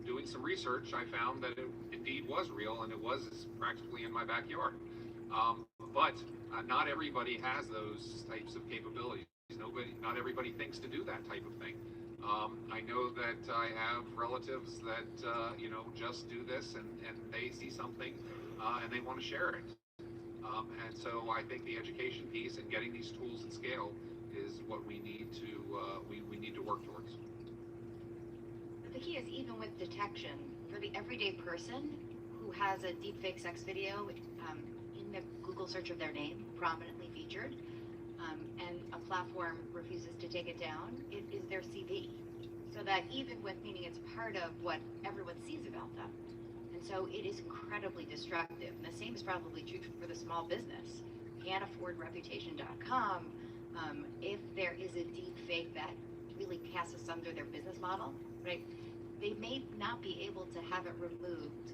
Speaker 7: doing some research, I found that it indeed was real, and it was practically in my backyard. But not everybody has those types of capabilities. Not everybody thinks to do that type of thing. I know that I have relatives that just do this, and they see something and they want to share it. And so I think the education piece and getting these tools at scale is what we need to we need to work towards.
Speaker 8: The key is, even with detection, for the everyday person who has a deepfake sex video in the Google search of their name, prominently featured, and a platform refuses to take it down, it is their CV. So that even with, meaning it's part of what everyone sees about them. And so it is incredibly destructive. And the same is probably true for the small business. Can'tAffordReputation.com, if there is a deep fake that really casts asunder their business model, right? They may not be able to have it removed,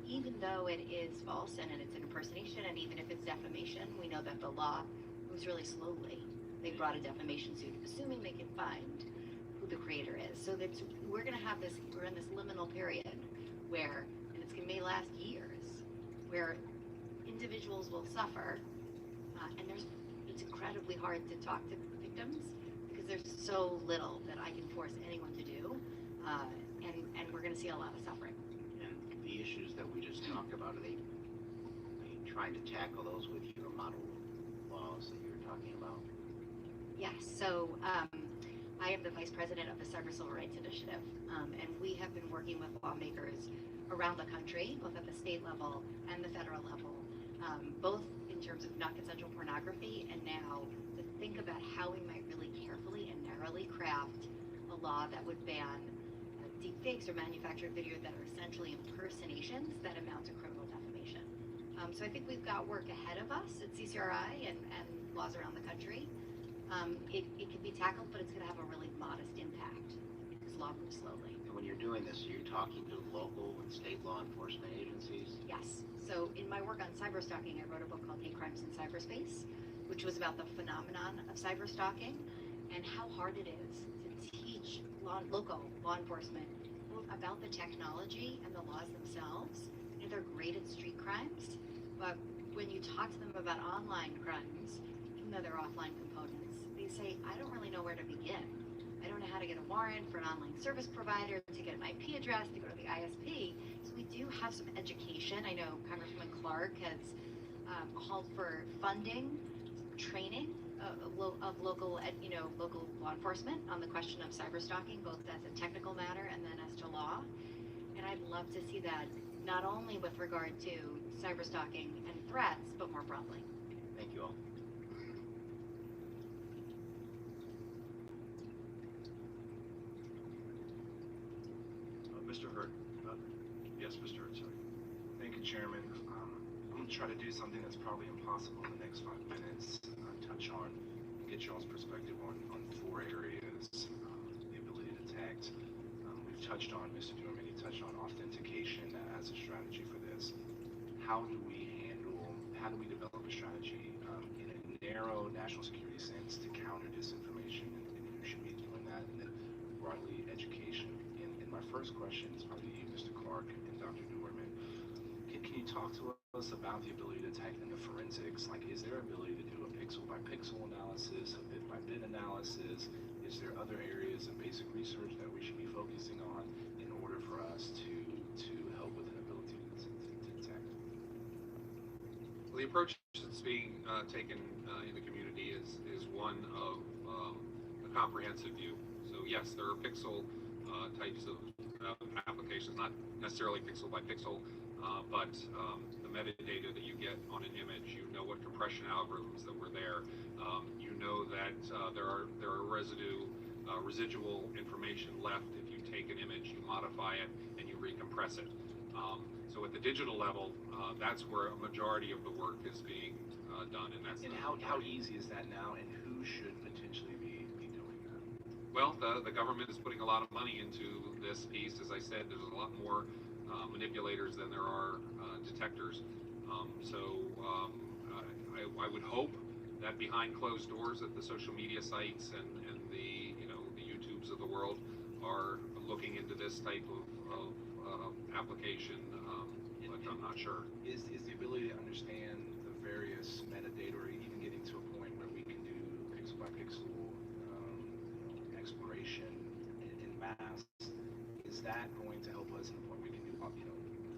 Speaker 8: even though it is false and it's an impersonation, and even if it's defamation. We know that the law moves really slowly. They brought a defamation suit, assuming they can find who the creator is. So that we're going to have this, we're in this liminal period where, and may last years, where individuals will suffer, and it's incredibly hard to talk to victims because there's so little that I can force anyone to do, and we're going to see a lot of suffering.
Speaker 16: And the issues that we just talked about, are they trying to tackle those with your model laws that you were talking about?
Speaker 8: Yes, so I am the Vice President of the Cyber Civil Rights Initiative, and we have been working with lawmakers around the country, both at the state level and the federal level, both in terms of non-consensual pornography, and now to think about how we might really carefully and narrowly craft a law that would ban deepfakes or manufactured video that are essentially impersonations that amount to criminal defamation. So I think we've got work ahead of us at CCRI and laws around the country. It can be tackled, but it's going to have a really modest impact because law moves slowly.
Speaker 16: And when you're doing this, you're talking to local and state law enforcement agencies?
Speaker 8: Yes. So in my work on cyberstalking, I wrote a book called Hate Crimes in Cyberspace, which was about the phenomenon of cyberstalking and how hard it is to teach local law enforcement both about the technology and the laws themselves. You know, they're great at street crimes, but when you talk to them about online crimes, even though they're offline components, they say, I don't really know where to begin. I don't know how to get a warrant for an online service provider, to get an IP address, to go to the ISP. So we do have some education. I know Congresswoman Clark has called for funding, training of local law enforcement on the question of cyberstalking, both as a technical matter and then as to law. And I'd love to see that not only with regard to cyberstalking and threats, but more broadly.
Speaker 16: Thank you all.
Speaker 17: Mr. Hurt. Yes, Mr. Hurt, sorry. Thank you, Chairman. I'm going to try to do something that's probably impossible in the next 5 minutes. Touch on, get y'all's perspective on 4 areas. The ability to detect. We've touched on, Mr. Dorman, you touched on authentication as a strategy for this. How do we develop a strategy in a narrow national security sense to counter disinformation, and who should be doing that, and then broadly education. And my first question is probably to you, Mr. Clark and Dr. Dorman. Can you talk to us about the ability to detect in the forensics? Like, is there ability to do a pixel by pixel analysis, a bit by bit analysis? Is there other areas of basic research that we should be focusing on in order for us to help with an ability to detect?
Speaker 7: Well, the approach that's being taken in the community is one of a comprehensive view. So yes, there are pixel types of applications, not necessarily pixel by pixel, but the metadata that you get on an image, you know what compression algorithms that were there, you know that there are residual information left if you take an image, you modify it, and you recompress it. So at the digital level, that's where a majority of the work is being done, and that's.
Speaker 17: And how easy is that now, and who should potentially be doing that?
Speaker 7: Well, the government is putting a lot of money into this piece. As I said, there's a lot more manipulators than there are detectors. I would hope that behind closed doors at the social media sites and the the YouTubes of the world are looking into this type of application, but I'm not sure.
Speaker 17: Is the ability to understand the various metadata, or even getting to a point where we can do pixel by pixel exploration in mass, is that going to help us in the point we can do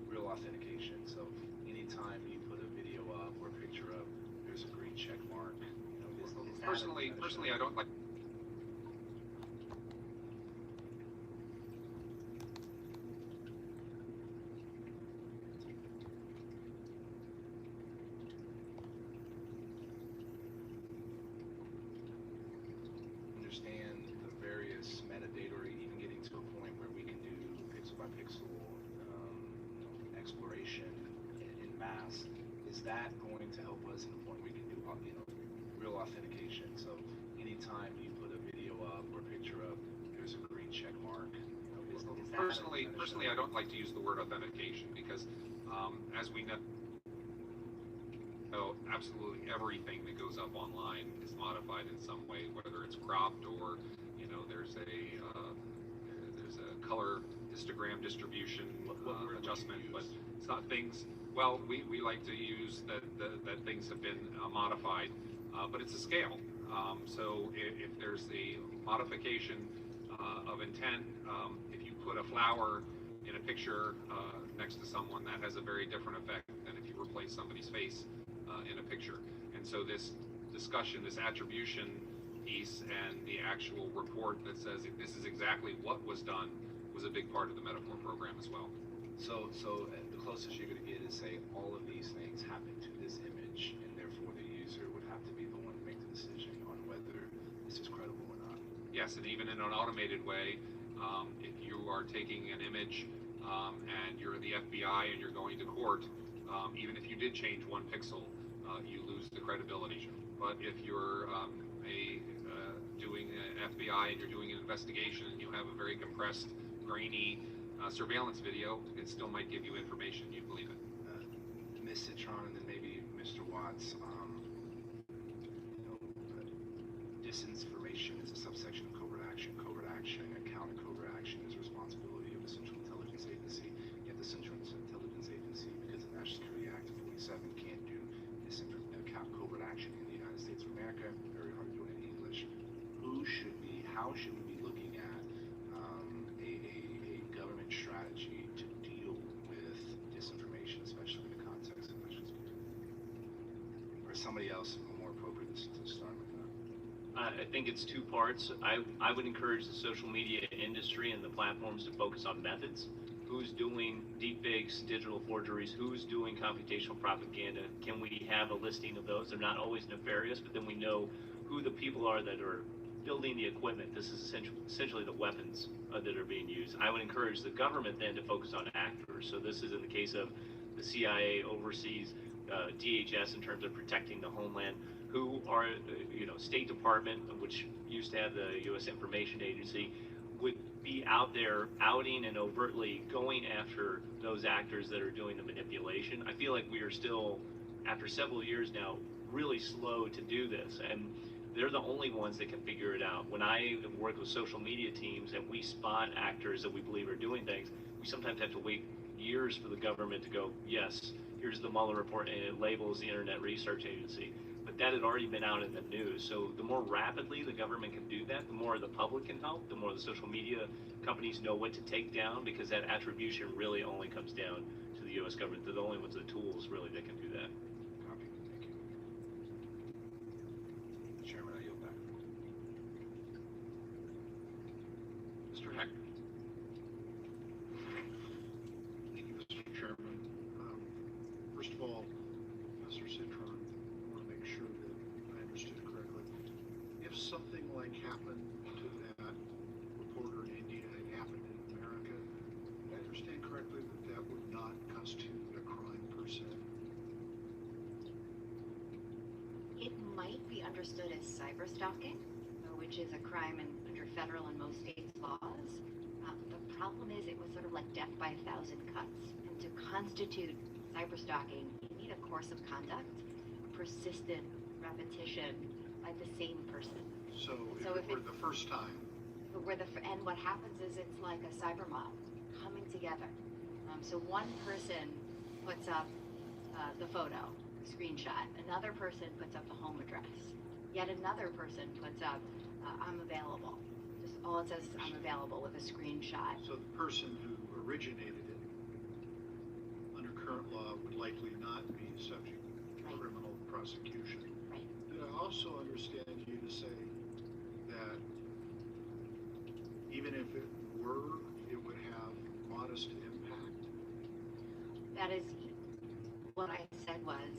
Speaker 17: real authentication? So anytime you put a video up or a picture up, there's a green check mark. Is that
Speaker 7: Personally, I don't like.
Speaker 17: understand the various metadata, or even getting to a point where we can do pixel by pixel exploration in mass, is that going to help us in the point we can do real authentication? So anytime you put a video up or a picture up, there's a green check mark. Is that
Speaker 7: Personally, I don't like to use the word authentication because, as we know, absolutely everything that goes up online is modified in some way, whether it's cropped or there's a color histogram distribution adjustment, but it's not things. Well, we like to use that things have been modified, but it's a scale. So if there's the modification of intent, if you put a flower in a picture next to someone, that has a very different effect than if you replace somebody's face in a picture. And so this discussion, this attribution piece, and the actual report that says this is exactly what was done was a big part of the Metaphor program as well.
Speaker 17: So the closest you're going to get is say all of these things happen to this image, and therefore the user would have to be the one to make the decision on whether this is credible or not.
Speaker 7: Yes, and even in an automated way, if you are taking an image and you're the FBI and you're going to court, even if you did change one pixel, you lose the credibility. But if you're doing an FBI and you're doing an investigation and you have a very compressed, grainy surveillance video, it still might give you information you believe it.
Speaker 17: Ms. Citron, and then maybe Mr. Watts, disinformation is a subsection of covert action. Covert action and counter-covert action is responsibility of the Central Intelligence Agency. Yet the Central Intelligence Agency, because of the National Security Act of 47, can't do covert action in the United States of America. Very hard to do it in English. How should we be looking at a government strategy to deal with disinformation, especially in the context of national security? Or somebody else more appropriate to start with that?
Speaker 9: I think it's two parts. I would encourage the social media industry and the platforms to focus on methods. Who's doing deepfakes, digital forgeries? Who's doing computational propaganda? Can we have a listing of those? They're not always nefarious, but then we know who the people are that are building the equipment. This is essentially the weapons that are being used. I would encourage the government then to focus on actors. So this is in the case of the CIA overseas, DHS in terms of protecting the homeland, who are, State Department, which used to have the U.S. Information Agency, would be out there outing and overtly going after those actors that are doing the manipulation. I feel like we are still, after several years now, really slow to do this, and they're the only ones that can figure it out. When I work with social media teams and we spot actors that we believe are doing things, we sometimes have to wait years for the government to go, yes, here's the Mueller report, and it labels the Internet Research Agency. But that had already been out in the news. So the more rapidly the government can do that, the more the public can help, the more the social media companies know what to take down, because that attribution really only comes down to the U.S. government. They're the only ones with the tools, really, that can do that.
Speaker 17: Copy. Thank you. Chairman, I yield back.
Speaker 7: Mr. Heck.
Speaker 13: Thank you, Mr. Chairman. First of all, Mr. Citron, I want to make sure that I understood correctly. If something like happened to that reporter in India and happened in America, did I understand correctly that would not constitute a crime per se?
Speaker 8: It might be understood as cyber stalking, which is a crime under federal and most states' laws. The
Speaker 18: problem is it was sort of like death by a thousand cuts. And to constitute cyberstalking, you need a course of conduct, persistent repetition by the same person.
Speaker 13: So if it were the first time,
Speaker 18: And what happens is it's like a cyber mob coming together. So one person puts up the photo, screenshot. Another person puts up the home address. Yet another person puts up, I'm available. Just all it says is I'm available with a screenshot.
Speaker 13: so the person who originated it, under current law, would likely not be subject to criminal prosecution.
Speaker 18: Right.
Speaker 13: Did I also understand you to say that even if it were, it would have modest impact?
Speaker 18: That is, what I said was,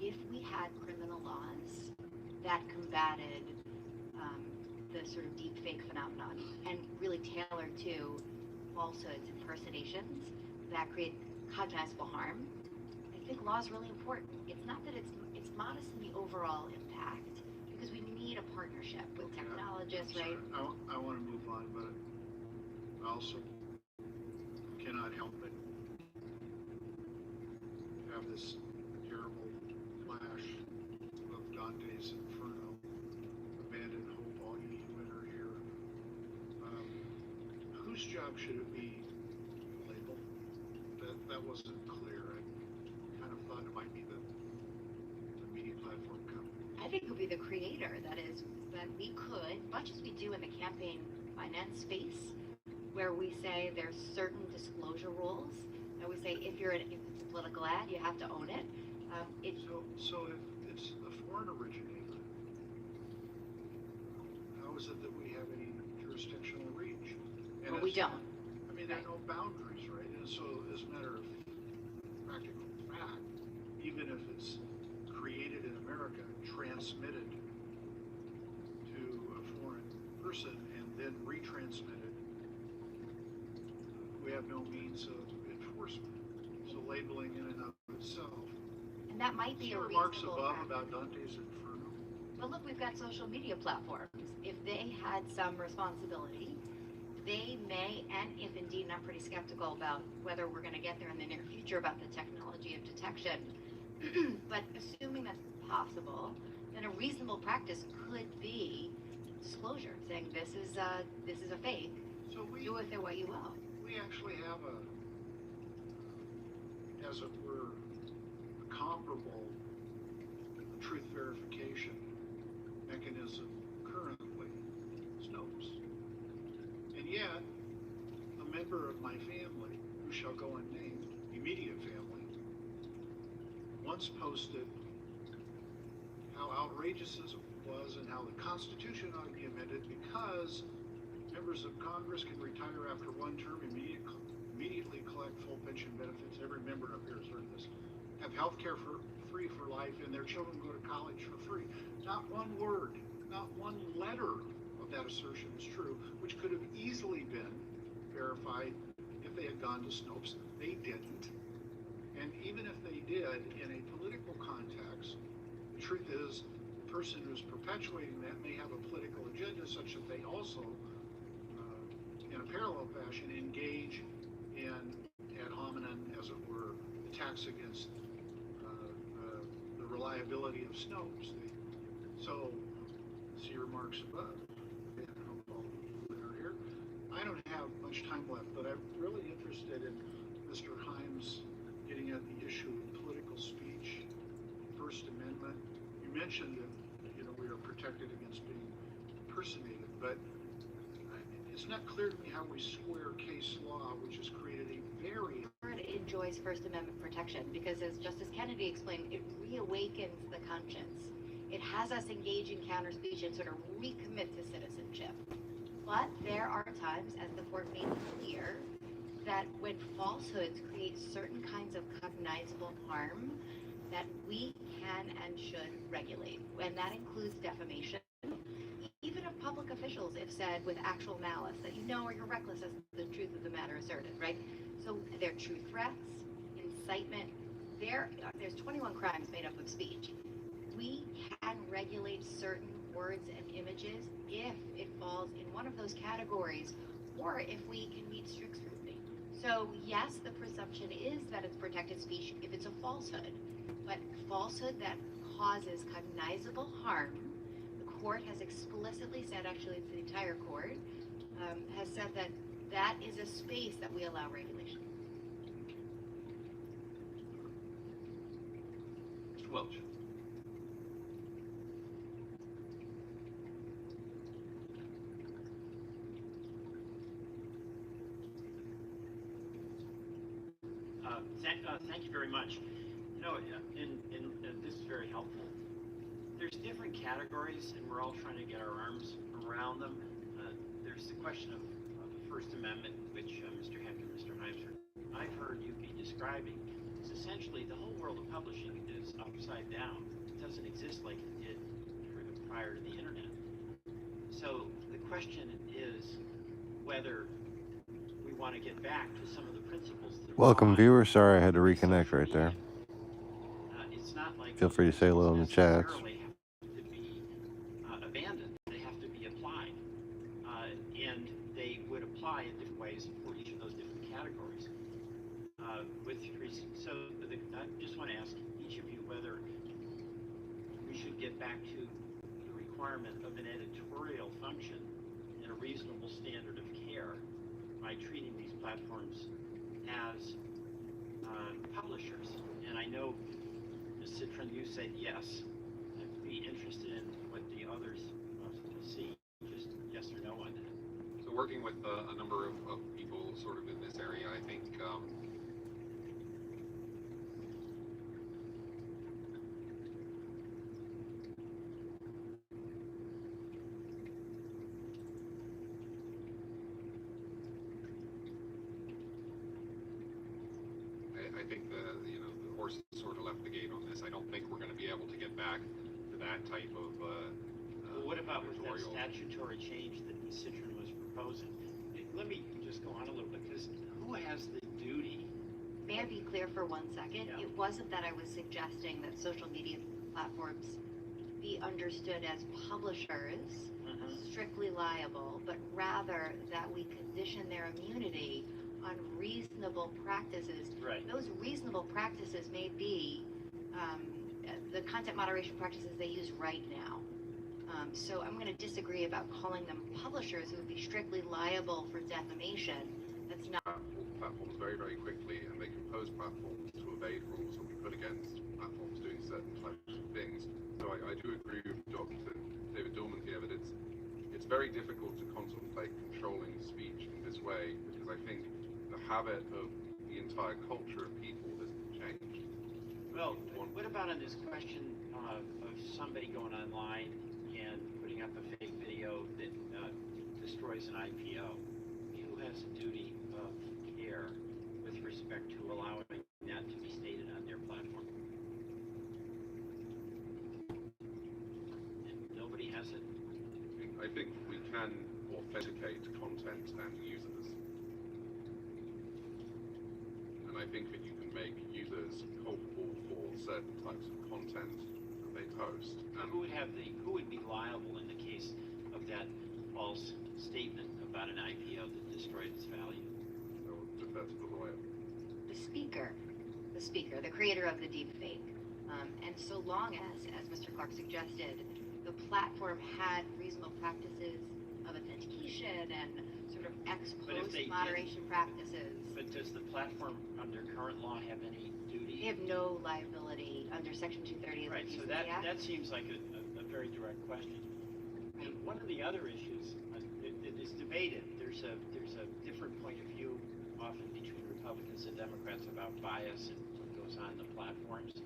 Speaker 18: if we had criminal laws that combated the sort of deep fake phenomenon and really tailored to falsehoods, impersonations that create cognizable harm, I think law is really important. It's not that it's modest in the overall impact, because we need a partnership with technologists, right?
Speaker 13: I want to move on, but I also cannot help but have this terrible flash of Dante's Inferno, abandon hope, all ye human are here. Whose job should it be to label? That wasn't clear. I kind of thought it might be the media platform company.
Speaker 18: I think it would be the creator, that is, that we could, much as we do in the campaign finance space, where we say there's certain disclosure rules, that we say if it's a political ad, you have to own it.
Speaker 13: So if it's a foreign originator, how is it that we have any jurisdictional reach? And
Speaker 18: Well, we don't.
Speaker 13: I mean, there are no boundaries, right? And so as a matter of practical fact, even if it's created in America, transmitted to a foreign person, and then retransmitted, we have no means of enforcement. So labeling in and of itself.
Speaker 18: And that might be a
Speaker 13: remarks
Speaker 18: reasonable
Speaker 13: above
Speaker 18: practice.
Speaker 13: about Dante's Inferno.
Speaker 18: But look, we've got social media platforms. If they had some responsibility, they may, and if indeed, and I'm pretty skeptical about whether we're going to get there in the near future about the technology of detection, but assuming that's possible, then a reasonable practice could be disclosure, saying this is a fake.
Speaker 13: So
Speaker 18: do with it what you will.
Speaker 13: We actually have as it were, a comparable truth verification mechanism currently, Snopes. And yet, a member of my family, who shall go unnamed, immediate family, once posted how outrageous this was and how the Constitution ought to be amended because members of Congress can retire after one term, immediately collect full pension benefits. Every member up here has heard this. Have health care free for life, and their children go to college for free. Not one word, not one letter of that assertion is true, which could have easily been verified if they had gone to Snopes. They didn't. And even if they did, in a political context, the truth is the person who's perpetuating that may have a political agenda such that they also, in a parallel fashion, engage in ad hominem, as it were, attacks against the reliability of Snopes. So, see remarks above. And are here. I don't have much time left, but I'm really interested in Mr. Himes getting at the issue of political speech, First Amendment. You mentioned that we are protected against being impersonated, but it's not clear to me how we square case law, which has created a very...
Speaker 18: It enjoys First Amendment protection because, as Justice Kennedy explained, it reawakens the conscience. It has us engage in counter speech and sort of recommit to citizenship. But there are times, as the court made clear, that when falsehoods create certain kinds of cognizable harm, that we can and should regulate. And that includes defamation. Even of public officials, if said with actual malice, that or you're reckless as the truth of the matter asserted, right? So they're true threats, incitement. There's 21 crimes made up of speech. We can regulate certain words and images if it falls in one of those categories, or if we can meet strict scrutiny. So yes, the presumption is that it's protected speech if it's a falsehood, but falsehood that causes cognizable harm, the court has explicitly said, actually it's the entire court, has said that that is a space that we allow regulation.
Speaker 2: Mr. Welch.
Speaker 19: Thank you very much. You know, this is very helpful. There's different categories, and we're all trying to get our arms around them. There's the question of the First Amendment, which Mr. Heck and Mr. Heimser, I've heard you be describing. It's essentially the whole world of publishing is upside down. It doesn't exist like it did prior to the internet. So the question is whether we want to get back to some of the principles that
Speaker 1: Welcome, viewer. Sorry I had to reconnect right there.
Speaker 19: it's not like
Speaker 1: Feel free to say hello in the chats.
Speaker 19: necessarily have to be abandoned. They have to be applied. And they would apply in different ways for each of those different categories. I just want to ask each of you whether we should get back to the requirement of an editorial function and a reasonable standard of care by treating these platforms as publishers. And I know, Ms. Citron, you said yes. I'd be interested in what the others see. Just yes or no on that.
Speaker 6: So working with a number of people sort of in this area, I think I think the horse sort of left the gate on this. I don't think we're going to be able to get back to that type of
Speaker 19: Well, what about with that statutory change that Ms. Citron was proposing? Let me just go on a little bit, because who has the duty?
Speaker 18: May I be clear for 1 second?
Speaker 19: Yeah.
Speaker 18: It wasn't that I was suggesting that social media platforms be understood as publishers, strictly liable, but rather that we condition their immunity on reasonable practices.
Speaker 19: Right.
Speaker 18: Those reasonable practices may be the content moderation practices they use right now. So I'm going to disagree about calling them publishers who would be strictly liable for defamation. That's not.
Speaker 6: Platforms very, very quickly, and they can pose platforms to evade rules or be put against platforms doing certain types of things. So I do agree with Dr. David Dorman here that it's very difficult to contemplate controlling speech in this way, because I think the habit of the entire culture of people has changed.
Speaker 19: Well, what about on this question of somebody going online and putting up a fake video that destroys an IPO? Who has a duty of care with respect to allowing that to be stated on their platform? And nobody has it?
Speaker 6: I think we can authenticate content and users. And I think that you can make users culpable for certain types of content that they post.
Speaker 19: Who would be liable in the case of that false statement about an IPO that destroyed its value?
Speaker 6: I would defer to the lawyer.
Speaker 18: The speaker, the creator of the deep fake. And so long as Mr. Clark suggested, the platform had reasonable practices of authentication and sort of ex post moderation practices.
Speaker 19: But does the platform under current law have any duty?
Speaker 18: They have no liability under Section 230 of
Speaker 19: Right,
Speaker 18: the
Speaker 19: so
Speaker 18: UCC Act.
Speaker 19: that seems like a very direct question. And one of the other issues that is debated, there's a different point of view often between Republicans and Democrats about bias and what goes on in the platforms.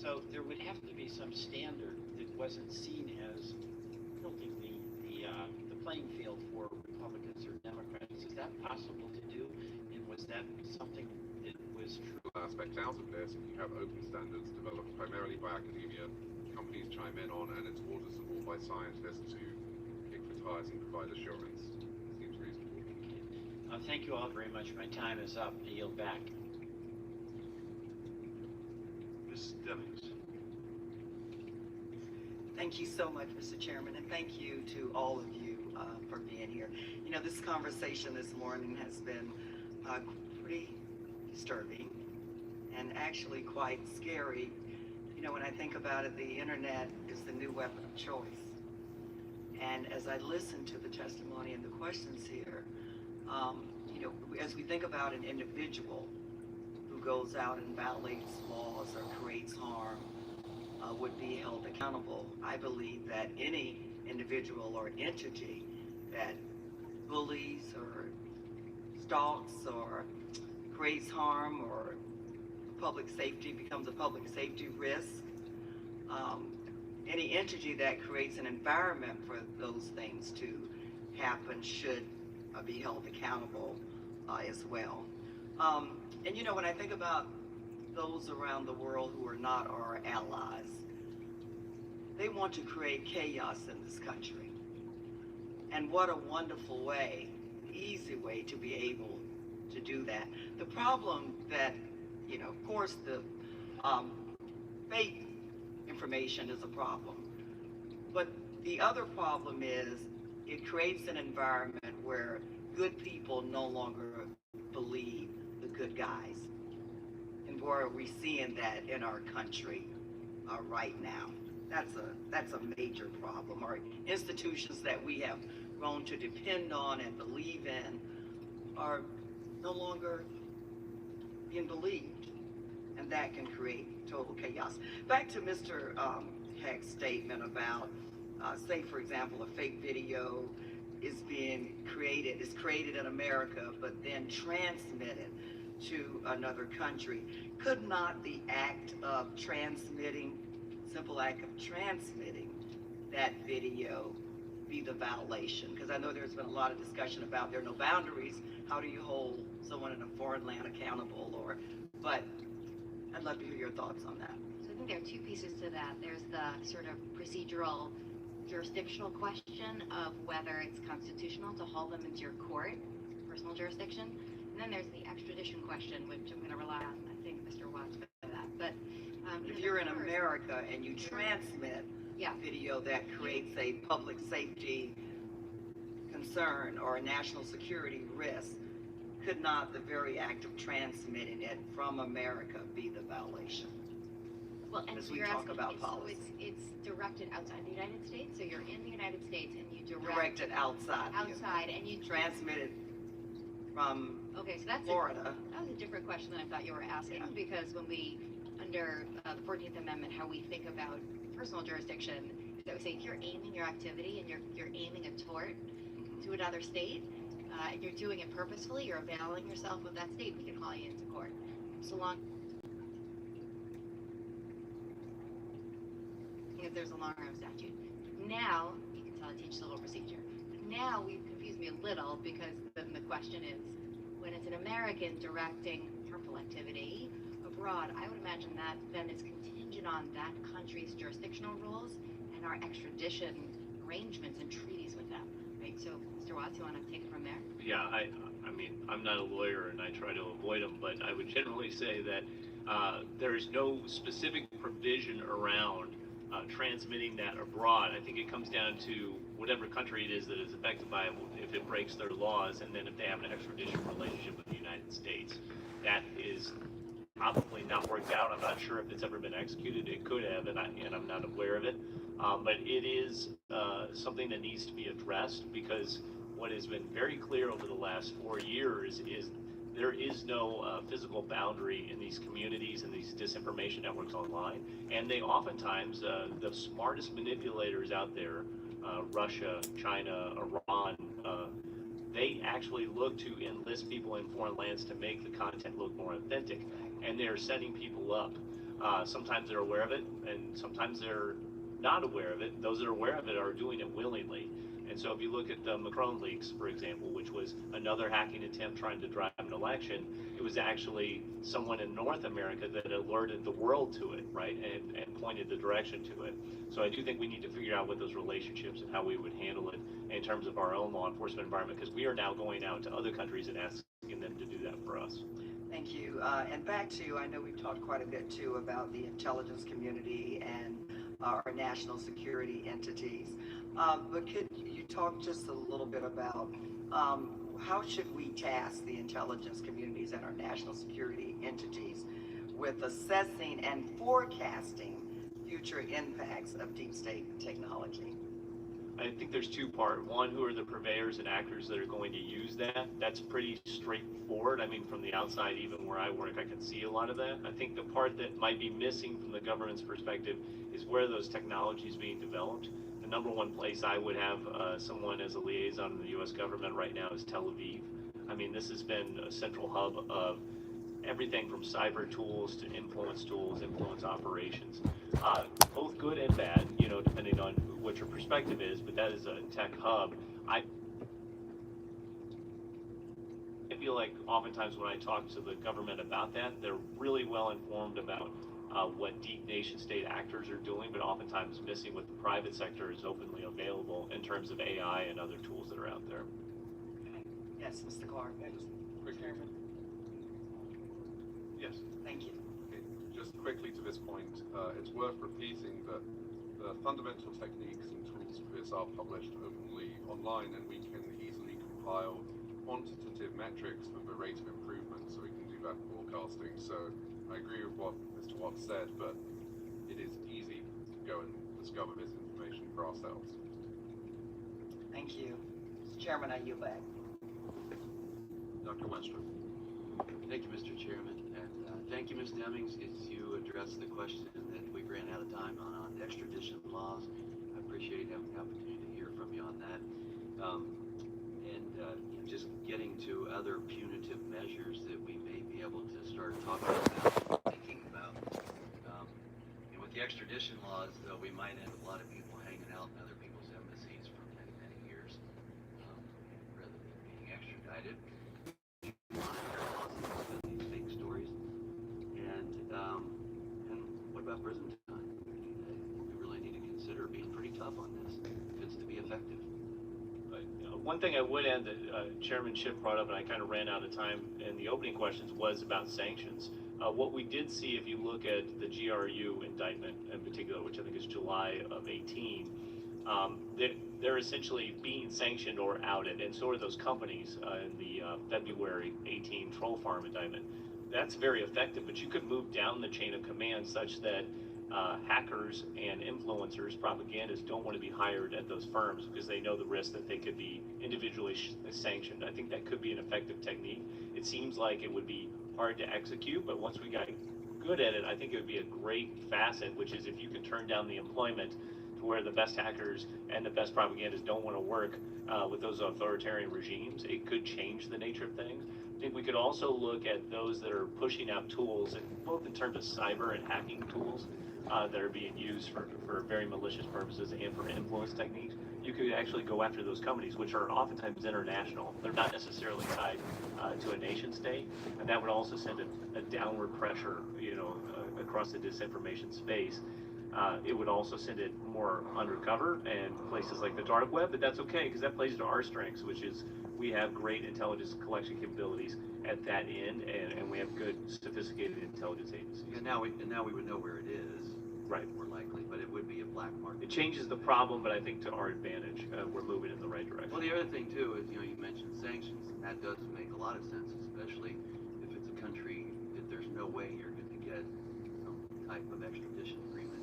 Speaker 19: So there would have to be some standard that wasn't seen as tilting the playing field for Republicans or Democrats. Is that possible to do? And was that something that was true?
Speaker 6: Aspect out of this, if you have open standards developed primarily by academia, companies chime in on, and it's auditable by scientists to kick the tires and provide assurance. Seems reasonable.
Speaker 19: Thank you all very much. My time is up. I yield back.
Speaker 6: Ms. Demings.
Speaker 20: Thank you so much, Mr. Chairman, and thank you to all of you for being here. You know, this conversation this morning has been pretty disturbing and actually quite scary. You know, when I think about it, the internet is the new weapon of choice. And as I listen to the testimony and the questions here, you know, as we think about an individual who goes out and violates laws or creates harm, would be held accountable, I believe that any individual or entity that bullies or stalks or creates harm or public safety becomes a public safety risk, any entity that creates an environment for those things to happen should be held accountable as well. And you know, when I think about those around the world who are not our allies, they want to create chaos in this country. And what a wonderful way, easy way to be able to do that. The problem that, you know, of course, the fake information is a problem. But the other problem is it creates an environment where good people no longer believe the good guys. And boy, are we seeing that in our country right now. That's a major problem. Our institutions that we have grown to depend on and believe in are no longer being believed, and that can create total chaos. Back to Mr. Heck's statement about, say for example, a fake video is created in America, but then transmitted to another country. Could not the simple act of transmitting that video be the violation? Because I know there's been a lot of discussion about there are no boundaries. How do you hold someone in a foreign land accountable? But I'd love to hear your thoughts on that.
Speaker 18: So I think there are two pieces to that. There's the sort of procedural jurisdictional question of whether it's constitutional to haul them into your court, personal jurisdiction. And then there's the extradition question, which I'm going to rely on, I think, Mr. Watts for that. But
Speaker 20: if you're in America and you transmit video that creates a public safety concern or a national security risk, could not the very act of transmitting it from America be the violation?
Speaker 18: Well, and
Speaker 20: as
Speaker 18: so
Speaker 20: we
Speaker 18: you're
Speaker 20: talk
Speaker 18: asking,
Speaker 20: about
Speaker 18: so
Speaker 20: policy.
Speaker 18: it's directed outside the United States. So you're in the United States and you
Speaker 20: Direct it outside.
Speaker 18: and you
Speaker 20: transmit it from
Speaker 18: okay, so that's
Speaker 20: Florida.
Speaker 18: That was a different question than I thought you were asking, because when we, under the 14th Amendment, how we think about personal jurisdiction, that we say if you're aiming your activity and you're aiming a tort to another state, and you're doing it purposefully, you're availing yourself of that state, we can call you into court. So long as there's a long-arm statute. Now, you can tell it teaches civil procedure. Now, we've confused me a little, because then the question is, when it's an American directing harmful activity abroad, I would imagine that then is contingent on that country's jurisdictional rules and our extradition arrangements and treaties with them, right? So, Mr. Watts, you want to take it from there?
Speaker 9: Yeah, I mean, I'm not a lawyer and I try to avoid them, but I would generally say that there is no specific provision around transmitting that abroad. I think it comes down to whatever country it is that is affected by it, if it breaks their laws, and then if they have an extradition relationship with the United States. That is probably not worked out. I'm not sure if it's ever been executed. It could have, and I'm not aware of it. But it is something that needs to be addressed, because what has been very clear over the last 4 years is there is no physical boundary in these communities and these disinformation networks online. And they oftentimes, the smartest manipulators out there, Russia, China, Iran, they actually look to enlist people in foreign lands to make the content look more authentic. And they're setting people up. Sometimes they're aware of it, and sometimes they're not aware of it. Those that are aware of it are doing it willingly. And so if you look at the Macron leaks, for example, which was another hacking attempt trying to drive an election, it was actually someone in North America that alerted the world to it, right, and pointed the direction to it. So I do think we need to figure out what those relationships and how we would handle it in terms of our own law enforcement environment, because we are now going out to other countries and asking them to do that for us.
Speaker 20: Thank you. And back to, I know we've talked quite a bit too about the intelligence community and our national security entities. But could you talk just a little bit about how should we task the intelligence communities and our national security entities with assessing and forecasting future impacts of deep state technology?
Speaker 9: I think there's two parts. One, who are the purveyors and actors that are going to use that? That's pretty straightforward. I mean, from the outside, even where I work, I can see a lot of that. I think the part that might be missing from the government's perspective is where those technologies being developed. The number one place I would have someone as a liaison in the U.S. government right now is Tel Aviv. I mean, this has been a central hub of everything from cyber tools to influence tools, influence operations, both good and bad, you know, depending on what your perspective is, but that is a tech hub. I feel like oftentimes when I talk to the government about that, they're really well informed about what deep nation state actors are doing, but oftentimes missing what the private sector is openly available in terms of AI and other tools that are out there.
Speaker 20: Yes, Mr. Clark.
Speaker 6: Yes.
Speaker 20: Thank you.
Speaker 6: Okay. Just quickly to this point, it's worth repeating that the fundamental techniques and tools for this are published openly online, and we can easily compile quantitative metrics for the rate of improvement, so we can do that forecasting. So I agree with what Mr. Watts said, but it is easy to go and discover this information for ourselves.
Speaker 20: Thank you. Mr. Chairman, I yield back.
Speaker 11: Dr. Wenstrom. Thank you, Mr. Chairman, and thank you, Ms. Demings, as you addressed the question that we ran out of time on extradition laws. I appreciate having the opportunity to hear from you on that. Just getting to other punitive measures that we may be able to start talking about, thinking about. And with the extradition laws, though, we might have a lot of people hanging out in other people's embassies for many, many years, rather than being extradited. These fake stories. And what about prison time? We really need to consider being pretty tough on this if it's to be effective.
Speaker 9: One thing I would add that Chairman Schiff brought up, and I kind of ran out of time in the opening questions, was about sanctions. What we did see, if you look at the GRU indictment in particular, which I think is July of 18, they're essentially being sanctioned or outed, and so are those companies in the February 18 Troll Farm indictment. That's very effective, but you could move down the chain of command such that hackers and influencers, propagandists, don't want to be hired at those firms because they know the risk that they could be individually sanctioned. I think that could be an effective technique. It seems like it would be hard to execute, but once we got good at it, I think it would be a great facet, which is if you can turn down the employment to where the best hackers and the best propagandists don't want to work with those authoritarian regimes, it could change the nature of things. I think we could also look at those that are pushing out tools, both in terms of cyber and hacking tools, that are being used for very malicious purposes and for influence techniques. You could actually go after those companies, which are oftentimes international. They're not necessarily tied to a nation state, and that would also send a downward pressure, across the disinformation space. It would also send it more undercover and places like the dark web, but that's okay because that plays to our strengths, which is we have great intelligence collection capabilities at that end, and we have good, sophisticated intelligence agencies.
Speaker 11: And now we would know where it is.
Speaker 9: Right.
Speaker 11: More likely, but it would be a black market.
Speaker 9: It changes the problem, but I think to our advantage, we're moving in the right direction.
Speaker 11: Well, the other thing too is, you mentioned sanctions, and that does make a lot of sense, especially if it's a country that there's no way you're going to get some type of extradition agreement,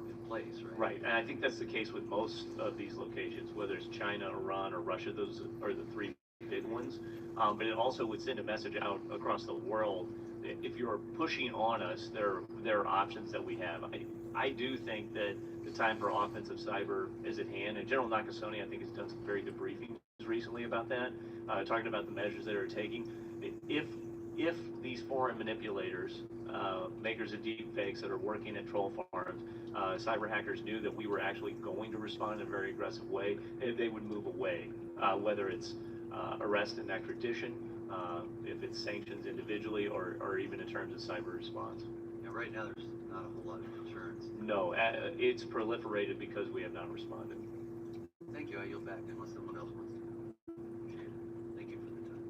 Speaker 11: in place, right?
Speaker 9: Right, and I think that's the case with most of these locations, whether it's China, Iran, or Russia. Those are the three big ones. But it also would send a message out across the world. If you're pushing on us, there are options that we have. I do think that the time for offensive cyber is at hand, and General Nakasone, I think, has done some very good briefings recently about that, talking about the measures that are taking. If these foreign manipulators, makers of deep fakes that are working at troll farms, cyber hackers knew that we were actually going to respond in a very aggressive way, they would move away, whether it's arrest and extradition, if it's sanctions individually, or even in terms of cyber response.
Speaker 11: Yeah, right now there's not a whole lot of concerns.
Speaker 9: No, it's proliferated because we have not responded.
Speaker 11: Thank you. I yield back unless someone else wants to. Appreciate it. Thank you for the time.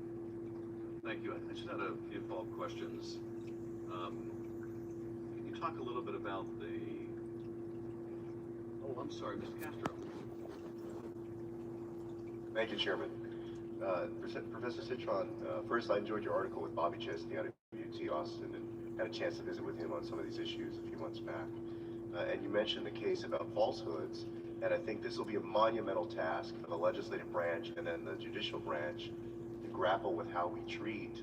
Speaker 2: Thank you. I just had a few follow-up questions. Can you talk a little bit about the
Speaker 11: Oh, I'm sorry, Mr. Castro.
Speaker 21: Thank you, Chairman. Professor Citron, first I enjoyed your article with Bobby Chesney out of UT Austin and had a chance to visit with him on some of these issues a few months back. And you mentioned the case about falsehoods, and I think this will be a monumental task for the legislative branch and then the judicial branch to grapple with how we treat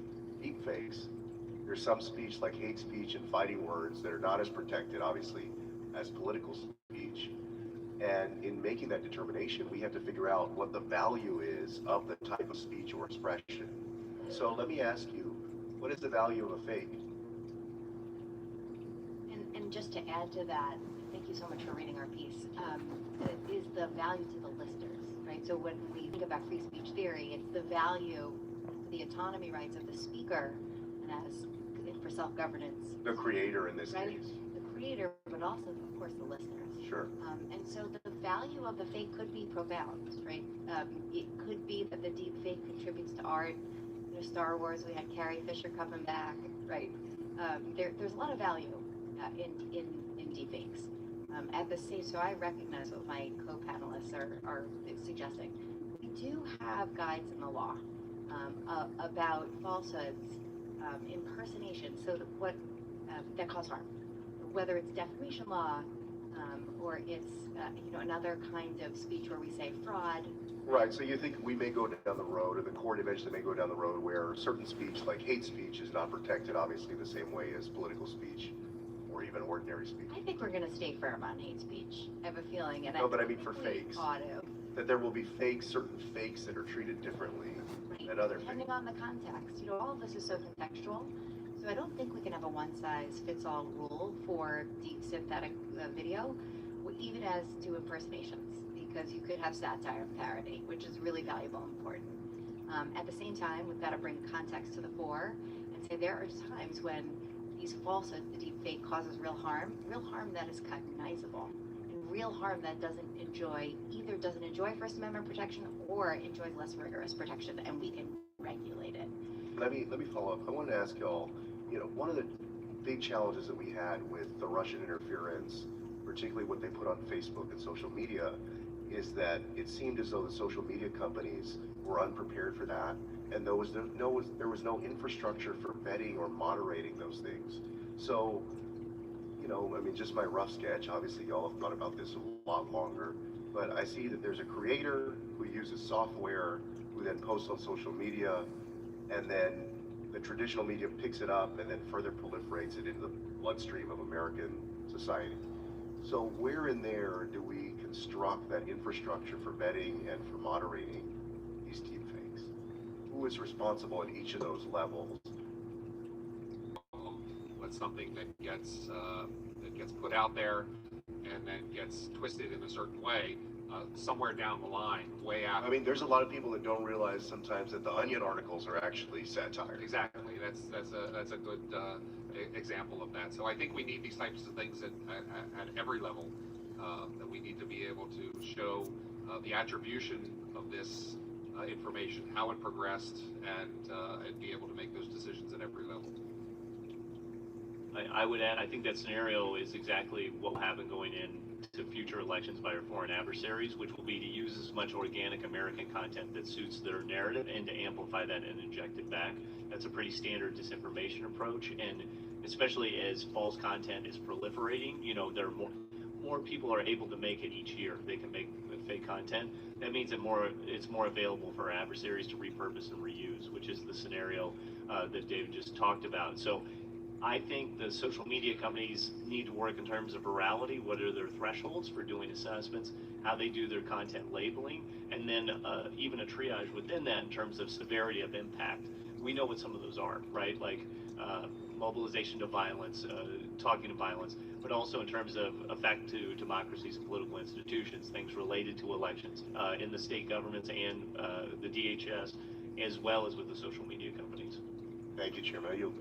Speaker 21: deepfakes. There's some speech like hate speech and fighting words that are not as protected, obviously, as political speech. And in making that determination, we have to figure out what the value is of the type of speech or expression. So let me ask you, what is the value of a fake?
Speaker 18: And just to add to that, thank you so much for reading our piece, is the value to the listeners, right? So when we think about free speech theory, it's the value, the autonomy rights of the speaker, and as for self-governance.
Speaker 21: The creator in this
Speaker 18: right?
Speaker 21: case.
Speaker 18: The creator, but also, of course, the listeners.
Speaker 21: Sure.
Speaker 18: And so the value of the fake could be profound, right? It could be that the deep fake contributes to art. You know, Star Wars, we had Carrie Fisher coming back, right? There's a lot of value in deep fakes. At the same, so I recognize what my co-panelists are suggesting. We do have guides in the law about falsehoods, impersonation, so that cause harm, whether it's defamation law. Or it's another kind of speech where we say fraud.
Speaker 21: Right, so you think we may go down the road, or the court eventually may go down the road where certain speech, like hate speech, is not protected, obviously, the same way as political speech, or even ordinary speech.
Speaker 18: I think we're going to stay firm on hate speech. I have a feeling. And
Speaker 21: No, but I mean for fakes.
Speaker 18: Auto.
Speaker 21: That there will be certain fakes that are treated differently than other fakes.
Speaker 18: Depending on the context. All of this is so contextual. So I don't think we can have a one-size-fits-all rule for deep synthetic video, even as to impersonations, because you could have satire and parody, which is really valuable and important. At the same time, we've got to bring context to the fore and say there are times when these falsehoods, the deep fake, causes real harm that is cognizable, and real harm that either doesn't enjoy First Amendment protection or enjoys less rigorous protection, and we can regulate it.
Speaker 21: Let me follow up. I wanted to ask y'all, one of the big challenges that we had with the Russian interference, particularly what they put on Facebook and social media, is that it seemed as though the social media companies were unprepared for that, and there was no infrastructure for vetting or moderating those things. So, just my rough sketch, obviously y'all have thought about this a lot longer, but I see that there's a creator who uses software who then posts on social media, and then the traditional media picks it up and then further proliferates it into the bloodstream of American society. So where in there do we construct that infrastructure for vetting and for moderating these deepfakes? Who is responsible at each of those levels?
Speaker 7: When something that gets put out there and then gets twisted in a certain way, somewhere down the line, way after.
Speaker 21: I mean, there's a lot of people that don't realize sometimes that the Onion articles are actually satire.
Speaker 7: Exactly. That's a good example of that. So I think we need these types of things at every level. That we need to be able to show the attribution of this information, how it progressed, and be able to make those decisions at every level.
Speaker 9: I would add, I think that scenario is exactly what will happen going into future elections by our foreign adversaries, which will be to use as much organic American content that suits their narrative and to amplify that and inject it back. That's a pretty standard disinformation approach, and especially as false content is proliferating, there are more people are able to make it each year. They can make fake content. That means that it's more available for our adversaries to repurpose and reuse, which is the scenario that David just talked about. So I think the social media companies need to work in terms of virality. What are their thresholds for doing assessments, how they do their content labeling, and then even a triage within that in terms of severity of impact. We know what some of those are, right? Like mobilization to violence, talking to violence, but also in terms of effect to democracies and political institutions, things related to elections in the state governments and the DHS, as well as with the social media companies.
Speaker 21: Thank you, Chairman. I yield.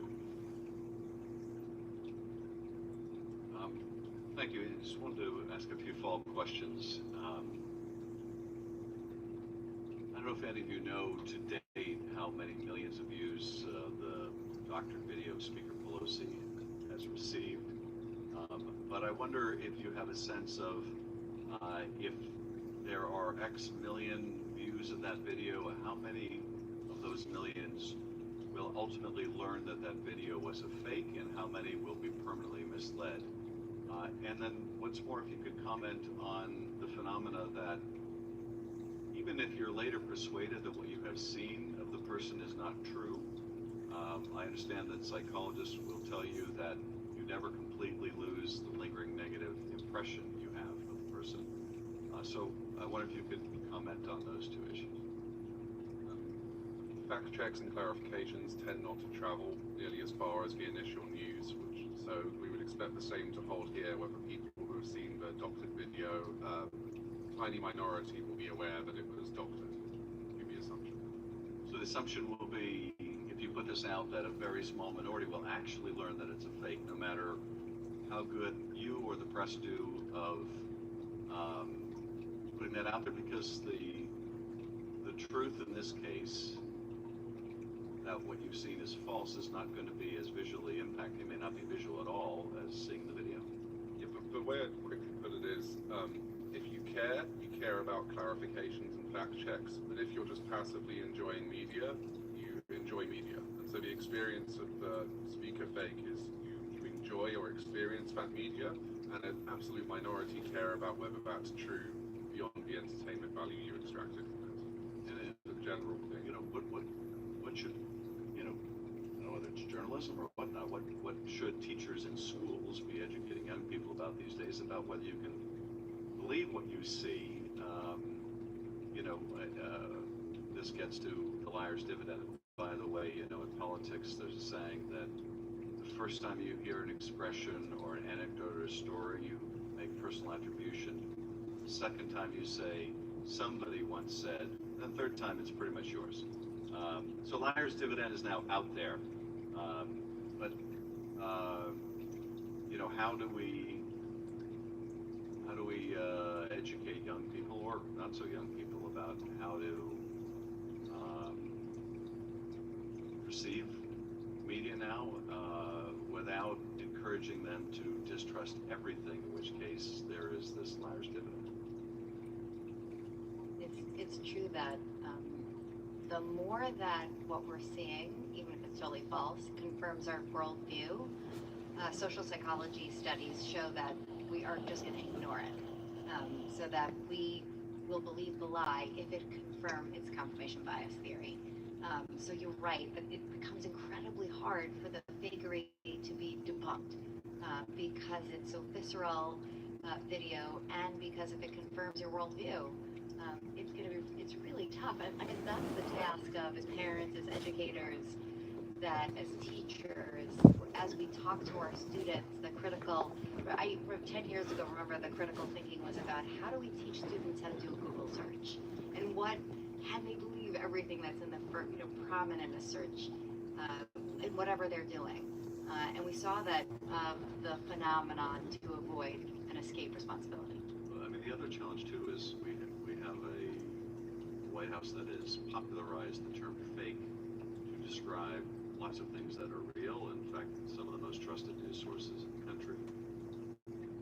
Speaker 2: Thank you. I just wanted to ask a few follow-up questions. I don't know if any of you know to date how many millions of views the doctored video of Speaker Pelosi has received, but I wonder if you have a sense of If there are X million views of that video, how many of those millions will ultimately learn that that video was a fake, and how many will be permanently misled? And then what's more, if you could comment on the phenomena that even if you're later persuaded that what you have seen of the person is not true, I understand that psychologists will tell you that you never completely lose the lingering negative impression you have of the person. So I wonder if you could comment on those two issues.
Speaker 6: Fact checks and clarifications tend not to travel nearly as far as the initial news, so we would expect the same to hold here, whether people who have seen the doctored video, tiny minority will be aware that it was doctored, would be the assumption.
Speaker 2: So the assumption will be, if you put this out, that a very small minority will actually learn that it's a fake, no matter how good you or the press do of putting that out there, because the truth in this case, that what you've seen is false, is not going to be as visually impacting. It may not be visual at all as seeing the video.
Speaker 6: Yeah, but the way I'd quickly put it is, if you care about clarifications and fact checks, but if you're just passively enjoying media, you enjoy media. And so the experience of the speaker fake is you enjoy or experience that media, and an absolute minority care about whether that's true beyond the entertainment value you extracted from it. And it's a general thing.
Speaker 2: What should, I don't know whether it's journalism or whatnot, what should teachers in schools be educating young people about these days, about whether you can believe what you see? This gets to the liar's dividend. By the way, in politics, there's a saying that the first time you hear an expression or an anecdote or a story, you make personal attribution. The second time you say, somebody once said, and the third time it's pretty much yours. So liar's dividend is now out there. But how do we educate young people, or not so young people, about how to perceive media now without encouraging them to distrust everything, in which case there is this liar's dividend?
Speaker 18: It's true that the more that what we're seeing, even if it's totally false, confirms our worldview, social psychology studies show that we are just going to ignore it, so that we will believe the lie if it confirms its confirmation bias theory. So you're right, that it becomes incredibly hard for the fakery to be debunked because it's so visceral video, and because if it confirms your worldview, it's really tough. And that's the task of, as parents, as educators, that as teachers, as we talk to our students, the critical, 10 years ago, remember, the critical thinking was about how do we teach students how to do a Google search, and can they believe everything that's in the prominent in a search in whatever they're doing. And we saw that the phenomenon to avoid and escape responsibility.
Speaker 2: Well, the other challenge too is we have a White House that has popularized the term fake to describe lots of things that are real. In fact, some of the most trusted news sources in the country.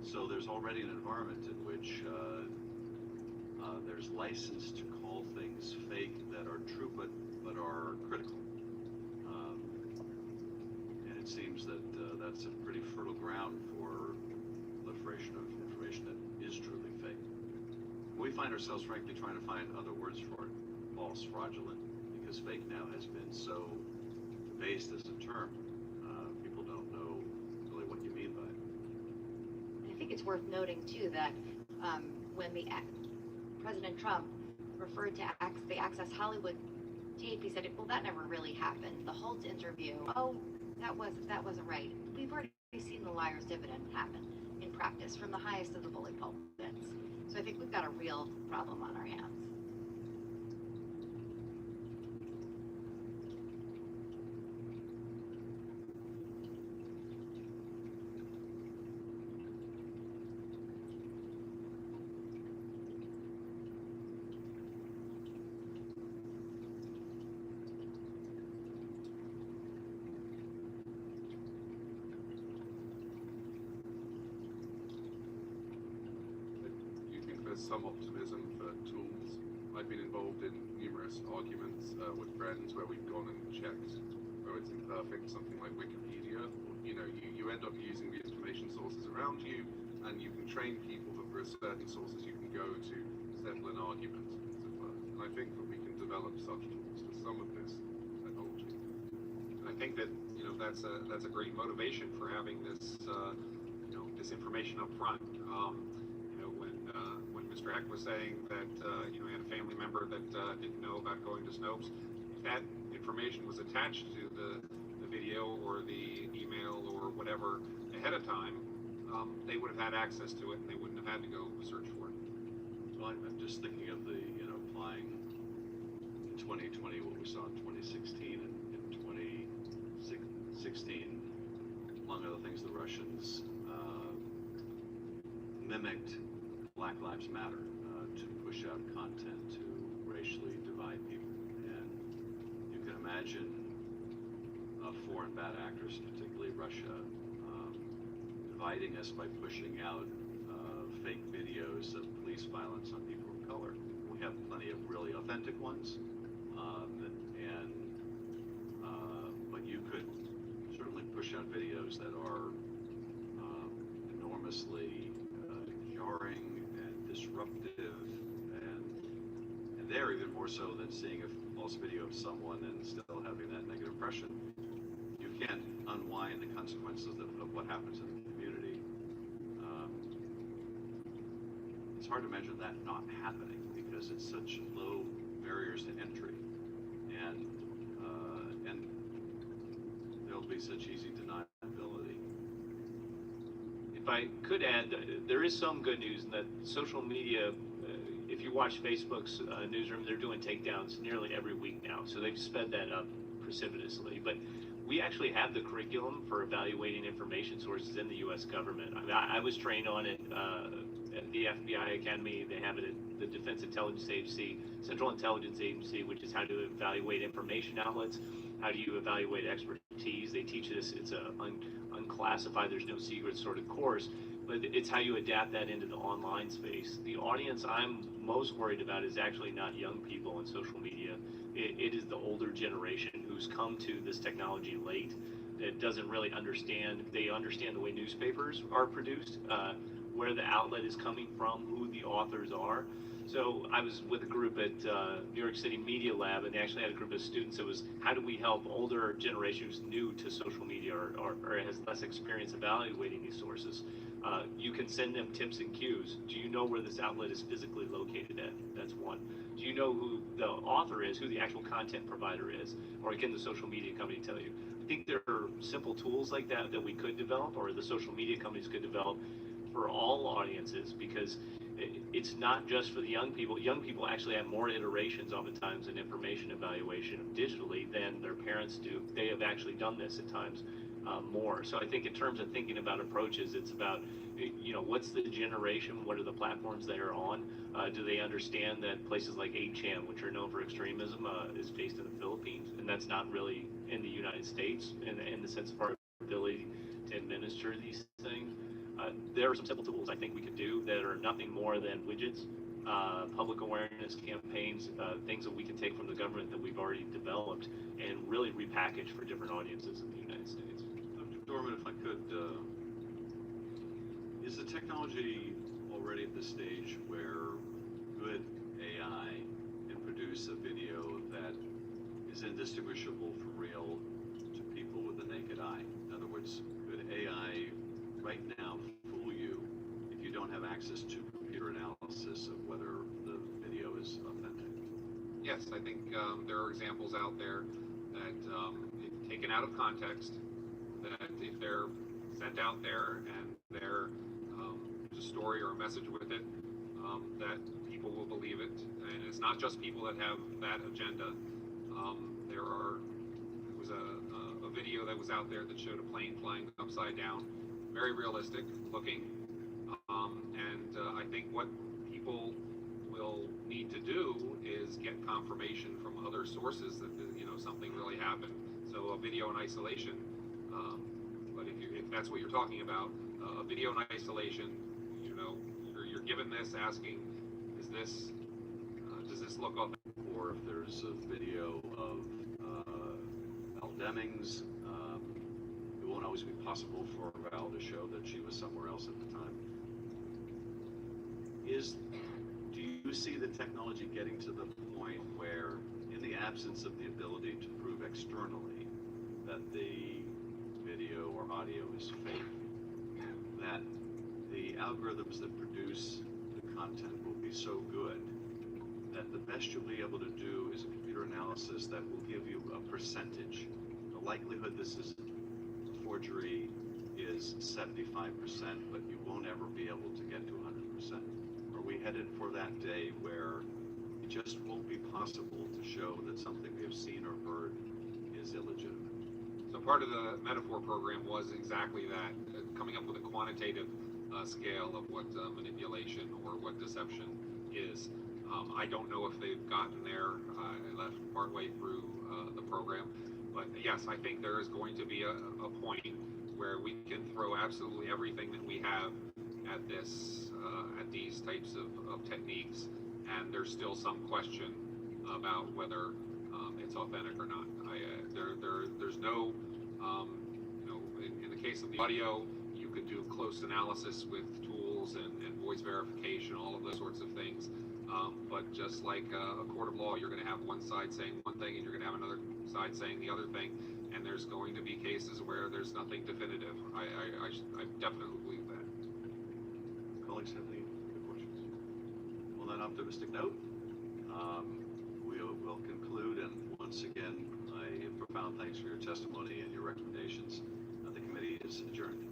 Speaker 2: So there's already an environment in which there's license to call things fake that are true but are critical. And it seems that that's a pretty fertile ground for proliferation of information that is truly fake. We find ourselves, frankly, trying to find other words for it, false, fraudulent, because fake now has been so debased as a term. People don't know really what you mean by it.
Speaker 18: I think it's worth noting, too, that when President Trump referred to the Access Hollywood tape, he said, well, that never really happened. The Holt interview, that wasn't right. We've already seen the liar's dividend happen in practice from the highest of the bully pulpits. So I think we've got a real problem on our hands.
Speaker 6: there's some optimism for tools. I've been involved in numerous arguments with friends where we've gone and checked where it's imperfect, something like Wikipedia. You know, you end up using the information sources around you, and you can train people that for certain sources you can go to settle an argument, as it were. And I think that we can develop such tools for some of this technology.
Speaker 7: I think that, you know, that's a great motivation for having this, you know, this information up front. You know, when Mr. Heck was saying that, you know, he had a family member that didn't know about going to Snopes, if that information was attached to the video or the email or whatever ahead of time, they would have had access to it and they wouldn't have had to go search for it.
Speaker 5: Well, I'm just thinking of the, you know, applying in 2020 what we saw in 2016 and in 2016, among other things, the Russians mimicked Black Lives Matter to push out content to racially divide people. And you can imagine foreign bad actors, particularly Russia, dividing us by pushing out fake videos of police violence on people of color. We have plenty of really authentic ones, but you could certainly push out videos that are enormously jarring and disruptive, and they're even more so than seeing a false video of someone and still having that negative impression. You can't unwind the consequences of what happens in the community. It's hard to imagine that not happening because it's such low barriers to entry, and there'll be such easy deniability.
Speaker 9: If I could add, there is some good news in that social media, if you watch Facebook's newsroom, they're doing takedowns nearly every week now. So they've sped that up precipitously. But we actually have the curriculum for evaluating information sources in the U.S. government. I mean, I was trained on it at the FBI Academy. They have it at the Defense Intelligence Agency, Central Intelligence Agency, which is how to evaluate information outlets. How do you evaluate expertise? They teach this. It's a unclassified, there's no secret sort of course, but it's how you adapt that into the online space. The audience I'm most worried about is actually not young people on social media. It is the older generation who's come to this technology late, that doesn't really understand. They understand the way newspapers are produced, where the outlet is coming from, who the authors are. So I was with a group at New York City Media Lab, and they actually had a group of students that was, how do we help older generations new to social media or has less experience evaluating these sources? You can send them tips and cues. Do you know where this outlet is physically located at? That's one. Do you know who the author is, who the actual content provider is? Or can the social media company tell you? I think there are simple tools like that that we could develop, or the social media companies could develop for all audiences, because it's not just for the young people. Young people actually have more iterations oftentimes in information evaluation digitally than their parents do. They have actually done this at times more. So I think in terms of thinking about approaches, it's about, you know, what's the generation? What are the platforms they are on? Do they understand that places like 8chan, which are known for extremism, is based in the Philippines, and that's not really in the United States in the sense of our ability to administer these things? There are some simple tools I think we could do that are nothing more than widgets, public awareness campaigns, things that we can take from the government that we've already developed and really repackage for different audiences in the United States.
Speaker 5: Dr. Dorman, if I could, is the technology already at the stage where good AI can produce a video that is indistinguishable from real to people with the naked eye? In other words, could AI right now fool you if you don't have access to computer analysis of whether the video is authentic?
Speaker 7: Yes, I think there are examples out there that, if taken out of context, that if they're sent out there and there's a story or a message with it, that people will believe it. And it's not just people that have that agenda. There was a video that was out there that showed a plane flying upside down, very realistic looking. And I think what people will need to do is get confirmation from other sources that, you know, something really happened. So a video in isolation, but if that's what you're talking about, a video in isolation, you know, you're given this asking,
Speaker 2: Is this, does this look authentic? Or if there's a video of Val Demings, it won't always be possible for Val to show that she was somewhere else at the time. Do you see the technology getting to the point where, in the absence of the ability to prove externally that the video or audio is fake, that the algorithms that produce the content will be so good that the best you'll be able to do is a computer analysis that will give you a percentage. The likelihood this is a forgery is 75%, but you won't ever be able to get to 100%. Are we headed for that day where it just won't be possible to show that something we have seen or heard is illegitimate?
Speaker 7: So part of the Metaphor program was exactly that, coming up with a quantitative scale of what manipulation or what deception is. I don't know if they've gotten there. I left partway through the program. But yes, I think there is going to be a point where we can throw absolutely everything that we have at this, at these types of techniques, and there's still some question about whether it's authentic or not. There's no, in the case of the audio, you could do close analysis with tools and voice verification, all of those sorts of things. But just like a court of law, you're going to have one side saying one thing and you're going to have another side saying the other thing, and there's going to be cases where there's nothing definitive. I definitely believe that.
Speaker 2: Colleagues have any other questions? On that optimistic note, we'll conclude, and once again, a profound thanks for your testimony and your recommendations. The committee is adjourned.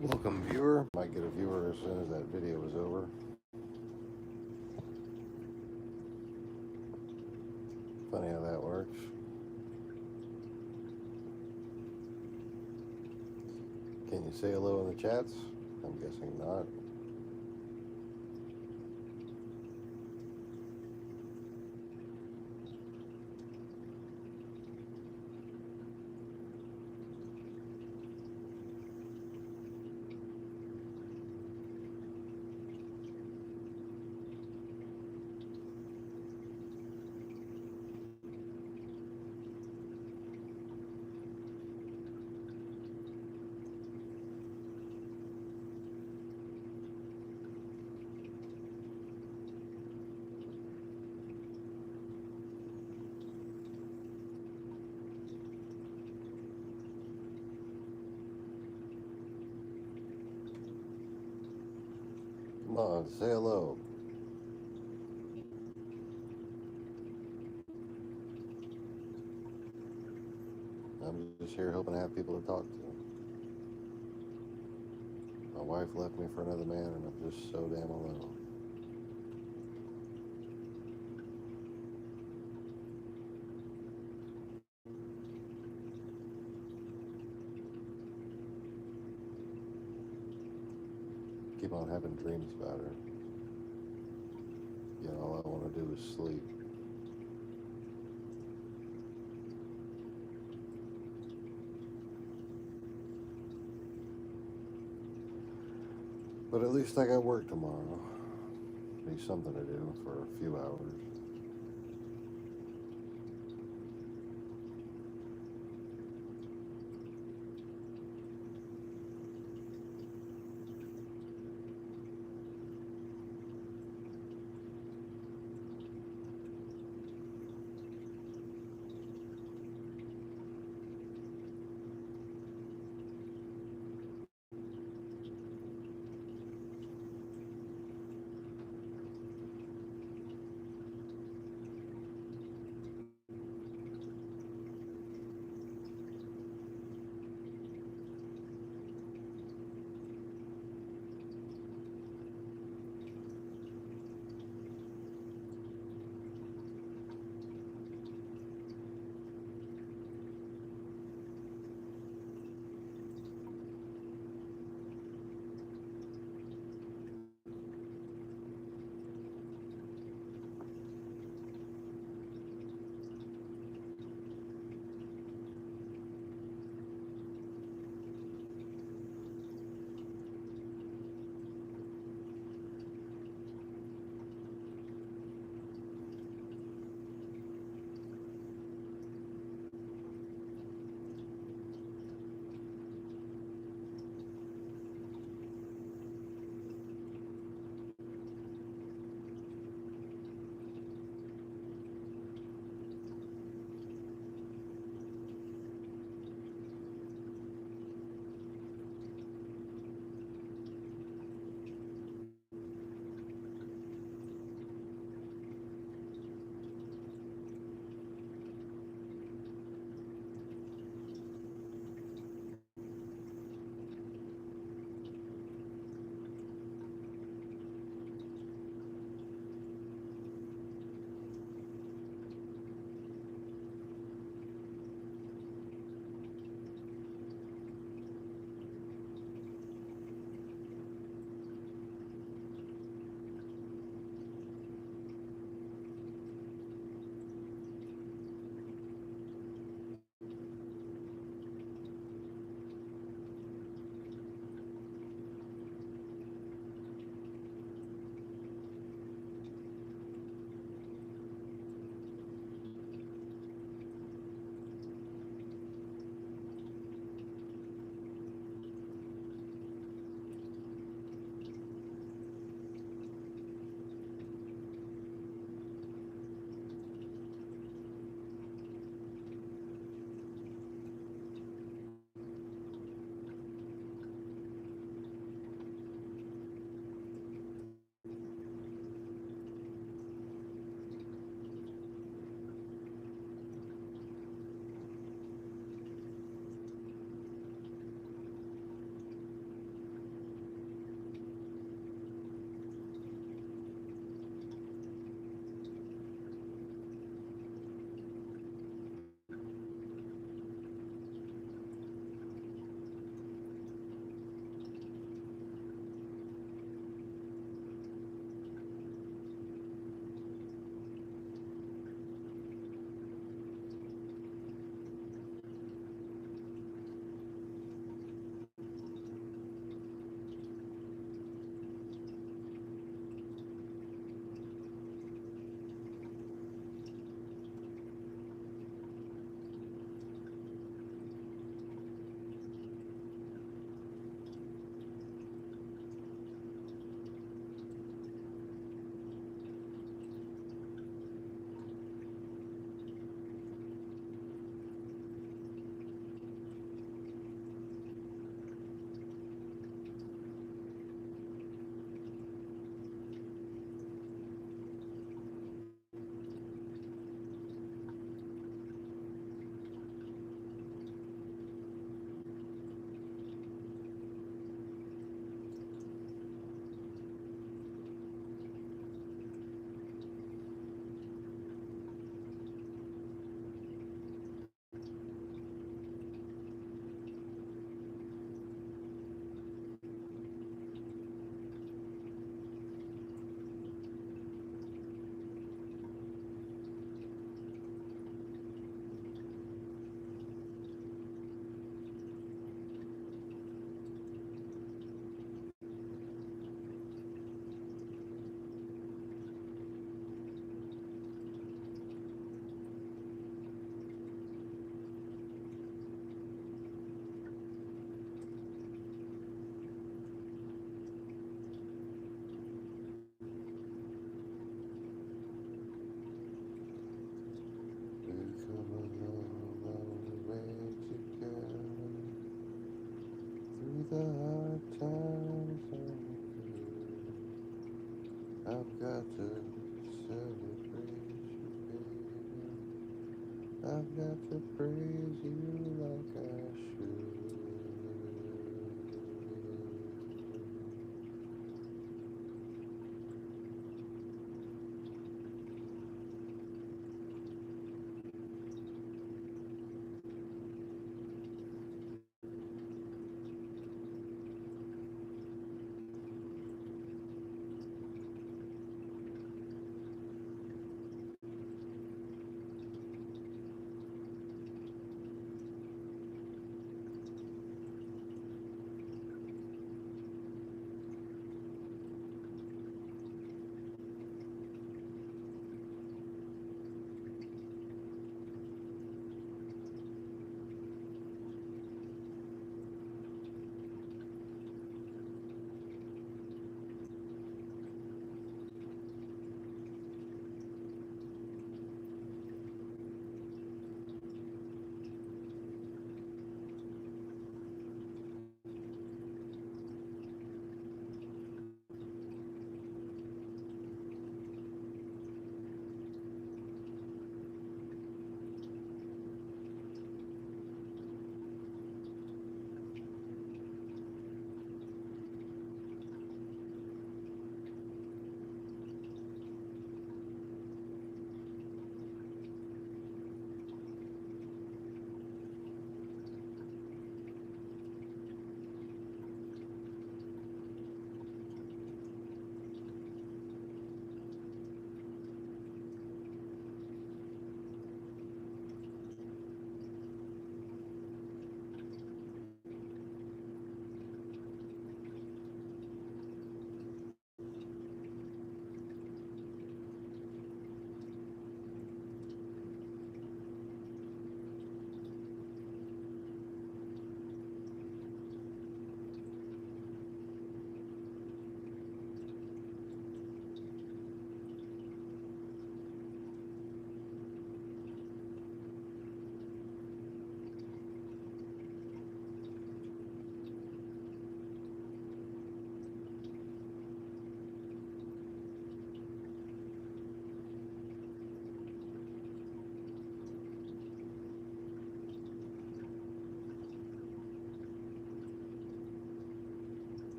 Speaker 1: Welcome, viewer. Might get a viewer as soon as that video is over. Funny how that works. Can you say hello in the chats? I'm guessing not. Come on, say hello. I'm just here hoping to have people to talk to. My wife left me for another man, and I'm just so damn alone. Keep on having dreams about her. Yet all I want to do is sleep. But at least I got work tomorrow. Be something to do for a few hours.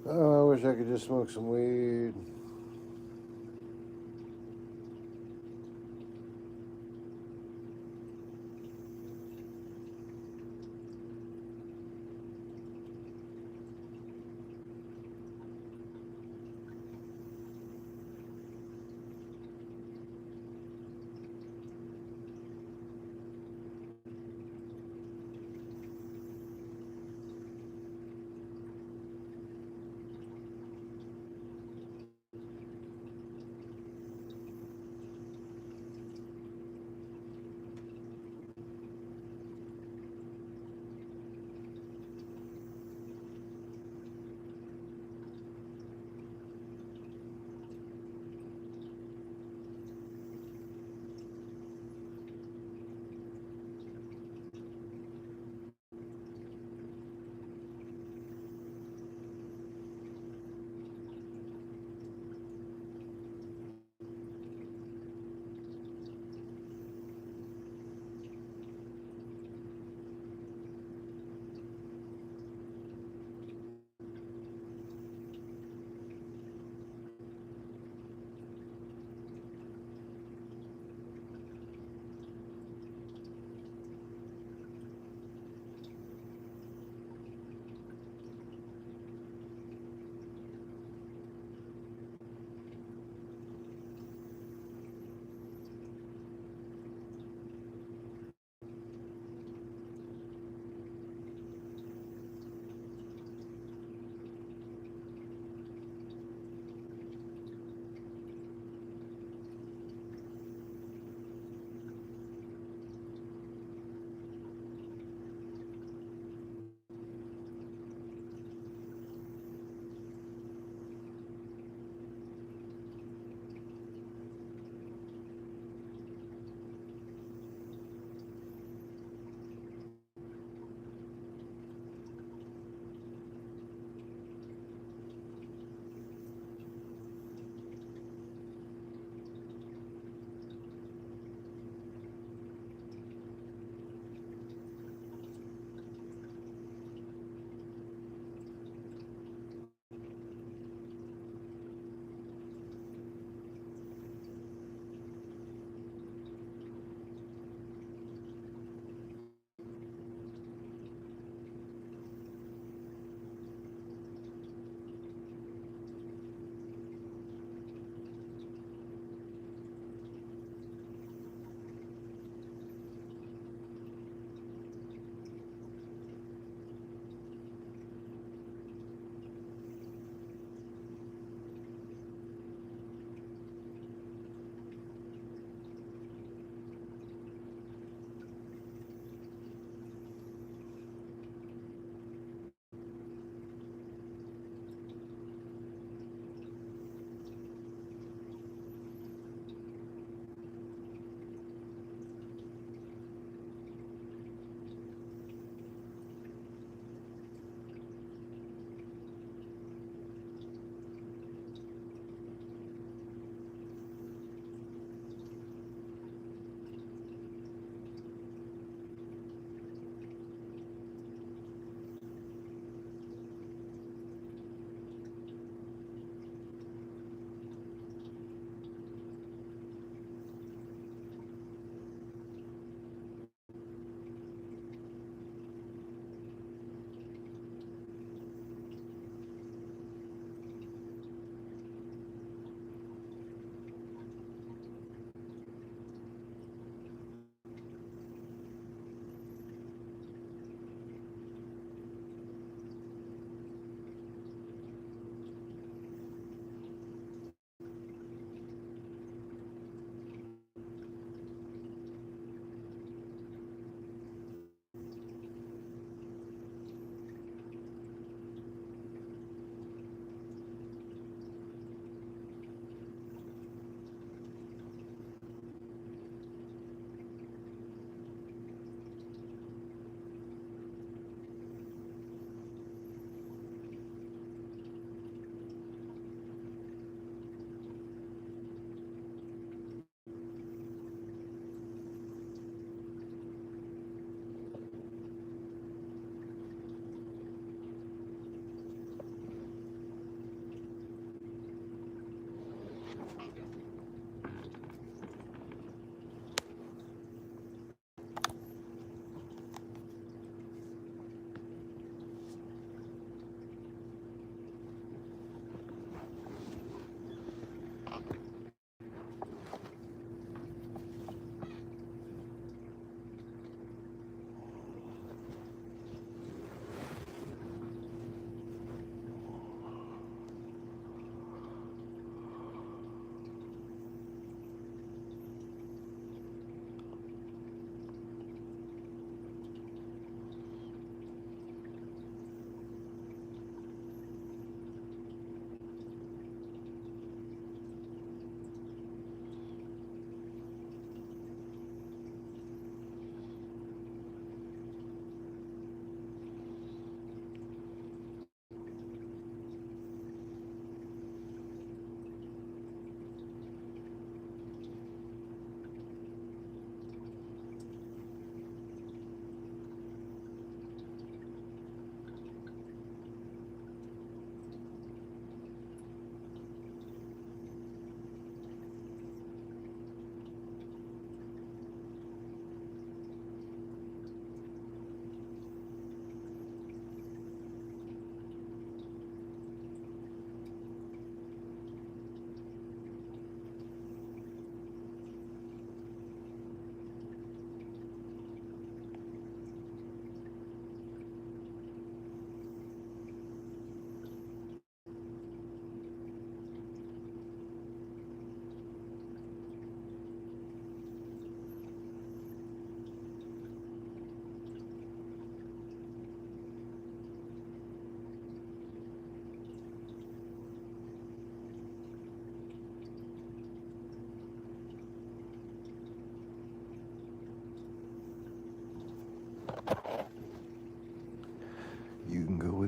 Speaker 1: Oh, I wish I could just smoke some weed.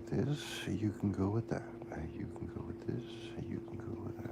Speaker 1: this, you can go with that. You can go with this, you can go with that.